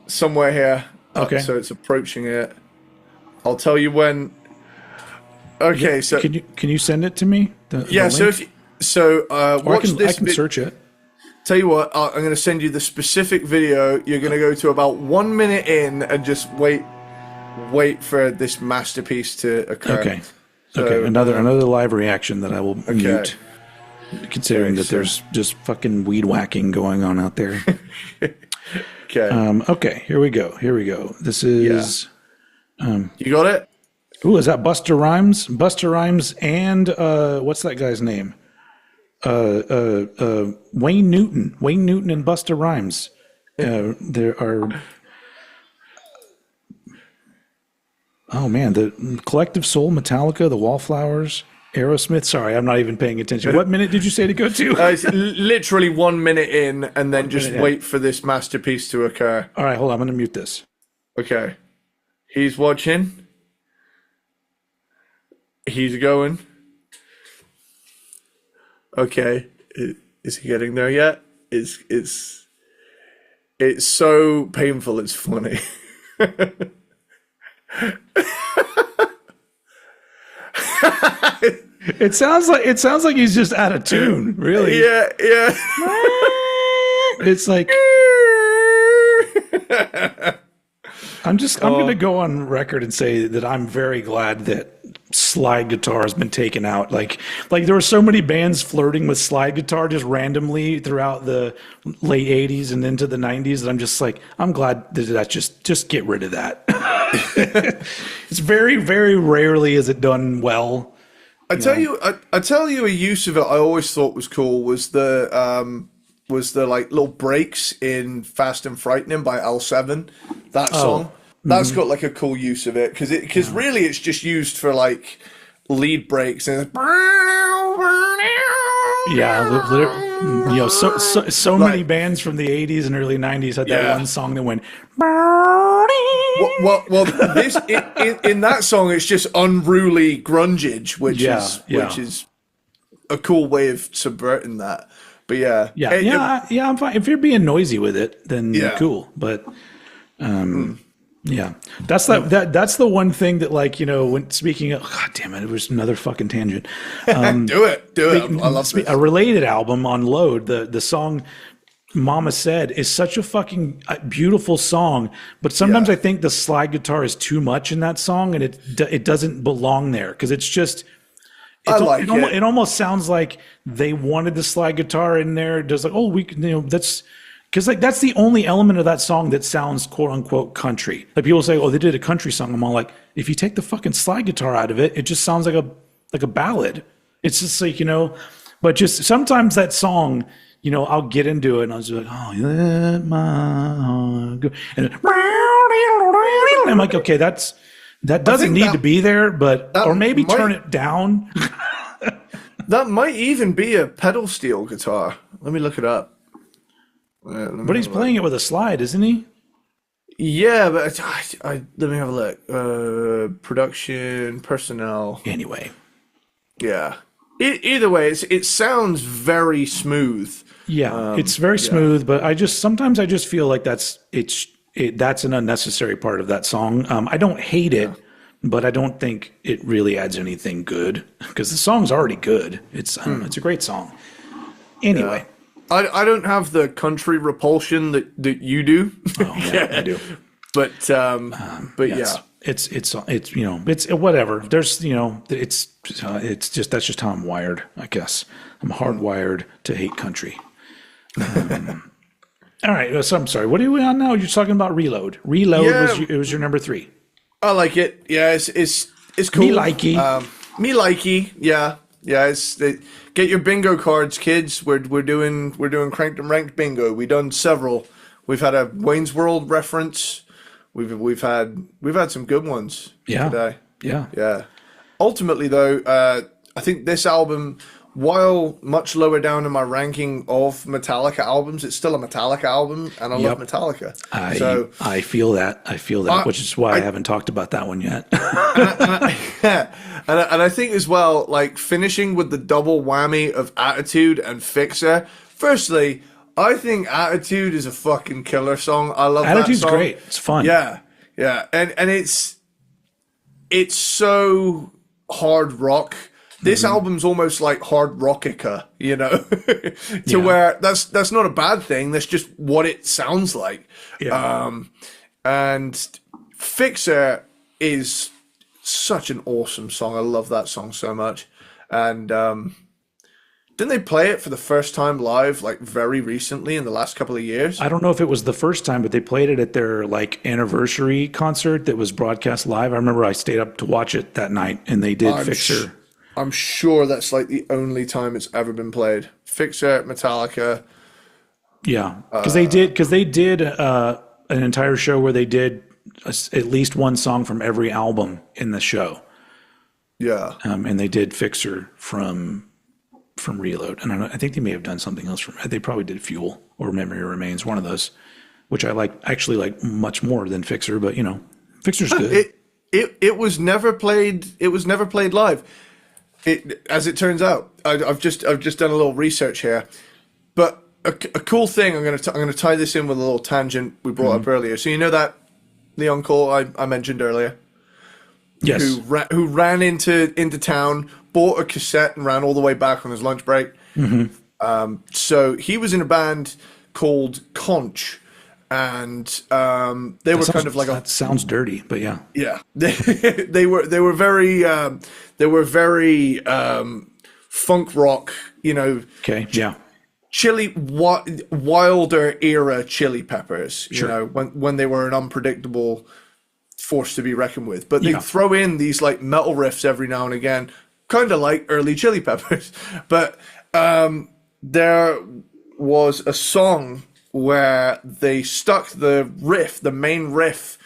somewhere here. Okay, so it's approaching it. I'll tell you when. Okay, so can you send it to me? Yeah, so if you, watch I can search it. Tell you what, I'm going to send you the specific video. You're going to go to about 1 minute in and just wait for this masterpiece to occur. Okay. So, okay. Another live reaction that I will mute, considering that there's just fucking weed whacking going on out there. Okay. Okay. Here we go. This is. You got it? Ooh, is that Busta Rhymes? Busta Rhymes and what's that guy's name? Wayne Newton. Wayne Newton and Busta Rhymes. There are. Oh man, the Collective Soul, Metallica, the Wallflowers, Aerosmith. Sorry, I'm not even paying attention. What minute did you say to go to? It's literally 1 minute in, and then just wait for this masterpiece to occur. All right, hold on. I'm going to mute this. Okay. He's watching. He's going. Okay. Is he getting there yet? It's so painful, it's funny. It sounds like he's just out of tune, really. Yeah. It's like I'm going to go on record and say that I'm very glad that slide guitar has been taken out. Like there were so many bands flirting with slide guitar just randomly throughout the late 80s and into the 90s that I'm just like, I'm glad that just get rid of that. It's very, very rarely is it done well. I tell you a use of it I always thought was cool was the like little breaks in Fast and Frightening by L7. That song. That's got like a cool use of it because really it's just used for like lead breaks and so many bands from the 80s and early 90s had that one song that went well this in that song it's just unruly grungage which is a cool way of subverting that. But I'm fine if you're being noisy with it then cool, but yeah, that's the one thing that, like, you know, when speaking of, God damn it, it was another fucking tangent. Do it. I love this. A related album on Load, the song Mama Said is such a fucking beautiful song, but sometimes I think the slide guitar is too much in that song, and it doesn't belong there because it's just. It almost sounds like they wanted the slide guitar in there. Just like, that's. Because like that's the only element of that song that sounds quote unquote country. Like people say, "Oh, they did a country song." I'm all like, if you take the fucking slide guitar out of it, it just sounds like a ballad. It's just like but just sometimes that song, I'll get into it and I'll just be like, "Oh, let my heart go," and I'm like, okay, that doesn't need to be there, but or maybe turn it down. That might even be a pedal steel guitar. Let me look it up. But he's playing it with a slide, isn't he? Yeah, but let me have a look. Production, personnel. Anyway. Yeah. Either way, it sounds very smooth. Yeah, it's very smooth, but sometimes I just feel like that's an unnecessary part of that song. I don't hate it, but I don't think it really adds anything good because the song's already good. It's a great song. Anyway. Yeah. I don't have the country repulsion that you do. Oh yeah, I do. But yes. It's whatever. There's it's just that's just how I'm wired. I guess I'm hardwired to hate country. All right, so I'm sorry. What are we on now? You're talking about Reload. Reload was your number 3. I like it. Yeah, it's cool. Me likey. Me likey. Yeah. Yeah, get your bingo cards, kids. We're doing cranked and ranked bingo. We've done several. We've had a Wayne's World reference. We've had some good ones today. Yeah. Yeah. Ultimately, though, I think this album while much lower down in my ranking of Metallica albums, it's still a Metallica album, and I love Metallica. I feel that, which is why I haven't talked about that one yet. And I think as well, like finishing with the double whammy of Attitude and Fixer. Firstly, I think Attitude is a fucking killer song. I love Attitude's that song. great. It's fun. Yeah, and it's so hard rock. This album's almost like hard rockica, you know, where that's not a bad thing. That's just what it sounds like. Yeah. And Fixer is such an awesome song. I love that song so much. And didn't they play it for the first time live like very recently in the last couple of years? I don't know if it was the first time, but they played it at their like anniversary concert that was broadcast live. I remember I stayed up to watch it that night, and they did Fixer. I'm sure that's like the only time it's ever been played. Fixer, Metallica. Yeah, because they did an entire show where they did at least one song from every album in the show. Yeah, and they did Fixer from Reload, and I think they may have done something else from. They probably did Fuel or Memory Remains, one of those, which I actually like much more than Fixer. But you know, Fixer's good. It was never played. It was never played live. As it turns out, I've just done a little research here, but a cool thing. I'm gonna tie this in with a little tangent we brought up earlier. So you know that the uncle I mentioned earlier, yes, who ran into town, bought a cassette, and ran all the way back on his lunch break. So he was in a band called Conch. And they were kind of like that sounds dirty, but yeah, they were very funk rock, you know. Okay, yeah, wilder era Chili Peppers, you know, when they were an unpredictable force to be reckoned with. But they throw in these like metal riffs every now and again, kind of like early Chili Peppers. But there was a song where they stuck the main riff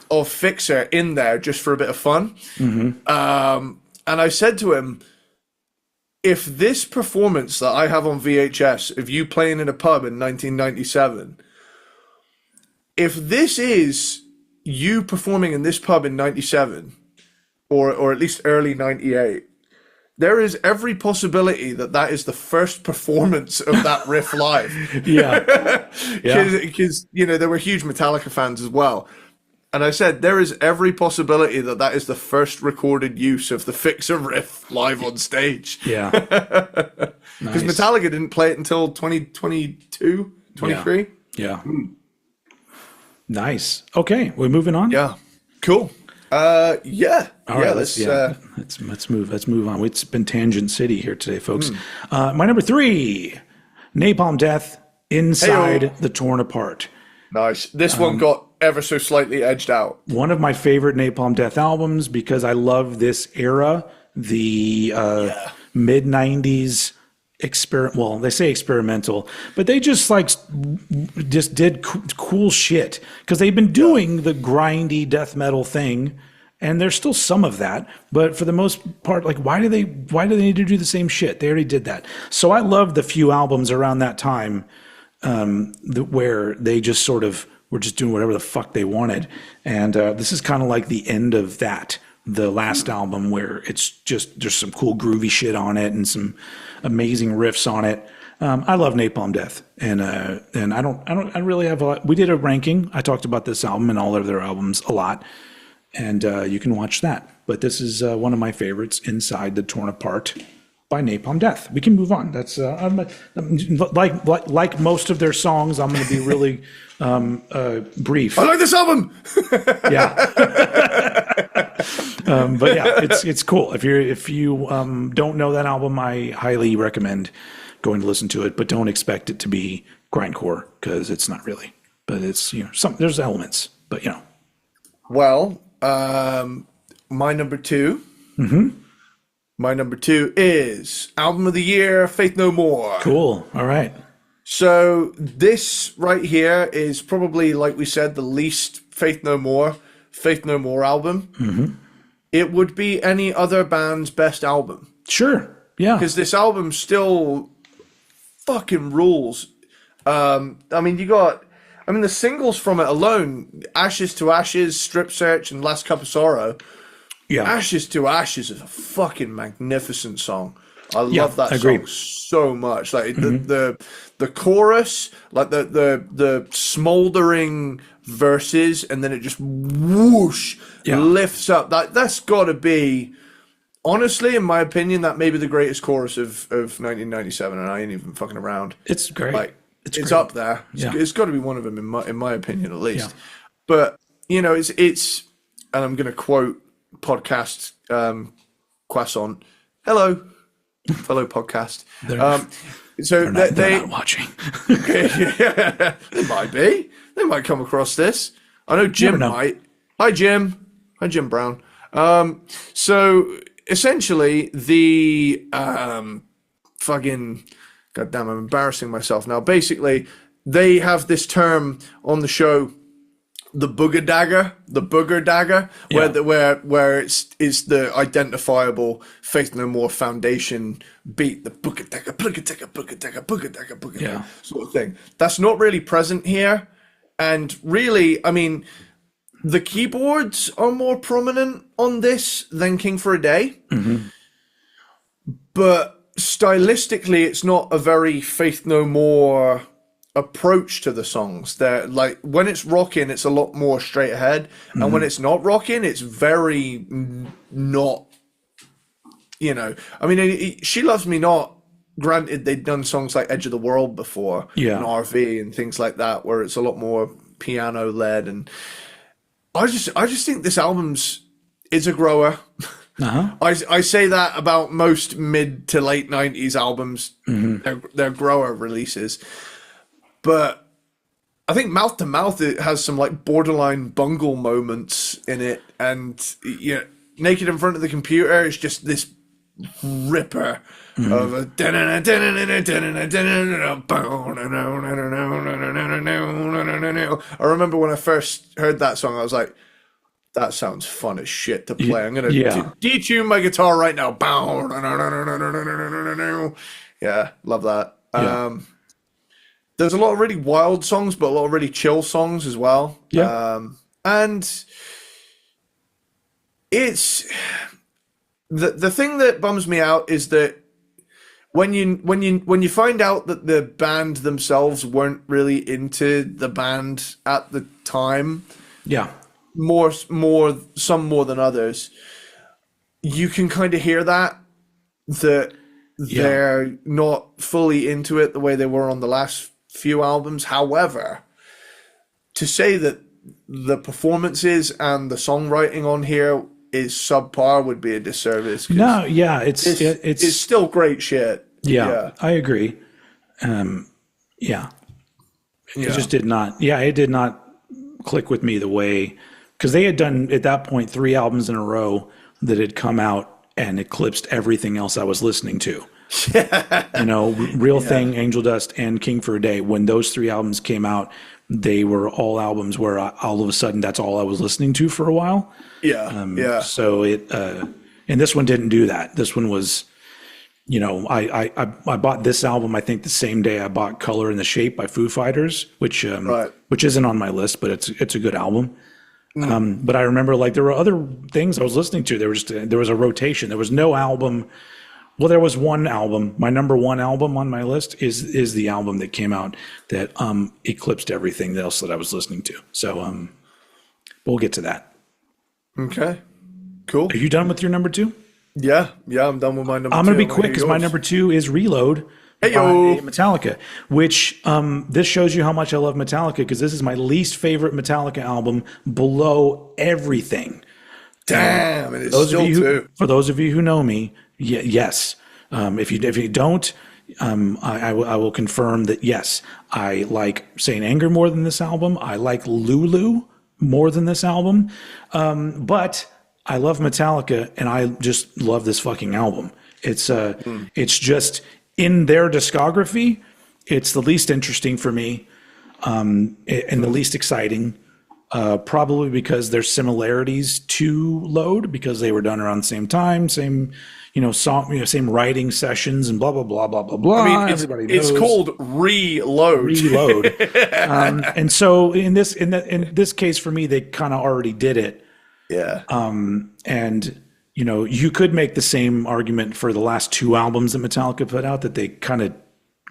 of Fixer in there just for a bit of fun. And I said to him, if this performance that I have on VHS of you playing in a pub in 1997, if this is you performing in this pub in 97, or at least early 98, there is every possibility that is the first performance of that riff live. Because you know, there were huge Metallica fans as well. And I said, there is every possibility that is the first recorded use of the Fixer riff live on stage. Yeah. Because Metallica didn't play it until 2022, 23. Yeah. Nice. Okay, we're moving on. Yeah. Cool. Yeah. All right, let's move on. It's been Tangent City here today, folks. My number 3, Napalm Death, Inside the Torn Apart. Nice. This one got ever so slightly edged out. One of my favorite Napalm Death albums because I love this era, the mid 90s well, they say experimental, but they just did cool shit because they've been doing the grindy death metal thing, and there's still some of that, but for the most part, like why do they need to do the same shit? They already did that. So I love the few albums around that time where they just sort of were just doing whatever the fuck they wanted, and this is kind of like the end of that. The last album where it's just there's some cool groovy shit on it and some amazing riffs on it. I love Napalm Death, and I really have a lot. We did a ranking. I talked about this album and all of their albums a lot, and you can watch that. But this is one of my favorites, Inside the Torn Apart by Napalm Death. We can move on. That's like most of their songs. I'm going to be really brief. I like this album. Yeah. But yeah, it's cool. If you don't know that album, I highly recommend going to listen to it. But don't expect it to be grindcore because it's not really. But it's there's elements. But Well, my number 2. My number 2 is Album of the Year, Faith No More. Cool. All right. So this right here is probably, like we said, the least Faith No More album. It would be any other band's best album. Sure. Yeah. Because this album still fucking rules. I mean, the singles from it alone, Ashes to Ashes, Strip Search, and Last Cup of Sorrow. Yeah. Ashes to Ashes is a fucking magnificent song. I Yeah, love that agree. song so much. Like the chorus, like the smoldering verses, and then it just whoosh lifts up. That's got to be, honestly, in my opinion, that may be the greatest chorus of 1997, and I ain't even fucking around. It's great. Like it's it's great. up there. It's got to be one of them in my opinion, at least. Yeah. But it's, and I'm gonna quote podcast Croissant. Hello, fellow podcast. So They're not watching. They might be. They might come across this. I know Jim might. Hi, Jim. Hi, Jim Brown. So essentially, the fucking goddamn, I'm embarrassing myself now. Basically, they have this term on the show, the booger dagger, where it's the identifiable Faith No More Foundation beat, the booger dagger sort of thing. That's not really present here, and really, I mean, the keyboards are more prominent on this than King for a Day, but stylistically, it's not a very Faith No More approach to the songs. They're like, when it's rocking, it's a lot more straight ahead, and when it's not rocking, it's very not. I mean, She Loves Me Not. Granted, they'd done songs like Edge of the World before, and RV and things like that, where it's a lot more piano led, and I just think this album's is a grower. I say that about most mid to late 90s albums. They're grower releases. But I think Mouth to Mouth, it has some like borderline bungle moments in it. And Naked in Front of the Computer is just this ripper of a. I remember when I first heard that song, I was like, that sounds fun as shit to play. I'm going to detune my guitar right now. Yeah, love that. There's a lot of really wild songs, but a lot of really chill songs as well. And it's the thing that bums me out is that when you find out that the band themselves weren't really into the band at the time, some more than others, you can kind of hear that they're not fully into it the way they were on the last few albums. However, to say that the performances and the songwriting on here is subpar would be a disservice. It's still great shit. I agree. It just did not. It did not click with me the way, because they had done at that point 3 albums in a row that had come out and eclipsed everything else I was listening to. Real Thing, Angel Dust, and King for a Day. When those 3 albums came out, they were all albums where all of a sudden that's all I was listening to for a while. So and this one didn't do that. This one was, I bought this album, I think the same day I bought Color and the Shape by Foo Fighters, which isn't on my list, but it's a good album. But I remember, like, there were other things I was listening to. There was a rotation. There was no album. Well, there was one album. My number 1 album on my list is the album that came out that eclipsed everything else that I was listening to. So we'll get to that. Okay, cool. Are you done with your number 2? Yeah, I'm done with my number 2. I'm going to be quick because my number 2 is Reload by Metallica, which this shows you how much I love Metallica, because this is my least favorite Metallica album below Everything. Damn, it is still too. For those of you who know me, yes. If you don't, I will confirm that yes, I like Saint Anger more than this album. I like Lulu more than this album. But I love Metallica, and I just love this fucking album. It's just in their discography, it's the least interesting for me, and the least exciting. probably because there's similarities to Load because they were done around the same time, same song, same writing sessions and blah blah blah blah blah blah. I mean, Everybody knows. it's called Reload. And so in this case for me, they kind of already did it. Yeah. And you could make the same argument for the last two albums that Metallica put out, that they kind of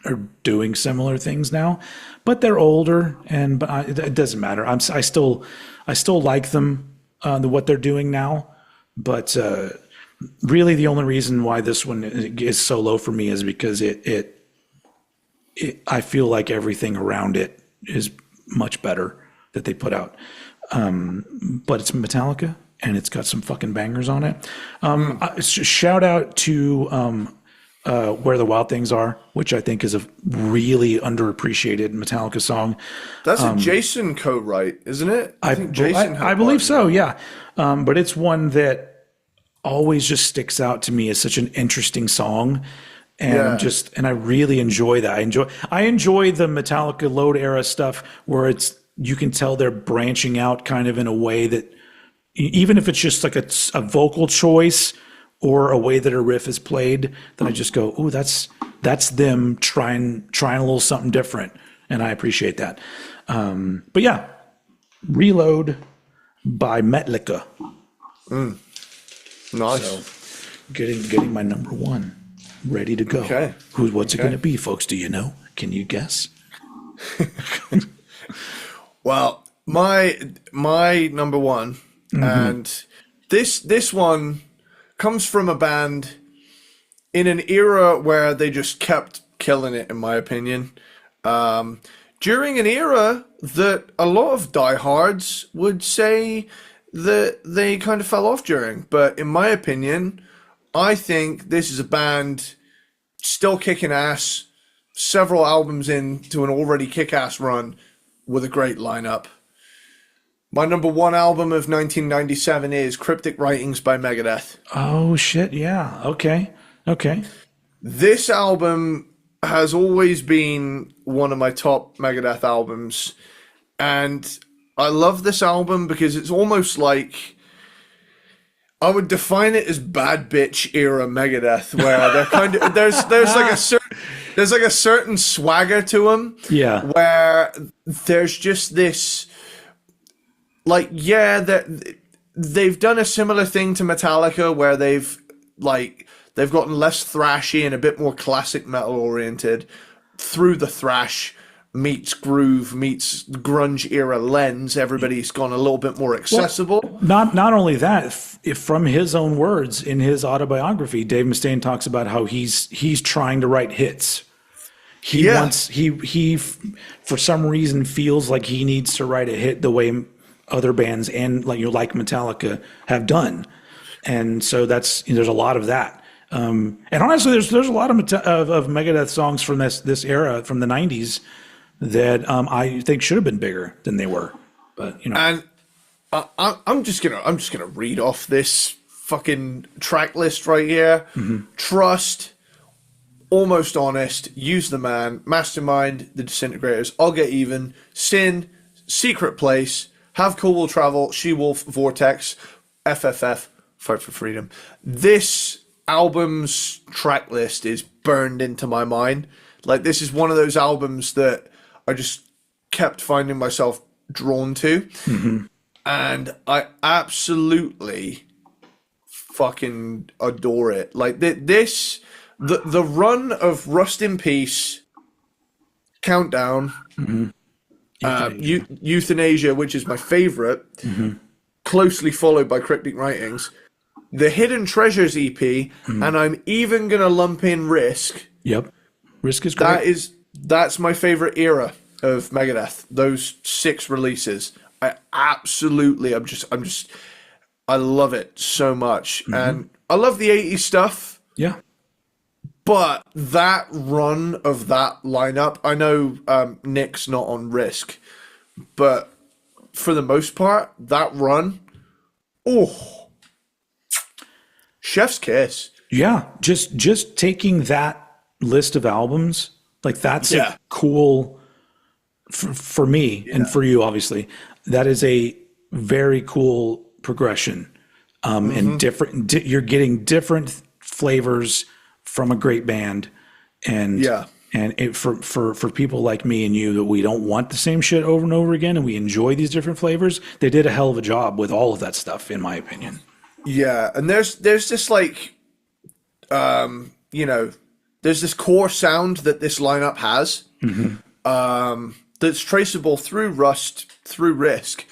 are doing similar things now, but they're older, but it doesn't matter. I still like them, what they're doing now, but really the only reason why this one is so low for me is because I feel like everything around it is much better that they put out. But it's Metallica and it's got some fucking bangers on it. Shout out to Where the Wild Things Are, which I think is a really underappreciated Metallica song. That's a Jason co-write, isn't it? I think Jason I believe so, yeah. But it's one that always just sticks out to me as such an interesting song. And I really enjoy that. I enjoy the Metallica Load era stuff where you can tell they're branching out kind of in a way that, even if it's just like a vocal choice or a way that a riff is played, then I just go, "Ooh, that's them trying a little something different," and I appreciate that. But yeah, Reload by Metallica. Nice. So, getting my number one ready to go. Okay. What's it going to be, folks? Do you know? Can you guess? Well, my number one, and this one comes from a band in an era where they just kept killing it, in my opinion. During an era that a lot of diehards would say that they kind of fell off during. But in my opinion, I think this is a band still kicking ass, several albums into an already kick-ass run with a great lineup. My number one album of 1997 is Cryptic Writings by Megadeth. Oh, shit, yeah. Okay. This album has always been one of my top Megadeth albums, and I love this album because it's almost like, I would define it as bad bitch era Megadeth, where they're kind of there's like a certain swagger to them, where there's just this, like, that they've done a similar thing to Metallica, where they've gotten less thrashy and a bit more classic metal oriented through the thrash meets groove meets grunge era lens. Everybody's gone a little bit more accessible. Well, not only that, if from his own words in his autobiography, Dave Mustaine talks about how he's trying to write hits. He for some reason feels like he needs to write a hit the way other bands and like Metallica have done, and so there's a lot of that. And honestly, there's a lot of Megadeth songs from this era, from the 90s, that I think should have been bigger than they were. But and I'm just gonna read off this fucking track list right here. Trust, Almost Honest, Use the Man, Mastermind, The Disintegrators, I'll Get Even, Sin, Secret Place, Have Cool Will Travel, She-Wolf, Vortex, FFF, Fight for Freedom. This album's track list is burned into my mind. Like, this is one of those albums that I just kept finding myself drawn to. And I absolutely fucking adore it. Like, the run of Rust in Peace, Countdown, Euthanasia, which is my favorite, closely followed by Cryptic Writings, the Hidden Treasures EP, and I'm even going to lump in Risk. Yep. Risk is great. That's my favorite era of Megadeth. Those 6 releases. I love it so much. And I love the 80s stuff. Yeah. But that run of that lineup, I know Nick's not on Risk, but for the most part, that run, chef's kiss. Yeah, just taking that list of albums, like that's a cool for me and for you, obviously. that is a very cool progression. And different, you're getting different flavors from a great band. And for people like me and you that we don't want the same shit over and over again and we enjoy these different flavors, they did a hell of a job with all of that stuff, in my opinion. Yeah, and there's this like, you know, there's this core sound that this lineup has, that's traceable through Rust, through Risk,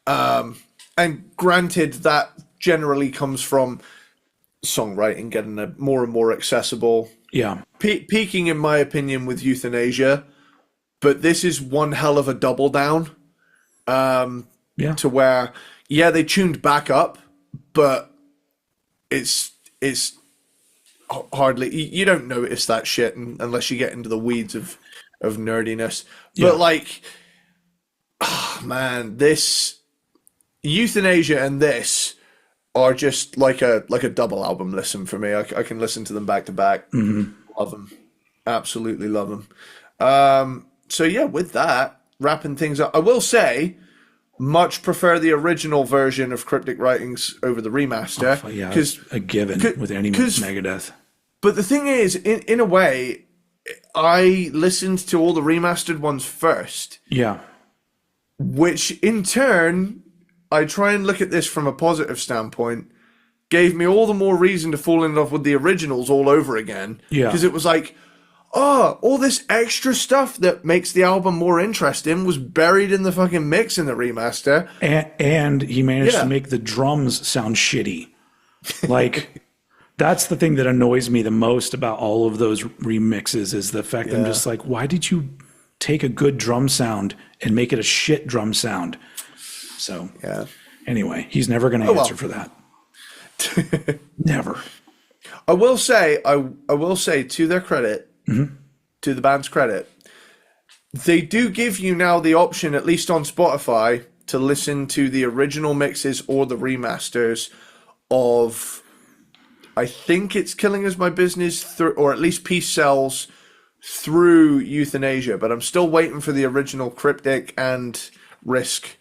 and granted that generally comes from songwriting getting a more and more accessible. Yeah, Peaking in my opinion with Euthanasia, but this is one hell of a double down. To where, they tuned back up, but it's hardly, you don't notice that shit unless you get into the weeds of nerdiness. But like, oh man, this Euthanasia and this are just like a double album listen for me. I can listen to them back to back. Love them, absolutely love them. So yeah, with that, wrapping things up, I will say, much prefer the original version of Cryptic Writings over the remaster. Because a given with any Megadeth. But the thing is, in a way, I listened to all the remastered ones first. Yeah. Which in turn, I try and look at this from a positive standpoint, gave me all the more reason to fall in love with the originals all over again. Yeah. Because it was like, all this extra stuff that makes the album more interesting was buried in the fucking mix in the remaster. And he managed to make the drums sound shitty. Like, that's the thing that annoys me the most about all of those remixes is the fact that I'm just like, why did you take a good drum sound and make it a shit drum sound? So, anyway, he's never going to answer for that. Never. I will say to their credit, to the band's credit, they do give you now the option, at least on Spotify, to listen to the original mixes or the remasters of, I think it's Killing Is My Business, or at least Peace Sells through Euthanasia, but I'm still waiting for the original Cryptic and Risk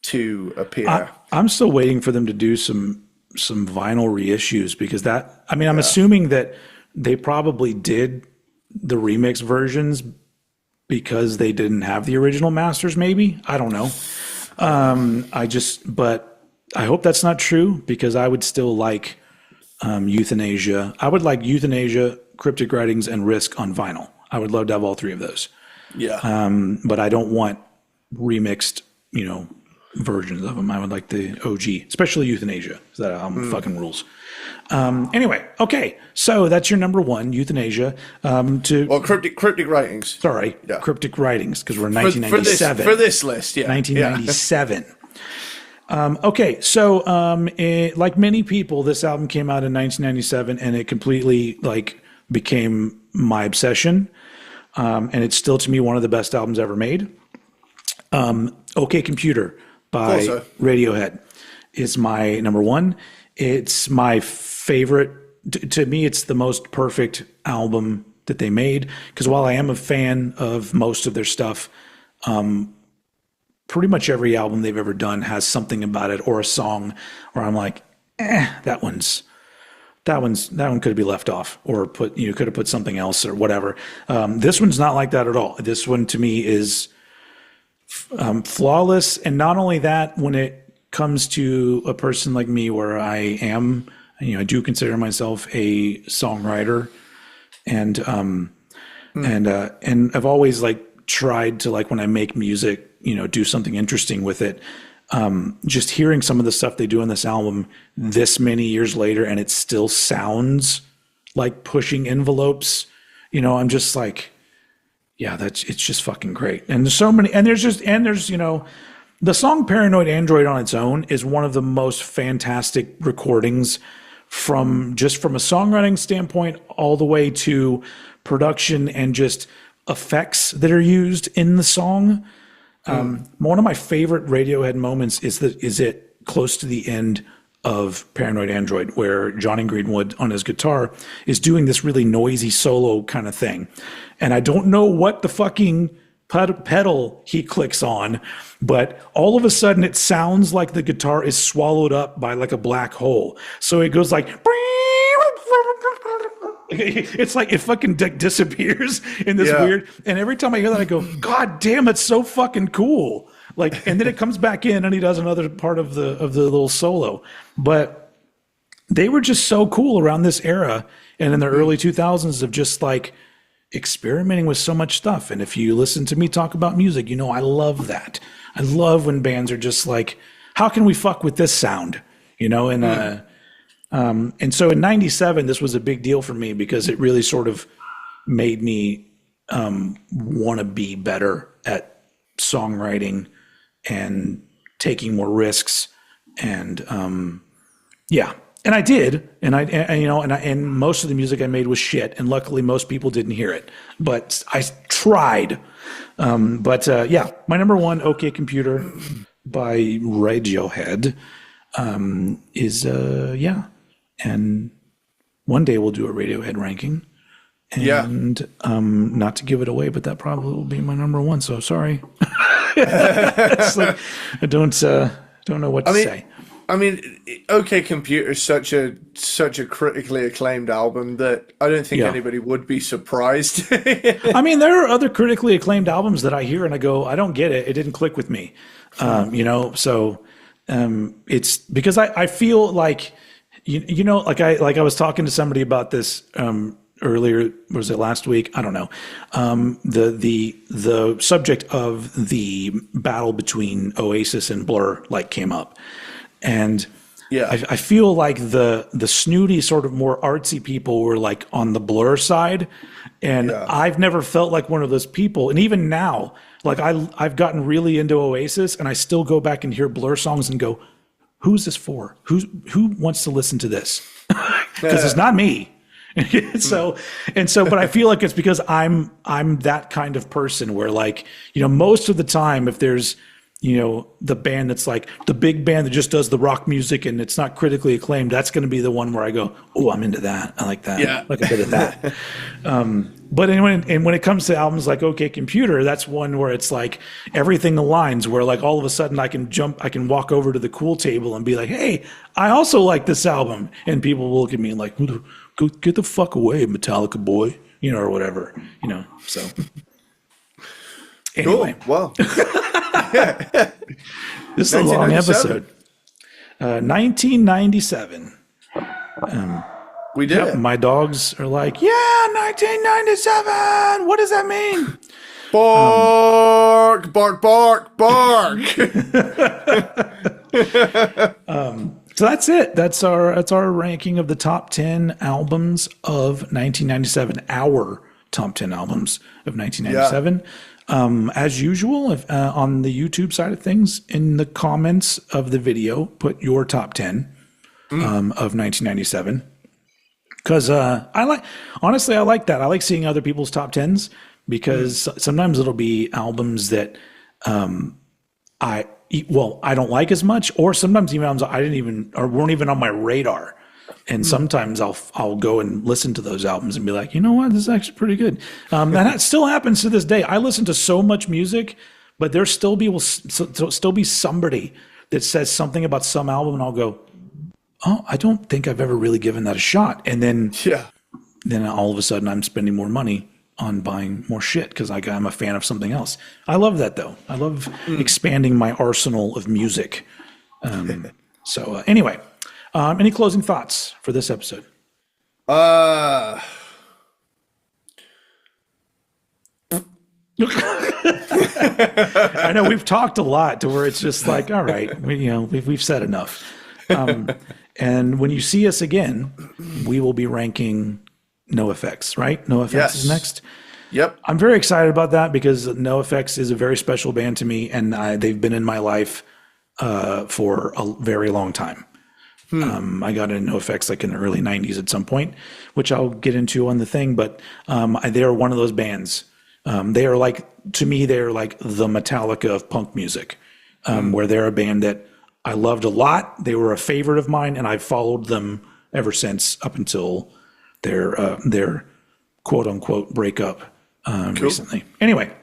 to appear. I'm still waiting for them to do some vinyl reissues because I'm assuming that they probably did the remix versions because they didn't have the original masters, maybe. I don't know. But I hope that's not true because I would still like Euthanasia. I would like Euthanasia, Cryptic Writings, and Risk on vinyl. I would love to have all three of those. Yeah. But I don't want remixed, versions of them. I would like the OG, especially Euthanasia. That album fucking rules. Anyway, okay. So that's your number one, Euthanasia. Cryptic Writings. Sorry, Cryptic Writings, because we're in 1997. For this list, 1997. Okay, so like many people, this album came out in 1997, and it completely became my obsession. And it's still to me one of the best albums ever made. OK Computer by Radiohead is my number one. It's my favorite. To me, it's the most perfect album that they made. Because while I am a fan of most of their stuff, pretty much every album they've ever done has something about it or a song where I'm like, that one could be left off or could have put something else or whatever. This one's not like that at all. This one to me is flawless. And not only that, when it comes to a person like me where I am, I do consider myself a songwriter and I've always tried to when I make music, do something interesting with it. Just hearing some of the stuff they do on this album this many years later, and it still sounds like pushing envelopes. I'm just like, it's just fucking great. And there's so many, and there's the song Paranoid Android on its own is one of the most fantastic recordings from a songwriting standpoint all the way to production and just effects that are used in the song. One of my favorite Radiohead moments is it close to the end of Paranoid Android, where Johnny Greenwood on his guitar is doing this really noisy solo kind of thing. And I don't know what the fucking pedal he clicks on, but all of a sudden it sounds like the guitar is swallowed up by like a black hole. So it goes like, it's like it fucking disappears in this weird. And every time I hear that, I go, God damn, it's so fucking cool. Like, and then it comes back in and he does another part of the little solo. But they were just so cool around this era and in the early 2000s of just like experimenting with so much stuff. And if you listen to me talk about music, you know, I love that. I love when bands are just like, how can we fuck with this sound? You know, and so in 97, this was a big deal for me because it really sort of made me want to be better at songwriting and taking more risks. And and I did. And most of the music I made was shit. And luckily most people didn't hear it, but I tried. My number one, OK Computer by Radiohead is and one day we'll do a Radiohead ranking. And not to give it away, but that probably will be my number one. So sorry. It's like, I don't know what to say. I mean, OK Computer is such a critically acclaimed album that I don't think anybody would be surprised. I mean, there are other critically acclaimed albums that I hear and I go, I don't get it. It didn't click with me. It's because I feel like, like I was talking to somebody about this earlier, was it last week? I don't know. The subject of the battle between Oasis and Blur came up. And I feel like the snooty sort of more artsy people were like on the Blur side. And I've never felt like one of those people. And even now, like I've gotten really into Oasis and I still go back and hear Blur songs and go, who's this for? Who wants to listen to this? Because it's not me. But I feel like it's because I'm that kind of person where most of the time if there's, the band that's like the big band that just does the rock music and it's not critically acclaimed, that's going to be the one where I go, oh, I'm into that. I like that. Yeah. Like a bit of that. But anyway, and when it comes to albums like OK Computer, that's one where it's like everything aligns where all of a sudden I can walk over to the cool table and be like, hey, I also like this album. And people will look at me and like, go get the fuck away, Metallica boy, or whatever, so. Anyway. Cool. Wow. This is a long episode. 1997. We did it. My dogs are like, 1997. What does that mean? Bark, bark, bark, bark. So that's it. That's our ranking of the top 10 albums of 1997. Our top 10 albums of 1997. As usual, on the YouTube side of things, in the comments of the video, put your top 10 of 1997. Because I like that. I like seeing other people's top 10s because sometimes it'll be albums that I don't like as much, or sometimes even albums I didn't even or weren't even on my radar. And sometimes I'll go and listen to those albums and be like, you know what, this is actually pretty good. And that still happens to this day. I listen to so much music, but there still be somebody that says something about some album, and I'll go, oh, I don't think I've ever really given that a shot. And then all of a sudden I'm spending more money on buying more shit because I'm a fan of something else. I love that though. I love expanding my arsenal of music. Anyway. Any closing thoughts for this episode? I know we've talked a lot to where it's just like, all right, we've said enough. And when you see us again, we will be ranking NoFX, right? NoFX is next. Yep. I'm very excited about that because NoFX is a very special band to me, and they've been in my life for a very long time. I got into NoFX in the early 90s at some point, which I'll get into on the thing, but they are one of those bands. They are to me, they're like the Metallica of punk music, where they're a band that I loved a lot. They were a favorite of mine, and I've followed them ever since up until their quote unquote breakup recently. Anyway,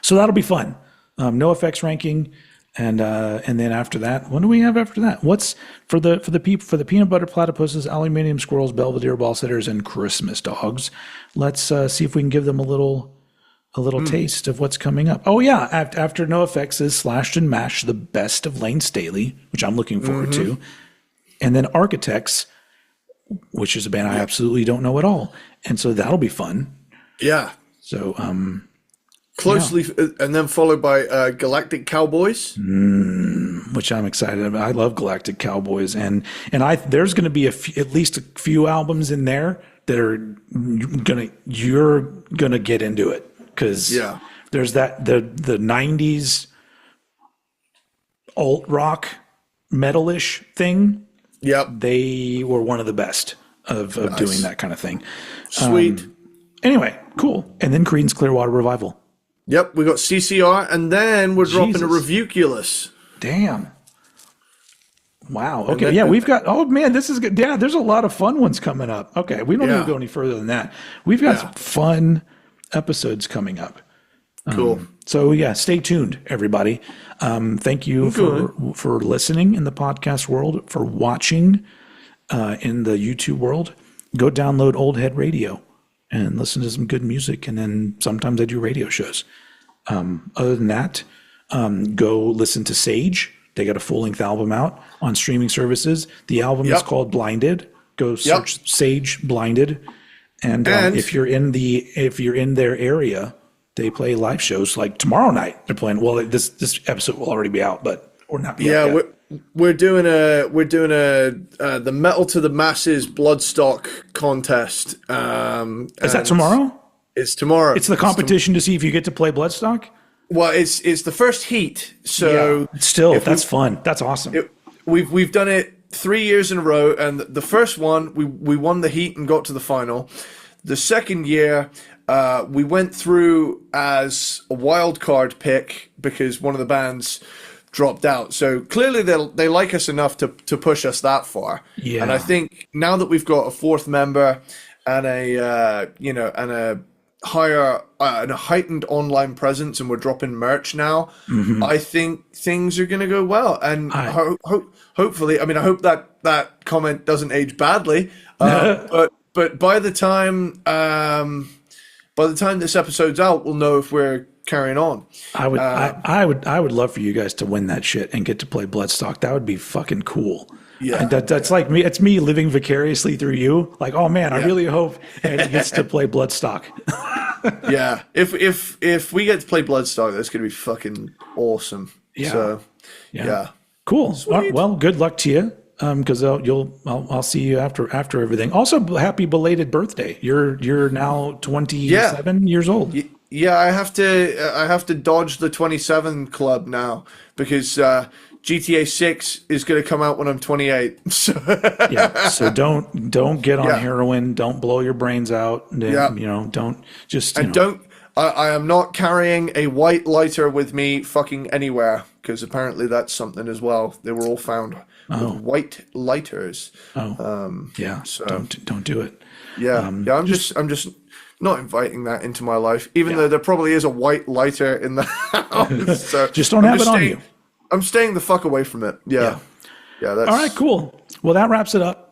So that'll be fun. No effects ranking. And then after that, what do we have after that? What's for the peanut butter platypuses, aluminium squirrels, Belvedere ball sitters, and Christmas dogs? Let's see if we can give them a little taste of what's coming up. Oh yeah, after No Effects is Slashed and Mashed, the best of Lane Staley, which I'm looking forward to, and then Architects, which is a band I absolutely don't know at all, and so that'll be fun. Yeah. So closely, and then followed by Galactic Cowboys, which I'm excited about. I love Galactic Cowboys, and there's going to be at least a few albums in there that are you're gonna get into it, because there's that the 90s alt rock metalish thing. Yep, they were one of the best of doing that kind of thing. Sweet. Anyway, cool. And then Creedence Clearwater Revival. Yep, we got CCR, and then we're dropping a Revuculus. Damn. Wow. Okay. Yeah, we've got. Oh man, this is good. Yeah, there's a lot of fun ones coming up. Okay, we don't need to go any further than that. We've got some fun episodes coming up. Cool. So yeah, stay tuned, everybody. Thank you for listening in the podcast world, for watching in the YouTube world. Go download Old Head Radio and listen to some good music, and then sometimes I do radio shows. Other than that, go listen to Sage. They got a full-length album out on streaming services. The album is called Blinded. Go search Sage Blinded, and if you're in their area, they play live shows like tomorrow night. They're playing. Well, this episode will already be out, but or not be out yet. We're doing the Metal to the Masses Bloodstock contest. Is that tomorrow? It's tomorrow. It's the competition to see if you get to play Bloodstock. Well, it's the first heat, so still that's fun. That's awesome. We've done it 3 years in a row, and the first one we won the heat and got to the final. The second year, we went through as a wild card pick because one of the bands dropped out. So clearly they like us enough to push us that far. Yeah. And I think now that we've got a fourth member and a higher and a heightened online presence, and we're dropping merch now, I think things are going to go well. And hopefully, I mean, I hope that comment doesn't age badly. But by the time this episode's out, we'll know if we're carrying on. I would love for you guys to win that shit and get to play Bloodstock. That would be fucking cool. Yeah, that's like me. It's me living vicariously through you. Like, oh man, I really hope Eddie gets to play Bloodstock. Yeah, if we get to play Bloodstock, that's gonna be fucking awesome. Yeah. So, yeah. Cool. Well, good luck to you. Because I'll see you after everything. Also, happy belated birthday. You're now 27 years old. Yeah, I have to dodge the 27 club now because GTA 6 is going to come out when I'm 28. So so don't get on heroin. Don't blow your brains out. Don't just. I am not carrying a white lighter with me fucking anywhere, because apparently that's something as well. They were all found with white lighters. So don't do it. I'm just not inviting that into my life, even though there probably is a white lighter in the house. So just don't have it on you. I'm staying the fuck away from it. Yeah. That's all right. Cool. Well, that wraps it up.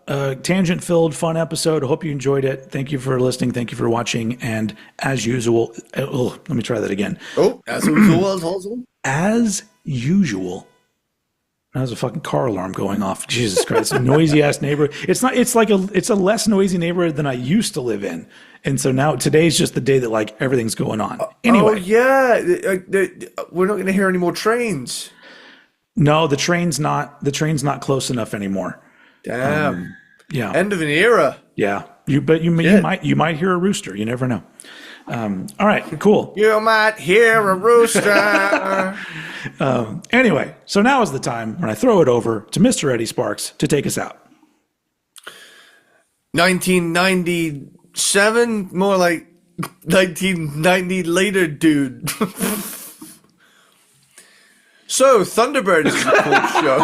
Tangent-filled, fun episode. I hope you enjoyed it. Thank you for listening. Thank you for watching. And as usual, let me try that again. As usual. As usual. That was a fucking car alarm going off. Jesus Christ. A noisy ass neighborhood. It's a less noisy neighborhood than I used to live in. And so now today's just the day that like everything's going on. Anyway. We're not going to hear any more trains. No, the train's not close enough anymore. Damn. End of an era. Yeah. You might hear a rooster. You never know. All right, cool. You might hear a rooster. Anyway, so now is the time when I throw it over to Mr. Eddie Sparxx to take us out. 1997, more like 1990 later, dude. So, Thunderbird is a cool show.